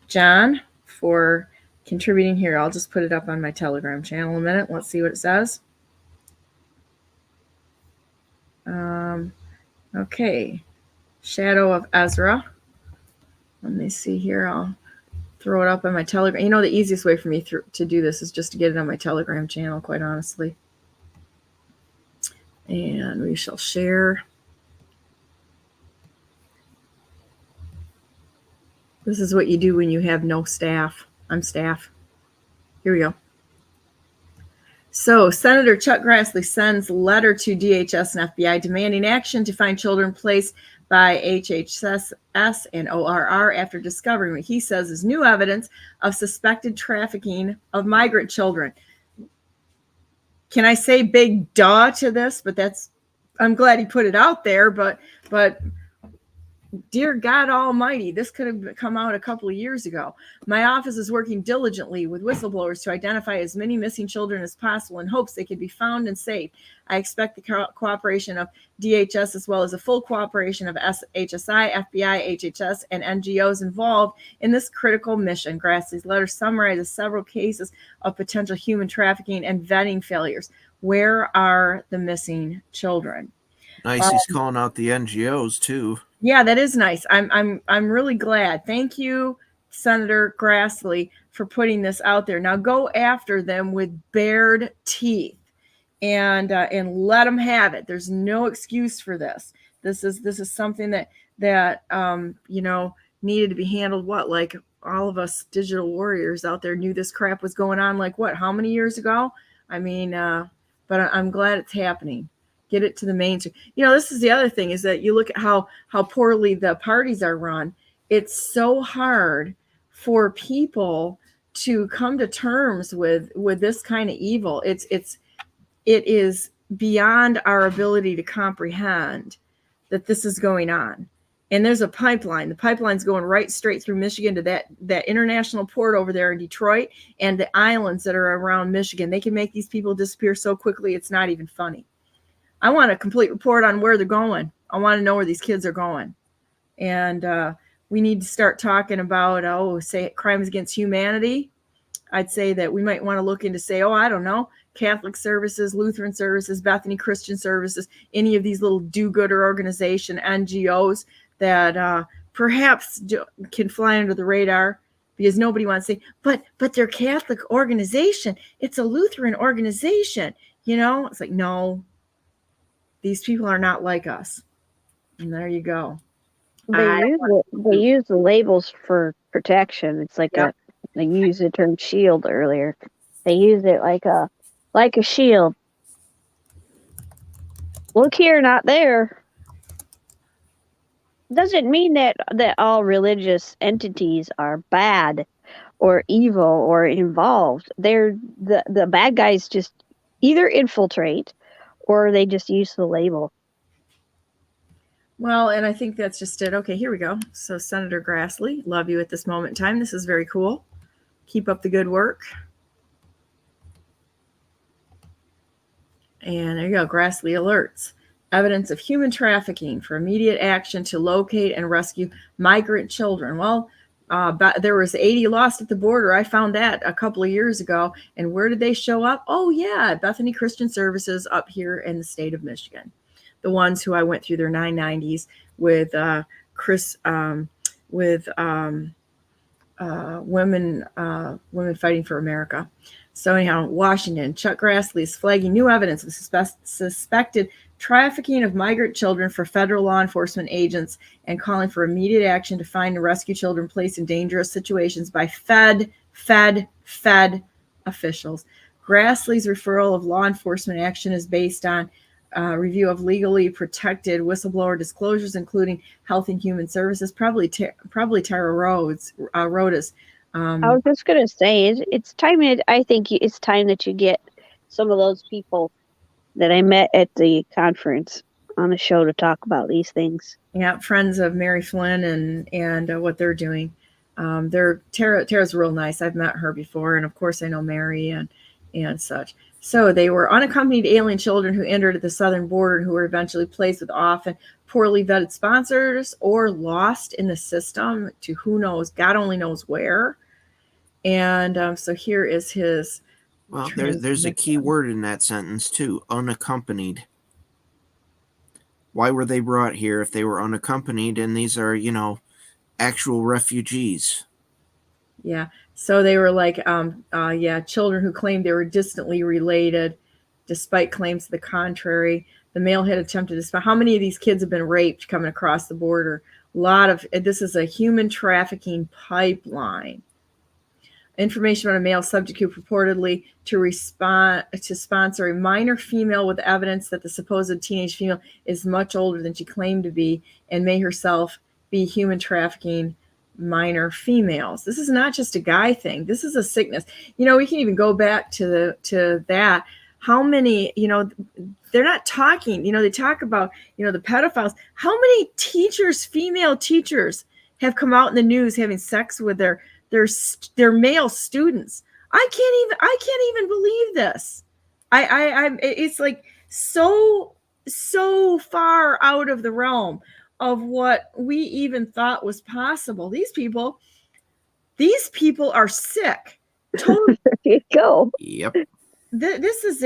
John, for contributing here. I'll just put it up on my Telegram channel in a minute. Let's see what it says. Okay. Shadow of Ezra. Let me see here. I'll throw it up on my Telegram. You know, the easiest way for me to do this is just to get it on my Telegram channel, quite honestly. And we shall share. This is what you do when you have no staff. I'm staff. Here we go. So Senator Chuck Grassley sends letter to DHS and FBI demanding action to find children placed by HHS and ORR after discovering what he says is new evidence of suspected trafficking of migrant children. Can I say big duh to this? But I'm glad he put it out there, but dear God Almighty, this could have come out a couple of years ago. My office is working diligently with whistleblowers to identify as many missing children as possible in hopes they could be found and saved. I expect the cooperation of DHS as well as the full cooperation of HSI, FBI, HHS, and NGOs involved in this critical mission. Grassley's letter summarizes several cases of potential human trafficking and vetting failures. Where are the missing children? Nice. He's calling out the NGOs too. Yeah, that is nice. I'm really glad. Thank you, Senator Grassley, for putting this out there. Now go after them with bared teeth and let them have it. There's no excuse for this. This is something that needed to be handled. Like all of us digital warriors out there knew this crap was going on. Like how many years ago? I mean, but I'm glad it's happening. Get it to the mainstream. This is the other thing is that you look at how poorly the parties are run. It's so hard for people to come to terms with this kind of evil. It is beyond our ability to comprehend that this is going on. And there's a pipeline. The pipeline's going right straight through Michigan to that international port over there in Detroit and the islands that are around Michigan. They can make these people disappear so quickly it's not even funny. I want a complete report on where they're going. I want to know where these kids are going. And we need to start talking about, say crimes against humanity. I'd say that we might want to look into I don't know, Catholic services, Lutheran services, Bethany Christian services, any of these little do-gooder organization, NGOs that perhaps can fly under the radar because nobody wants to say, but they're Catholic organization. It's a Lutheran organization. It's like, no. These people are not like us. And there you go. They use the labels for protection. It's like they used the term shield earlier. They use it like a shield. Look here, not there. Doesn't mean that all religious entities are bad or evil or involved. They're the bad guys just either infiltrate or they just use the label. Well, and I think that's just it. Okay, here we go. So Senator Grassley, love you at this moment in time. This is very cool. Keep up the good work. And there you go. Grassley alerts. Evidence of human trafficking for immediate action to locate and rescue migrant children. Well, there was 80 lost at the border. I found that a couple of years ago. And where did they show up? Oh, yeah, Bethany Christian Services up here in the state of Michigan. The ones who I went through their 990s with women fighting for America. So anyhow, Washington, Chuck Grassley is flagging new evidence of suspected trafficking of migrant children for federal law enforcement agents and calling for immediate action to find and rescue children placed in dangerous situations by fed officials. Grassley's referral of law enforcement action is based on review of legally protected whistleblower disclosures, including Health and Human Services, probably Tara Rhodes. I was just going to say, it's time. I think it's time that you get some of those people that I met at the conference on the show to talk about these things. Yeah, friends of Mary Flynn and what they're doing. Tara's real nice. I've met her before, and of course I know Mary and such. So they were unaccompanied alien children who entered at the southern border and who were eventually placed with often poorly vetted sponsors or lost in the system to who knows, God only knows where. And so here is his. Well, there's a key word in that sentence too, unaccompanied. Why were they brought here if they were unaccompanied? And these are, actual refugees. Yeah. So they were like, children who claimed they were distantly related, despite claims to the contrary. The male had attempted to spy. How many of these kids have been raped coming across the border? A lot of. This is a human trafficking pipeline. Information on a male subject who purportedly to sponsor a minor female with evidence that the supposed teenage female is much older than she claimed to be and may herself be human trafficking minor females. This is not just a guy thing. This is a sickness. We can even go back to that. How many, they're not talking, they talk about, the pedophiles. How many teachers, female teachers, have come out in the news having sex with their male students? I can't even believe this. It's like so far out of the realm of what we even thought was possible. These people are sick. Totally. There you go. Yep. This is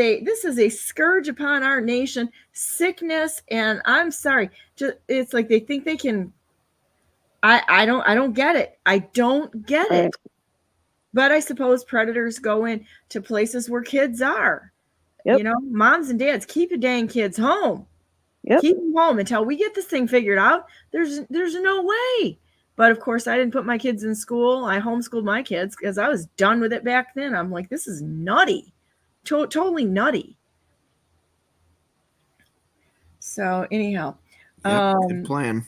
a scourge upon our nation. Sickness, and I'm sorry. It's like they think they can. I don't get it. I don't get it. But I suppose predators go in to places where kids are. Yep. Moms and dads, keep your dang kids home. Yep. Keep them home until we get this thing figured out. There's no way. But of course, I didn't put my kids in school. I homeschooled my kids because I was done with it back then. I'm like, this is nutty. Totally nutty. So anyhow. Good plan.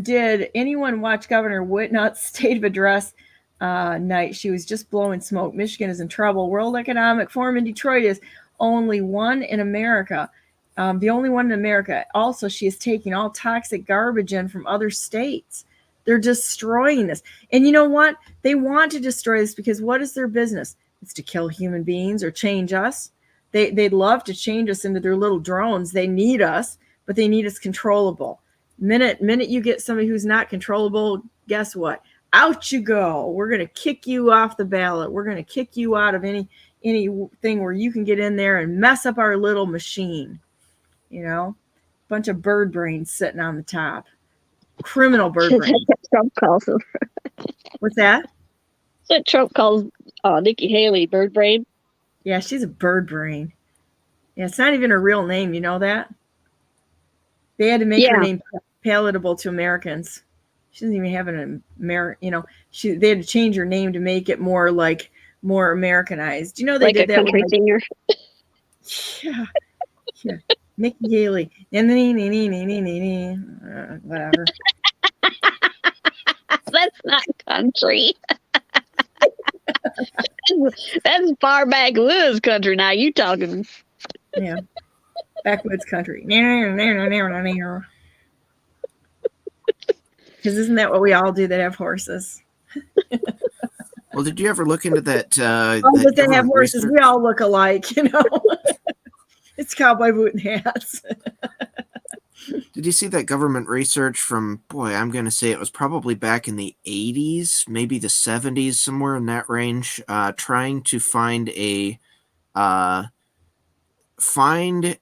Did anyone watch Governor Whitnut's State of Address night? She was just blowing smoke. Michigan is in trouble. World Economic Forum in Detroit is only one in America. The only one in America. Also, she is taking all toxic garbage in from other states. They're destroying this. And you know what? They want to destroy this because what is their business? It's to kill human beings or change us. They'd love to change us into their little drones. They need us, but they need us controllable. Minute you get somebody who's not controllable, guess what? Out you go. We're going to kick you off the ballot. We're going to kick you out of anything where you can get in there and mess up our little machine. Bunch of bird brains sitting on the top. Criminal bird brains. That's what Trump calls them. What's that? That's what Trump calls Nikki Haley, bird brain. Yeah, she's a bird brain. Yeah, it's not even her real name. You know that? They had to make her name palatable to Americans. She doesn't even have an American, they had to change her name to make it more Americanized. They like did a that country singer. Yeah. Nikki Haley. Whatever. That's not country. That's far back Liz country. Now you talking. Yeah. Backwoods country. Because isn't that what we all do that have horses? Well, did you ever look into that? But they have horses. We all look alike, It's cowboy boot and hats. Did you see that government research from, I'm going to say it was probably back in the 80s, maybe the 70s, somewhere in that range, trying to find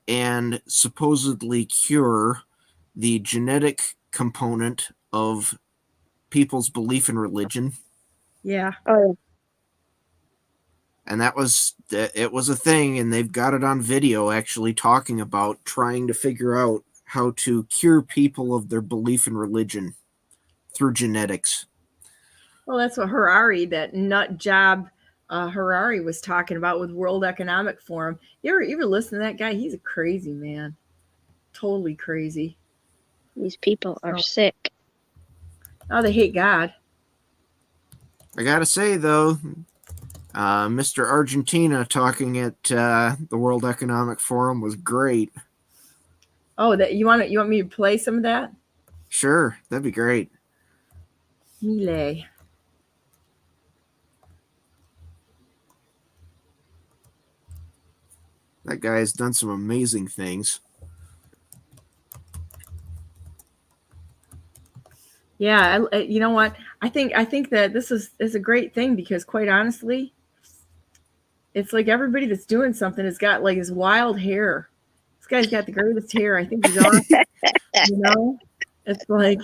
and supposedly cure the genetic component of people's belief in religion. Yeah. Oh, And it was a thing, and they've got it on video actually talking about trying to figure out how to cure people of their belief in religion through genetics. Well, that's what Harari, that nut job Harari was talking about with World Economic Forum. You ever listen to that guy? He's a crazy man. Totally crazy. these people are sick. Oh, they hate God. I gotta say though, Mr. Argentina talking at the World Economic Forum was great. Oh, that you want me to play some of that? Sure, that'd be great. Millet. That guy has done some amazing things. Yeah, you know what? I think that this is a great thing because, quite honestly, it's like everybody that's doing something has got like his wild hair. This guy's got the greatest hair. I think he's awesome. You know, it's like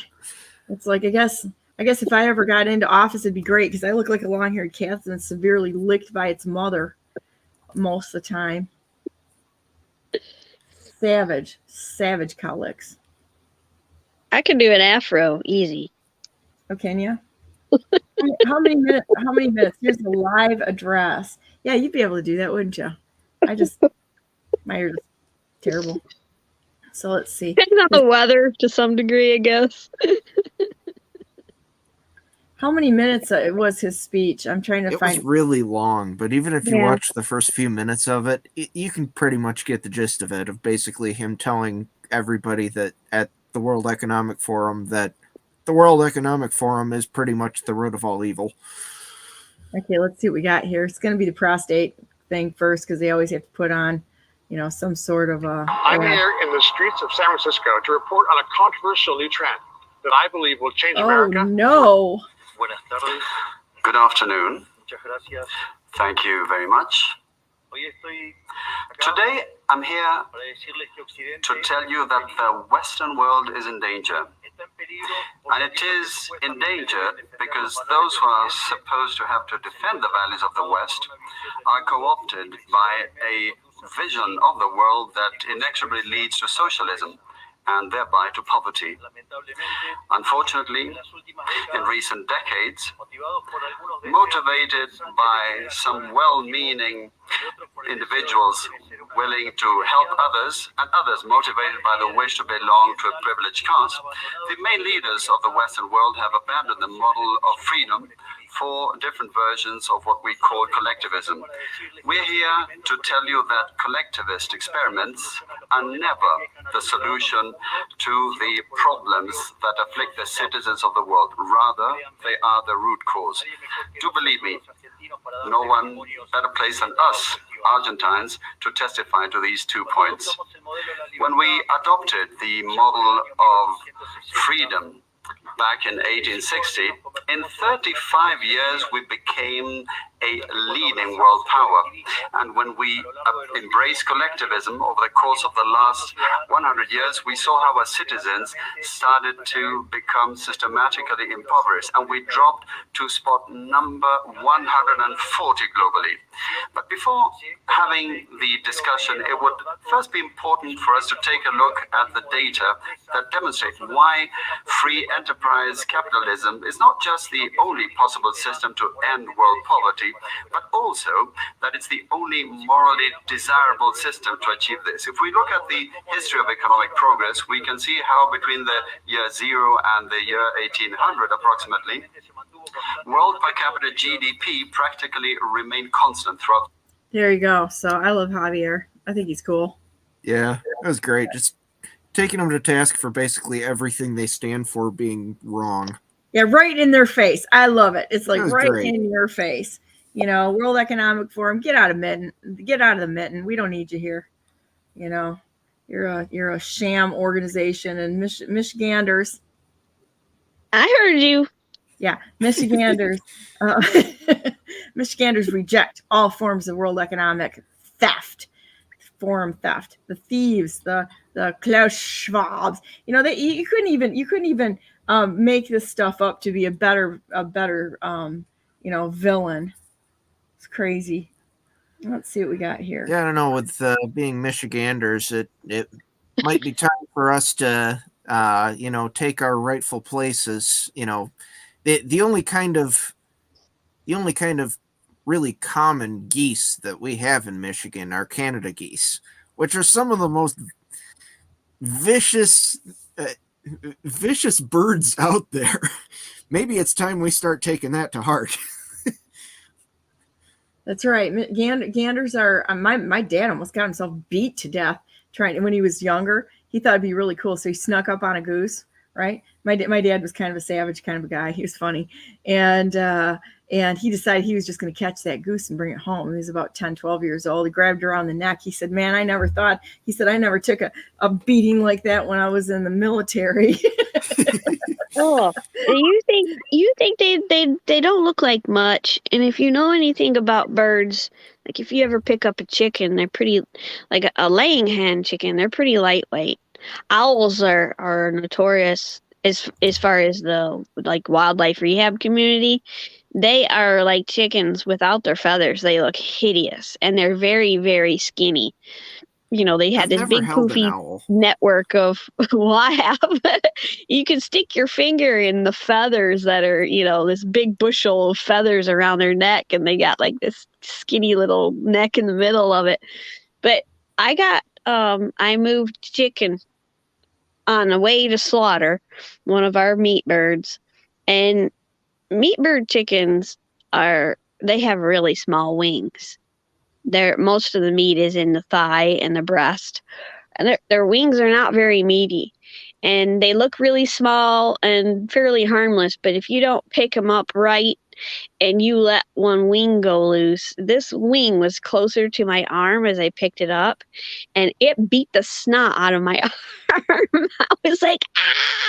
I guess if I ever got into office, it'd be great because I look like a long-haired cat that's severely licked by its mother most of the time. Savage cowlicks. I could do an afro easy. Oh, can you? How many minutes? Here's the live address. Yeah, you'd be able to do that, wouldn't you? My hair is terrible. So let's see. Depends on the weather to some degree, I guess. How many minutes was his speech? I'm trying to find. It was really long, but even if you watch the first few minutes of it, you can pretty much get the gist of it, of basically him telling everybody that at the World Economic Forum that the World Economic Forum is pretty much the root of all evil. Okay, let's see what we got here. It's going to be the prostate thing first because they always have to put on, some sort of I'm here in the streets of San Francisco to report on a controversial new trend that I believe will change America. Oh, no. Good afternoon. Thank you very much. Today, I'm here to tell you that the Western world is in danger. And it is in danger because those who are supposed to have to defend the values of the West are co-opted by a vision of the world that inexorably leads to socialism and thereby to poverty. Unfortunately, in recent decades, motivated by some well-meaning individuals willing to help others, and others motivated by the wish to belong to a privileged caste, the main leaders of the Western world have abandoned the model of freedom for different versions of what we call collectivism. We're here to tell you that collectivist experiments are never the solution to the problems that afflict the citizens of the world. Rather, they are the root cause. Do believe me, no one better placed than us, Argentines, to testify to these 2 points. When we adopted the model of freedom back in 1860, in 35 years we became a leading world power. And when we embraced collectivism over the course of the last 100 years, we saw how our citizens started to become systematically impoverished, and we dropped to spot number 140 globally. But before having the discussion, it would first be important for us to take a look at the data that demonstrate why free enterprise capitalism is not just the only possible system to end world poverty, but also that it's the only morally desirable system to achieve this. If we look at the history of economic progress, we can see how between the year 0 and the year 1800 approximately, world per capita GDP practically remained constant throughout. There you go. So I love Javier. I think he's cool. Yeah, it was great. Just taking them to task for basically everything they stand for being wrong. Yeah, right in their face. I love it. It's like right great. in your face. World Economic Forum, get out of the mitten. We don't need you here. You're a sham organization, and Michiganders. I heard you. Yeah, Michiganders. Michiganders reject all forms of world economic forum theft. The thieves, the Klaus Schwabs. You couldn't even make this stuff up to be a better villain. It's crazy. Let's see what we got here. Yeah, I don't know. With being Michiganders, it might be time for us to take our rightful places. The only kind of really common geese that we have in Michigan are Canada geese, which are some of the most vicious birds out there. Maybe it's time we start taking that to heart. That's right. Ganders are. My dad almost got himself beat to death when he was younger. He thought it'd be really cool, so he snuck up on a goose. Right. My dad was kind of a savage kind of a guy. He was funny, and he decided he was just going to catch that goose and bring it home. He was about 10, 12 years old. He grabbed her around the neck. He said, "Man, I never took a beating like that when I was in the military." Oh, you think they don't look like much, and if you know anything about birds, like if you ever pick up a chicken, they're pretty, like a laying hen chicken, they're pretty lightweight. Owls are notorious as far as the like wildlife rehab community. They are like chickens without their feathers. They look hideous, and they're very, very skinny. They had I've this never big held an poofy owl. network of well, I have. You can stick your finger in the feathers that are, this big bushel of feathers around their neck, and they got like this skinny little neck in the middle of it. But I moved chicken on the way to slaughter one of our meat birds, and meat bird chickens they have really small wings. Most of the meat is in the thigh and the breast, and their wings are not very meaty, and they look really small and fairly harmless. But if you don't pick them up right and you let one wing go loose, this wing was closer to my arm as I picked it up, and it beat the snot out of my arm. I was like,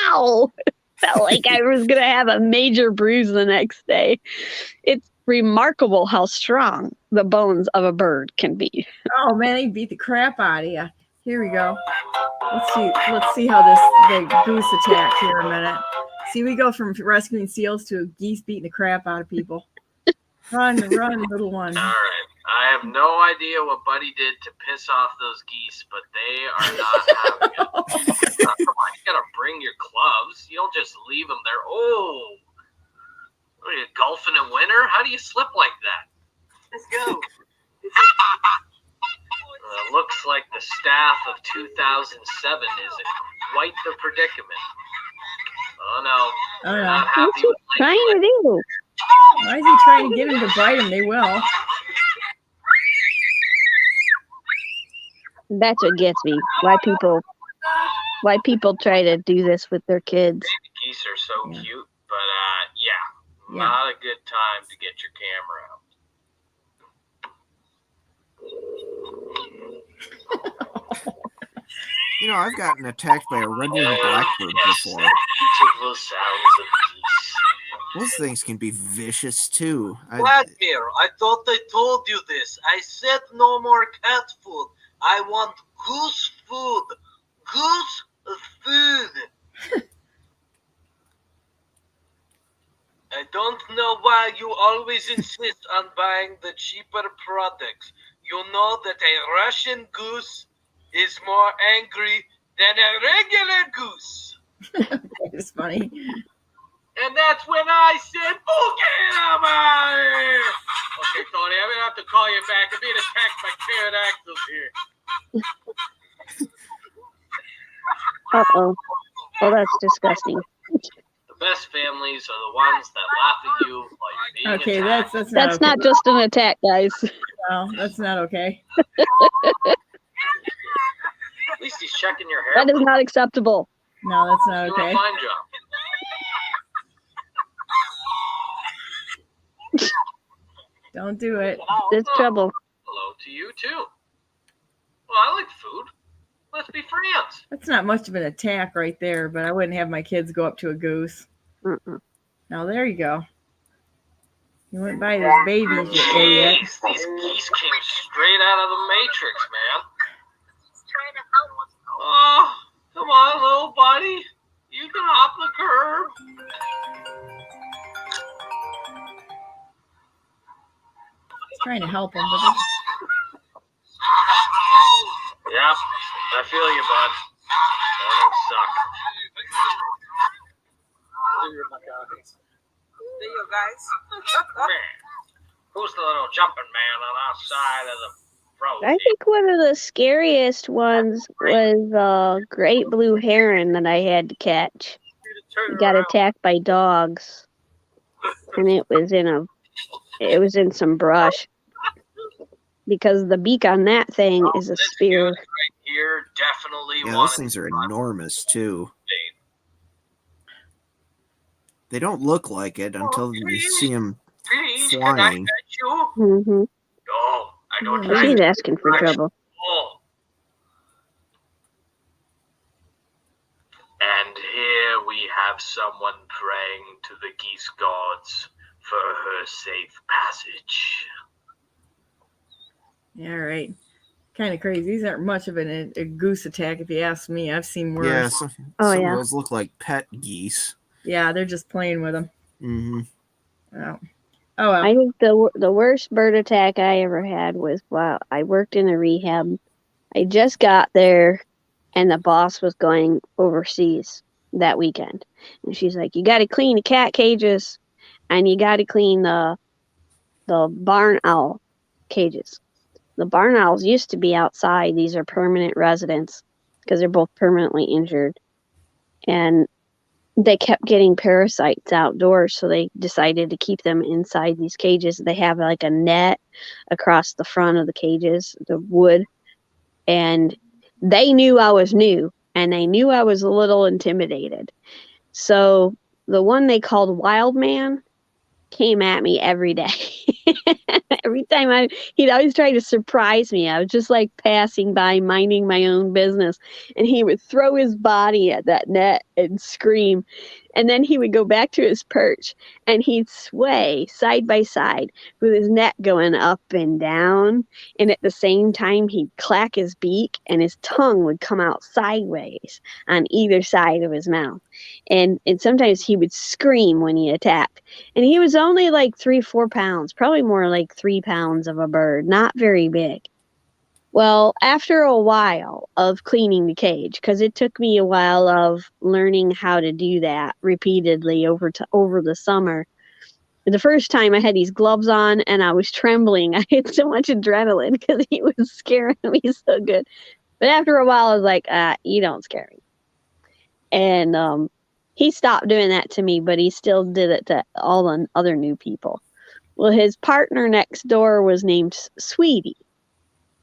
ow! Felt like I was gonna have a major bruise the next day. It's remarkable how strong the bones of a bird can be. Oh man, they beat the crap out of you. Here we go. Let's see how the goose attack here in a minute. See, we go from rescuing seals to geese beating the crap out of people. Run, little one. All right. I have no idea what Buddy did to piss off those geese, but they are not having it. Come on, you gotta bring your gloves. You don't just leave them there. Oh, what are you, golfing in winter? How do you slip like that? Let's go. Looks like the staff of 2007 is in quite the predicament. Oh no, they're not happy What's he with trying to do? Why is he trying to get him to bite him? They will. That's what gets me. Why people try to do this with their kids. Baby geese are so Yeah. cute, but Yeah. not a good time to get your camera out. I've gotten attacked by a red-winged blackbird before. Beautiful sounds of geese. Those things can be vicious too. Vladimir, I thought I told you this. I said no more cat food. I want goose food. Goose food. I don't know why you always insist on buying the cheaper products. You know that a Russian goose is more angry than a regular goose. It's funny. And that's when I said, "Oh, get him out of here!" Okay, Tony, I'm going to have to call you back. I'm being attacked by pterodactyls here. Uh-oh. Oh, that's disgusting. The best families are the ones that laugh at you while you're being Okay, attacked. that's That's okay. not just an attack, guys. No, that's not okay. At least he's checking your hair. That is not acceptable. No, that's not Doing okay. a fine job. Don't do it. It's trouble. Hello to you too. Well, I like food. Let's be friends. That's not much of an attack right there, but I wouldn't have my kids go up to a goose. Mm-mm. Now there you go. You went by this baby, you idiot. Jeez, these geese came straight out of the Matrix, man. Oh, come on, little buddy. You can hop the curb. Trying to help him, but Yep, I feel you, bud. Mornings suck. There you go, guys. Man, who's the little jumping man on our side of the road? I think one of the scariest ones was a great blue heron that I had to catch. It got attacked by dogs, and it was in some brush, because the beak on that thing is a This spear. goose right here definitely Yeah, those wanted things are to run. enormous too. They don't look like it until you see them Please, can I flying. pet you? Mm-hmm. No, I don't Yeah, try She's to. asking for trouble. Oh. And here we have someone praying to the geese gods for her safe passage. Yeah, right. Kind of crazy. These aren't much of a goose attack, if you ask me. I've seen worse. Yeah, some of those look like pet geese. Yeah, they're just playing with them. Mm-hmm. Oh, well. I think the worst bird attack I ever had was while I worked in a rehab. I just got there, and the boss was going overseas that weekend. And she's like, you got to clean the cat cages, and you got to clean the barn owl cages. The barn owls used to be outside. These are permanent residents because they're both permanently injured. And they kept getting parasites outdoors, so they decided to keep them inside these cages. They have like a net across the front of the cages, the wood. And they knew I was new, and they knew I was a little intimidated. So the one they called Wild Man came at me every day. Every time he'd always try to surprise me. I was just like passing by, minding my own business, and he would throw his body at that net and scream. And then he would go back to his perch, and he'd sway side by side with his net going up and down. And at the same time, he'd clack his beak, and his tongue would come out sideways on either side of his mouth. And sometimes he would scream when he attacked. And he was only like 3-4 pounds, probably more like 3 pounds of a bird, not very big. Well, after a while of cleaning the cage, because it took me a while of learning how to do that repeatedly over the summer. The first time I had these gloves on and I was trembling. I had so much adrenaline because he was scaring me so good. But after a while, I was like, you don't scare me. And he stopped doing that to me, but he still did it to all the other new people. Well, his partner next door was named Sweetie.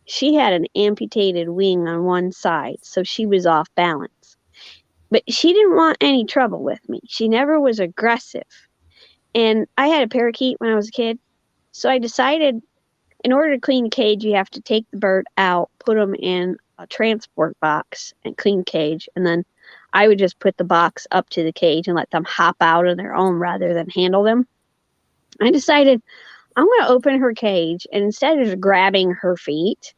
She had an amputated wing on one side, so she was off balance. But she didn't want any trouble with me. She never was aggressive. And I had a parakeet when I was a kid, so I decided in order to clean the cage, you have to take the bird out, put them in a transport box and clean cage, and then I would just put the box up to the cage and let them hop out on their own rather than handle them. I decided I'm going to open her cage, and instead of grabbing her feet,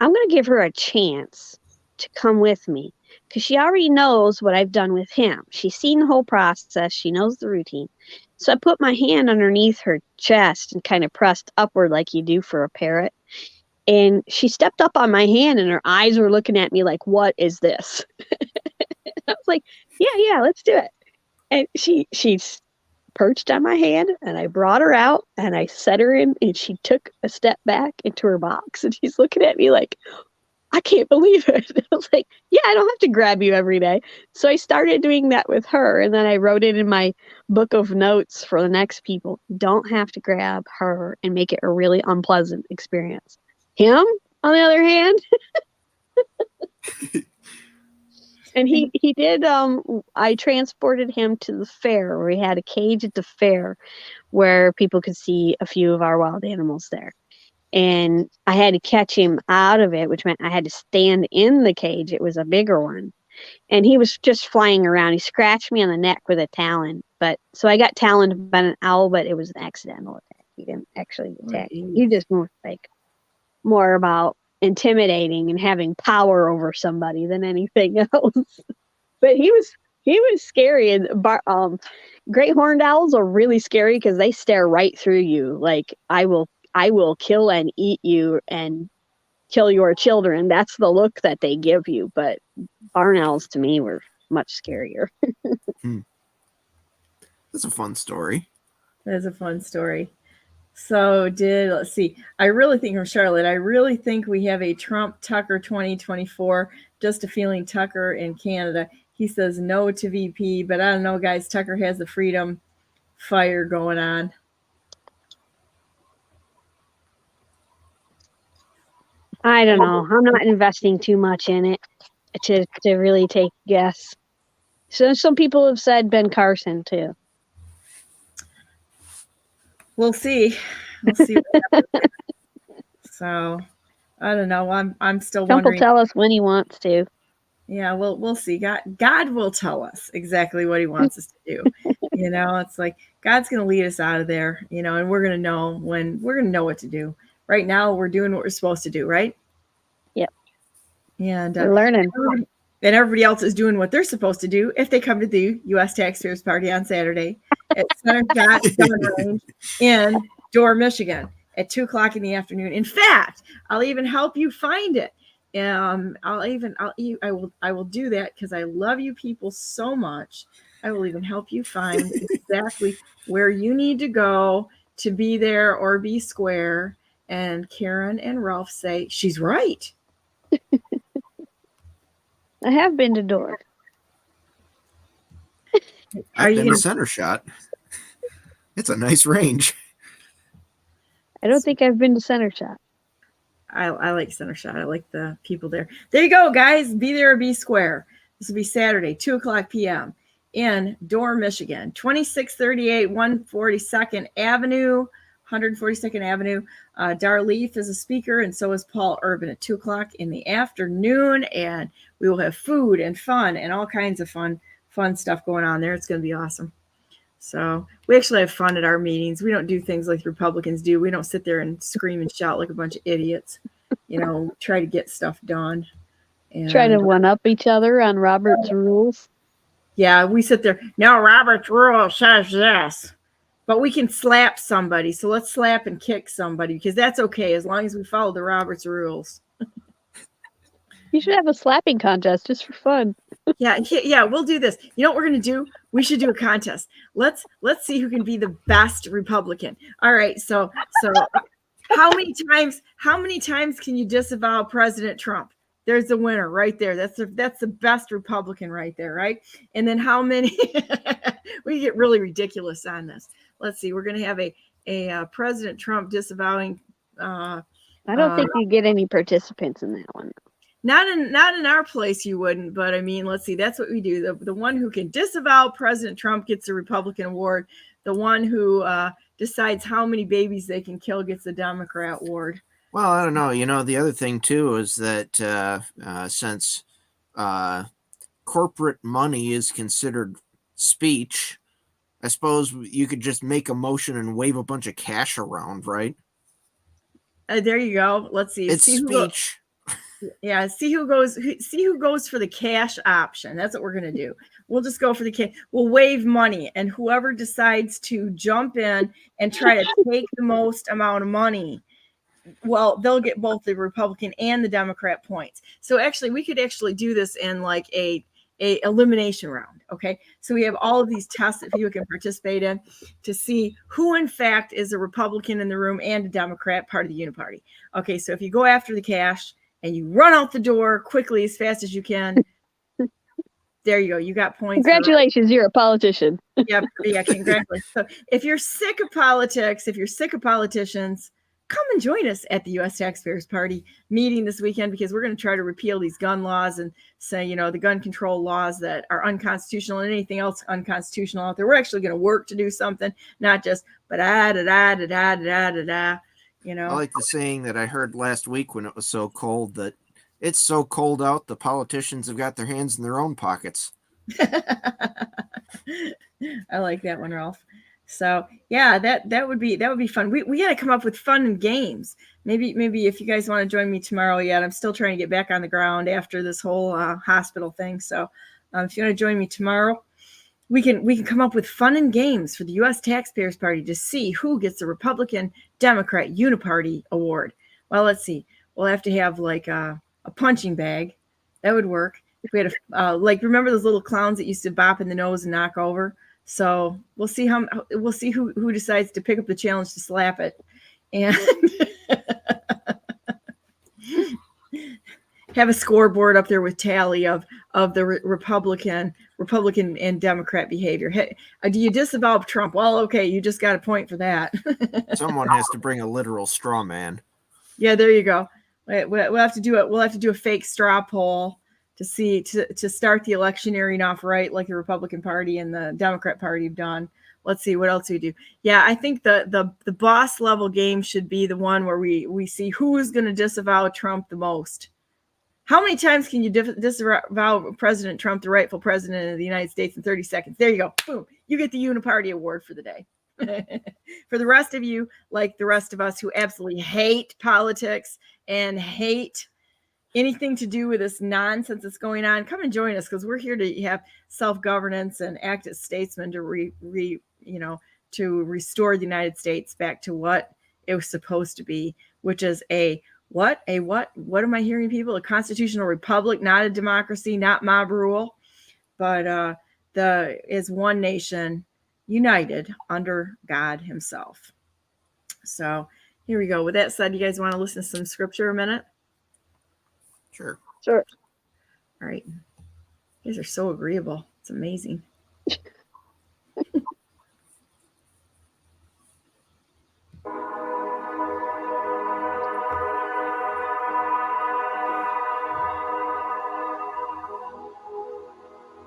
I'm going to give her a chance to come with me because she already knows what I've done with him. She's seen the whole process. She knows the routine. So I put my hand underneath her chest and kind of pressed upward like you do for a parrot. And she stepped up on my hand, and her eyes were looking at me like, what is this? I was like, yeah, let's do it. And she's perched on my hand, and I brought her out, and I set her in, and she took a step back into her box, and she's looking at me like, I can't believe it. I was like, yeah, I don't have to grab you every day. So I started doing that with her, and then I wrote it in my book of notes for the next people. You don't have to grab her and make it a really unpleasant experience. Him, on the other hand, and he did, I transported him to the fair, where we had a cage at the fair where people could see a few of our wild animals there. And I had to catch him out of it, which meant I had to stand in the cage. It was a bigger one. And he was just flying around. He scratched me on the neck with a talon. So I got taloned by an owl, but it was an accidental attack. He didn't actually attack me. He just was like more about intimidating and having power over somebody than anything else. But he was scary. And great horned owls are really scary because they stare right through you. Like, I will kill and eat you and kill your children. That's the look that they give you. But barn owls to me were much scarier. That's a fun story. That is a fun story. So let's see. I really think from Charlotte, I really think we have a Trump Tucker 2024. Just a feeling, Tucker in Canada. He says no to VP, but I don't know, guys. Tucker has the freedom fire going on. I don't know. I'm not investing too much in it to really take a guess. So some people have said Ben Carson too. We'll see. What happens. So I don't know. I'm still Trump wondering. will tell us when he wants to. Yeah, well, we'll see. God will tell us exactly what he wants us to do. It's like God's going to lead us out of there, and we're going to know what to do. Right now, we're doing what we're supposed to do, right? Yep. And we're learning. And everybody else is doing what they're supposed to do if they come to the U.S. Taxpayers Party on Saturday at Center Gun Range in Dorr, Michigan at 2:00 in the afternoon. In fact, I'll even help you find it. I will do that because I love you people so much. I will even help you find exactly where you need to go to be there or be square. And Karen and Ralph say she's right. I have been to Dorr. I've been to Center Shot. It's a nice range. I don't think I've been to Center Shot. I like Center Shot. I like the people there. There you go, guys. Be there or be square. This will be Saturday, 2:00 p.m. in Dorr, Michigan, 2638 142nd Avenue, 142nd Avenue. Darleaf is a speaker, and so is Paul Urban at 2:00 in the afternoon. And we will have food and fun and all kinds of fun stuff going on there. It's going to be awesome. So we actually have fun at our meetings. We don't do things like the Republicans do. We don't sit there and scream and shout like a bunch of idiots. Try to get stuff done. And try to one-up each other on Robert's rules. Yeah, we sit there. No, Robert's rule says this. But we can slap somebody. So let's slap and kick somebody because that's okay as long as we follow the Robert's rules. You should have a slapping contest just for fun. Yeah, we'll do this. You know what we're going to do? We should do a contest. Let's see who can be the best Republican. All right, so how many times can you disavow President Trump? There's the winner right there. That's the best Republican right there, right? And then how many we get really ridiculous on this. Let's see. We're going to have a President Trump disavowing I don't think you get any participants in that one. Not in our place, you wouldn't. But I mean, let's see. That's what we do. The one who can disavow President Trump gets the Republican award. The one who decides how many babies they can kill gets the Democrat award. Well, I don't know. The other thing too is that since corporate money is considered speech, I suppose you could just make a motion and wave a bunch of cash around, right? There you go. Let's see. It's speech. Yeah, see who goes for the cash option. That's what we're going to do. We'll just go for the cash. We'll waive money, and whoever decides to jump in and try to take the most amount of money, well, they'll get both the Republican and the Democrat points. So actually, we could actually do this in like a elimination round. Okay, so we have all of these tests that people can participate in to see who in fact is a Republican in the room and a Democrat, part of the Uniparty. Okay, so if you go after the cash and you run out the door quickly as fast as you can, there you go. You got points. Congratulations, you're a politician. Yeah, congratulations. So if you're sick of politics, if you're sick of politicians, come and join us at the U.S. Taxpayers Party meeting this weekend, because we're going to try to repeal these gun laws and say, the gun control laws that are unconstitutional and anything else unconstitutional out there. We're actually going to work to do something, not just da-da-da-da-da-da-da-da. I like the saying that I heard last week when it was so cold that it's so cold out, the politicians have got their hands in their own pockets. I like that one, Ralph. So yeah, that would be fun. We got to come up with fun and games. Maybe if you guys want to join me tomorrow, I'm still trying to get back on the ground after this whole hospital thing. So if you want to join me tomorrow, we can come up with fun and games for the U.S. Taxpayers Party to see who gets the Republican Democrat Uniparty award. Well, let's see. We'll have to have like a punching bag. That would work. If we had remember those little clowns that used to bop in the nose and knock over? So we'll see who decides to pick up the challenge to slap it, and have a scoreboard up there with tally of the Republican and Democrat behavior. Hey, do you disavow Trump? Well, okay, you just got a point for that. Someone has to bring a literal straw man. Yeah, there you go. We'll have to do it. We'll have to do a fake straw poll to start the electioneering off right, like the Republican Party and the Democrat Party have done. Let's see what else we do. Yeah, I think the boss level game should be the one where we see who's going to disavow Trump the most. How many times can you disavow President Trump, the rightful president of the United States, in 30 seconds? There you go. Boom. You get the Uniparty Award for the day. For the rest of you, like the rest of us who absolutely hate politics and hate anything to do with this nonsense that's going on, come and join us, because we're here to have self-governance and act as statesmen to to restore the United States back to what it was supposed to be, which is what am I hearing, people? A constitutional republic, not a democracy, not mob rule, but is one nation united under God himself. So here we go. With that said, you guys want to listen to some scripture a minute? Sure. Sure. All right. You guys are so agreeable. It's amazing.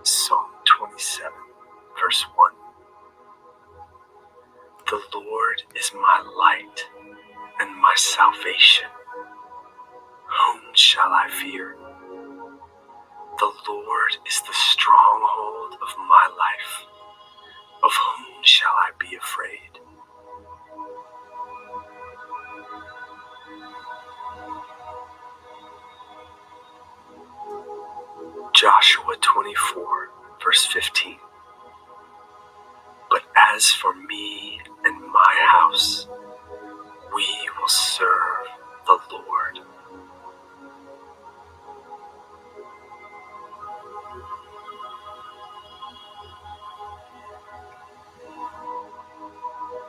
Psalm 27, verse 1. The Lord is my light and my salvation. Whom shall I fear? The Lord is the stronghold of my life. Of whom shall I be afraid? Joshua 24, verse 15. But as for me and my house, we will serve the Lord.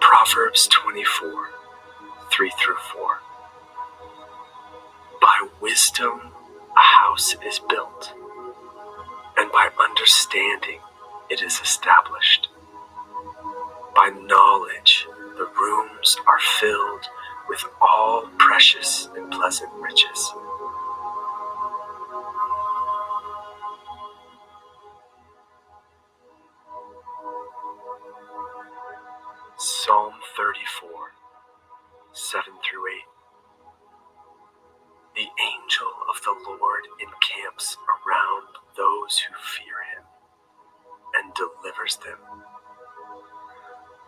Proverbs 24, 3 through 4. By wisdom a house is built, and by understanding it is established. By knowledge the rooms are filled with all precious and pleasant riches. Psalm 34, 7 through 8. The angel of the Lord encamps around those who fear him and delivers them.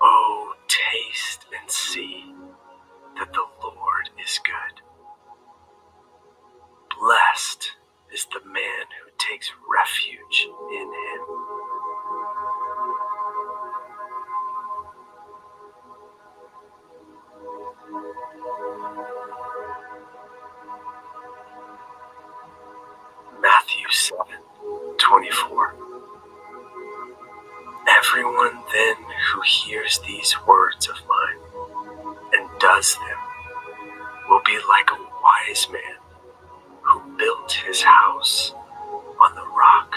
Oh, taste and see that the Lord is good. Blessed is the man who takes refuge in him. Matthew 7, 24. Everyone then who hears these words of mine and does them will be like a wise man who built his house on the rock.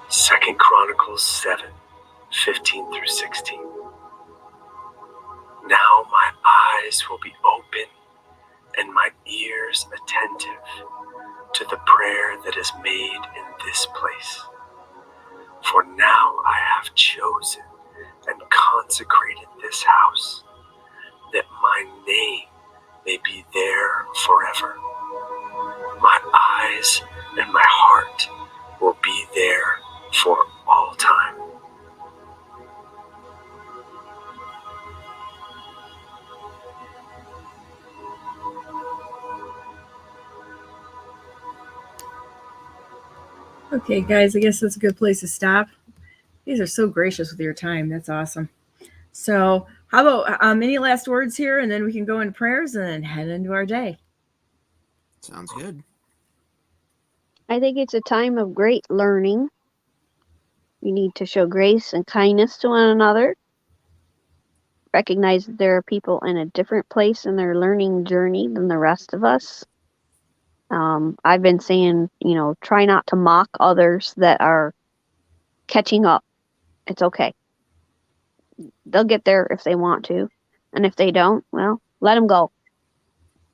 Second Chronicles 7, 15 through 16. Now my eyes will be open and my ears attentive to the prayer that is made in this place. For now I have chosen and consecrated this house, that my name may be there forever. My eyes and my heart will be there for all time. Okay, guys, I guess that's a good place to stop. These are so gracious with your time. That's awesome. So how about any last words here, and then we can go into prayers and then head into our day. Sounds good. I think it's a time of great learning. We need to show grace and kindness to one another. Recognize that there are people in a different place in their learning journey than the rest of us. I've been saying, try not to mock others that are catching up. It's okay. They'll get there if they want to. And if they don't, well, let them go.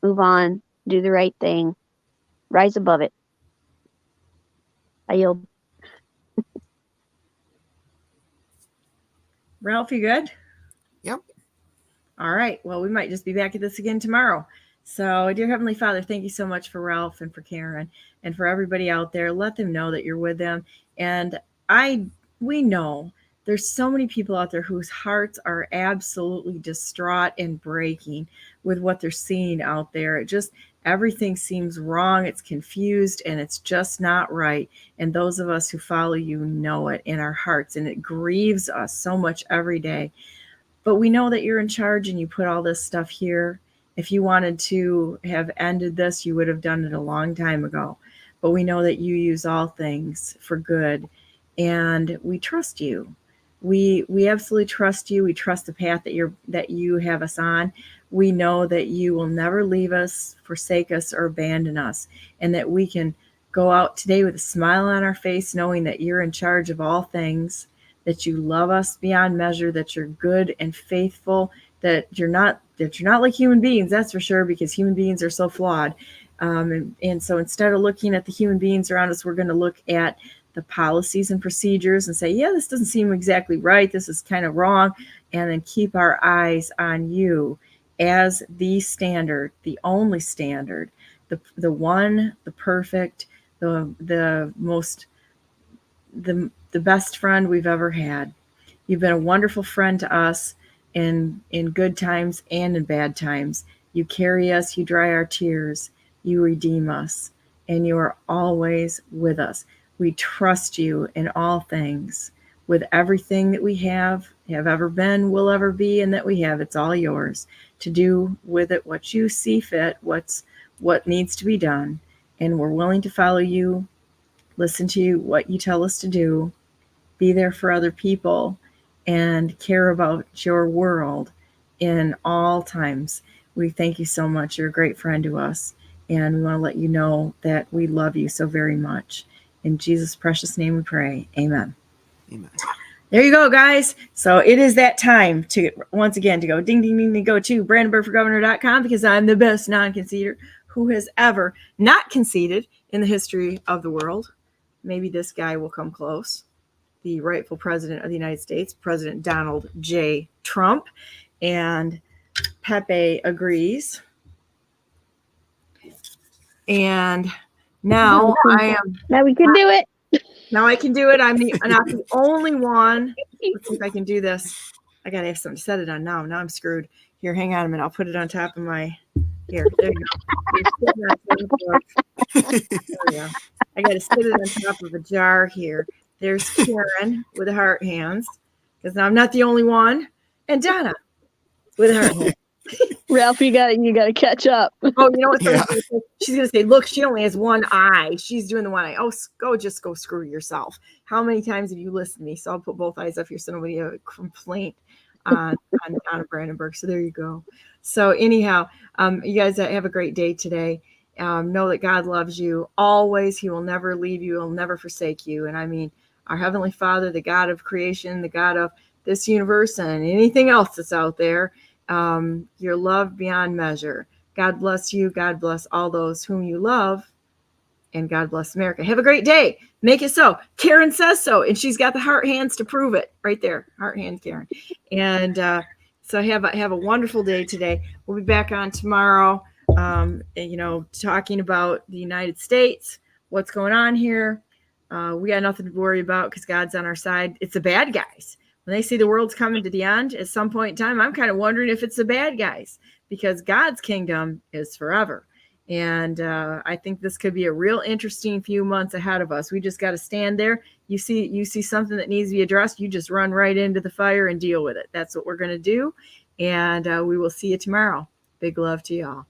Move on. Do the right thing. Rise above it. I yield. Ralph, you good? Yep. All right. Well, we might just be back at this again tomorrow. So, dear Heavenly Father, thank you so much for Ralph and for Karen and for everybody out there. Let them know that you're with them. And we know there's so many people out there whose hearts are absolutely distraught and breaking with what they're seeing out there. Everything seems wrong. It's confused and it's just not right. And those of us who follow you know it in our hearts, and it grieves us so much every day. But we know that you're in charge and you put all this stuff here. If you wanted to have ended this, you would have done it a long time ago. But we know that you use all things for good, and we trust you. We absolutely trust you. We trust the path that you have us on. We know that you will never leave us, forsake us, or abandon us, and that we can go out today with a smile on our face, knowing that you're in charge of all things, that you love us beyond measure, that you're good and faithful, that you're not like human beings, that's for sure, because human beings are so flawed. And so instead of looking at the human beings around us, we're going to look at the policies and procedures and say, yeah, this doesn't seem exactly right. This is kind of wrong. And then keep our eyes on you as the standard, the only standard, the one, the perfect, the best friend we've ever had. You've been a wonderful friend to us in good times and in bad times. You carry us, you dry our tears, you redeem us, and you are always with us. We trust you in all things, with everything that we have ever been, will ever be, and that we have. It's all yours to do with it what you see fit, what needs to be done. And we're willing to follow you, listen to you, what you tell us to do, be there for other people, and care about your world in all times. We thank you so much. You're a great friend to us, and we want to let you know that we love you so very much. In Jesus' precious name we pray. Amen. Amen. There you go, guys. So it is that time to, once again, to go ding, ding, ding, ding, go to BrandenburgForGovernor.com, because I'm the best non-conceder who has ever not conceded in the history of the world. Maybe this guy will come close. The rightful president of the United States, President Donald J. Trump. And Pepe agrees. And now Now we can do it. Now I can do it. I'm not the only one. Let's see if I can do this. I gotta have something to set it on now. Now I'm screwed. Here, hang on a minute. I'll put it on top of my. Here, there you go. There we go. I gotta sit it on top of a jar here. There's Karen with the heart hands, because now I'm not the only one, and Donna with the heart hands. Ralph, you got to catch up. Oh, you know what? Yeah. She's gonna say, look, she only has one eye. She's doing the one eye. Oh, just go screw yourself. How many times have you listened to me? So I'll put both eyes up here so nobody have a complaint on Brandenburg. So there you go. So anyhow, you guys have a great day today. Know that God loves you always. He will never leave you. He'll never forsake you. And I mean, our Heavenly Father, the God of creation, the God of this universe and anything else that's out there, you're loved beyond measure. God bless you. God bless all those whom you love. And God bless America. Have a great day. Make it so. Karen says so. And she's got the heart hands to prove it right there. Heart hand, Karen. And so have a wonderful day today. We'll be back on tomorrow, talking about the United States, what's going on here. We got nothing to worry about because God's on our side. It's the bad guys. When they say the world's coming to the end at some point in time, I'm kind of wondering if it's the bad guys, because God's kingdom is forever. And I think this could be a real interesting few months ahead of us. We just got to stand there. You see something that needs to be addressed, you just run right into the fire and deal with it. That's what we're going to do. And we will see you tomorrow. Big love to y'all.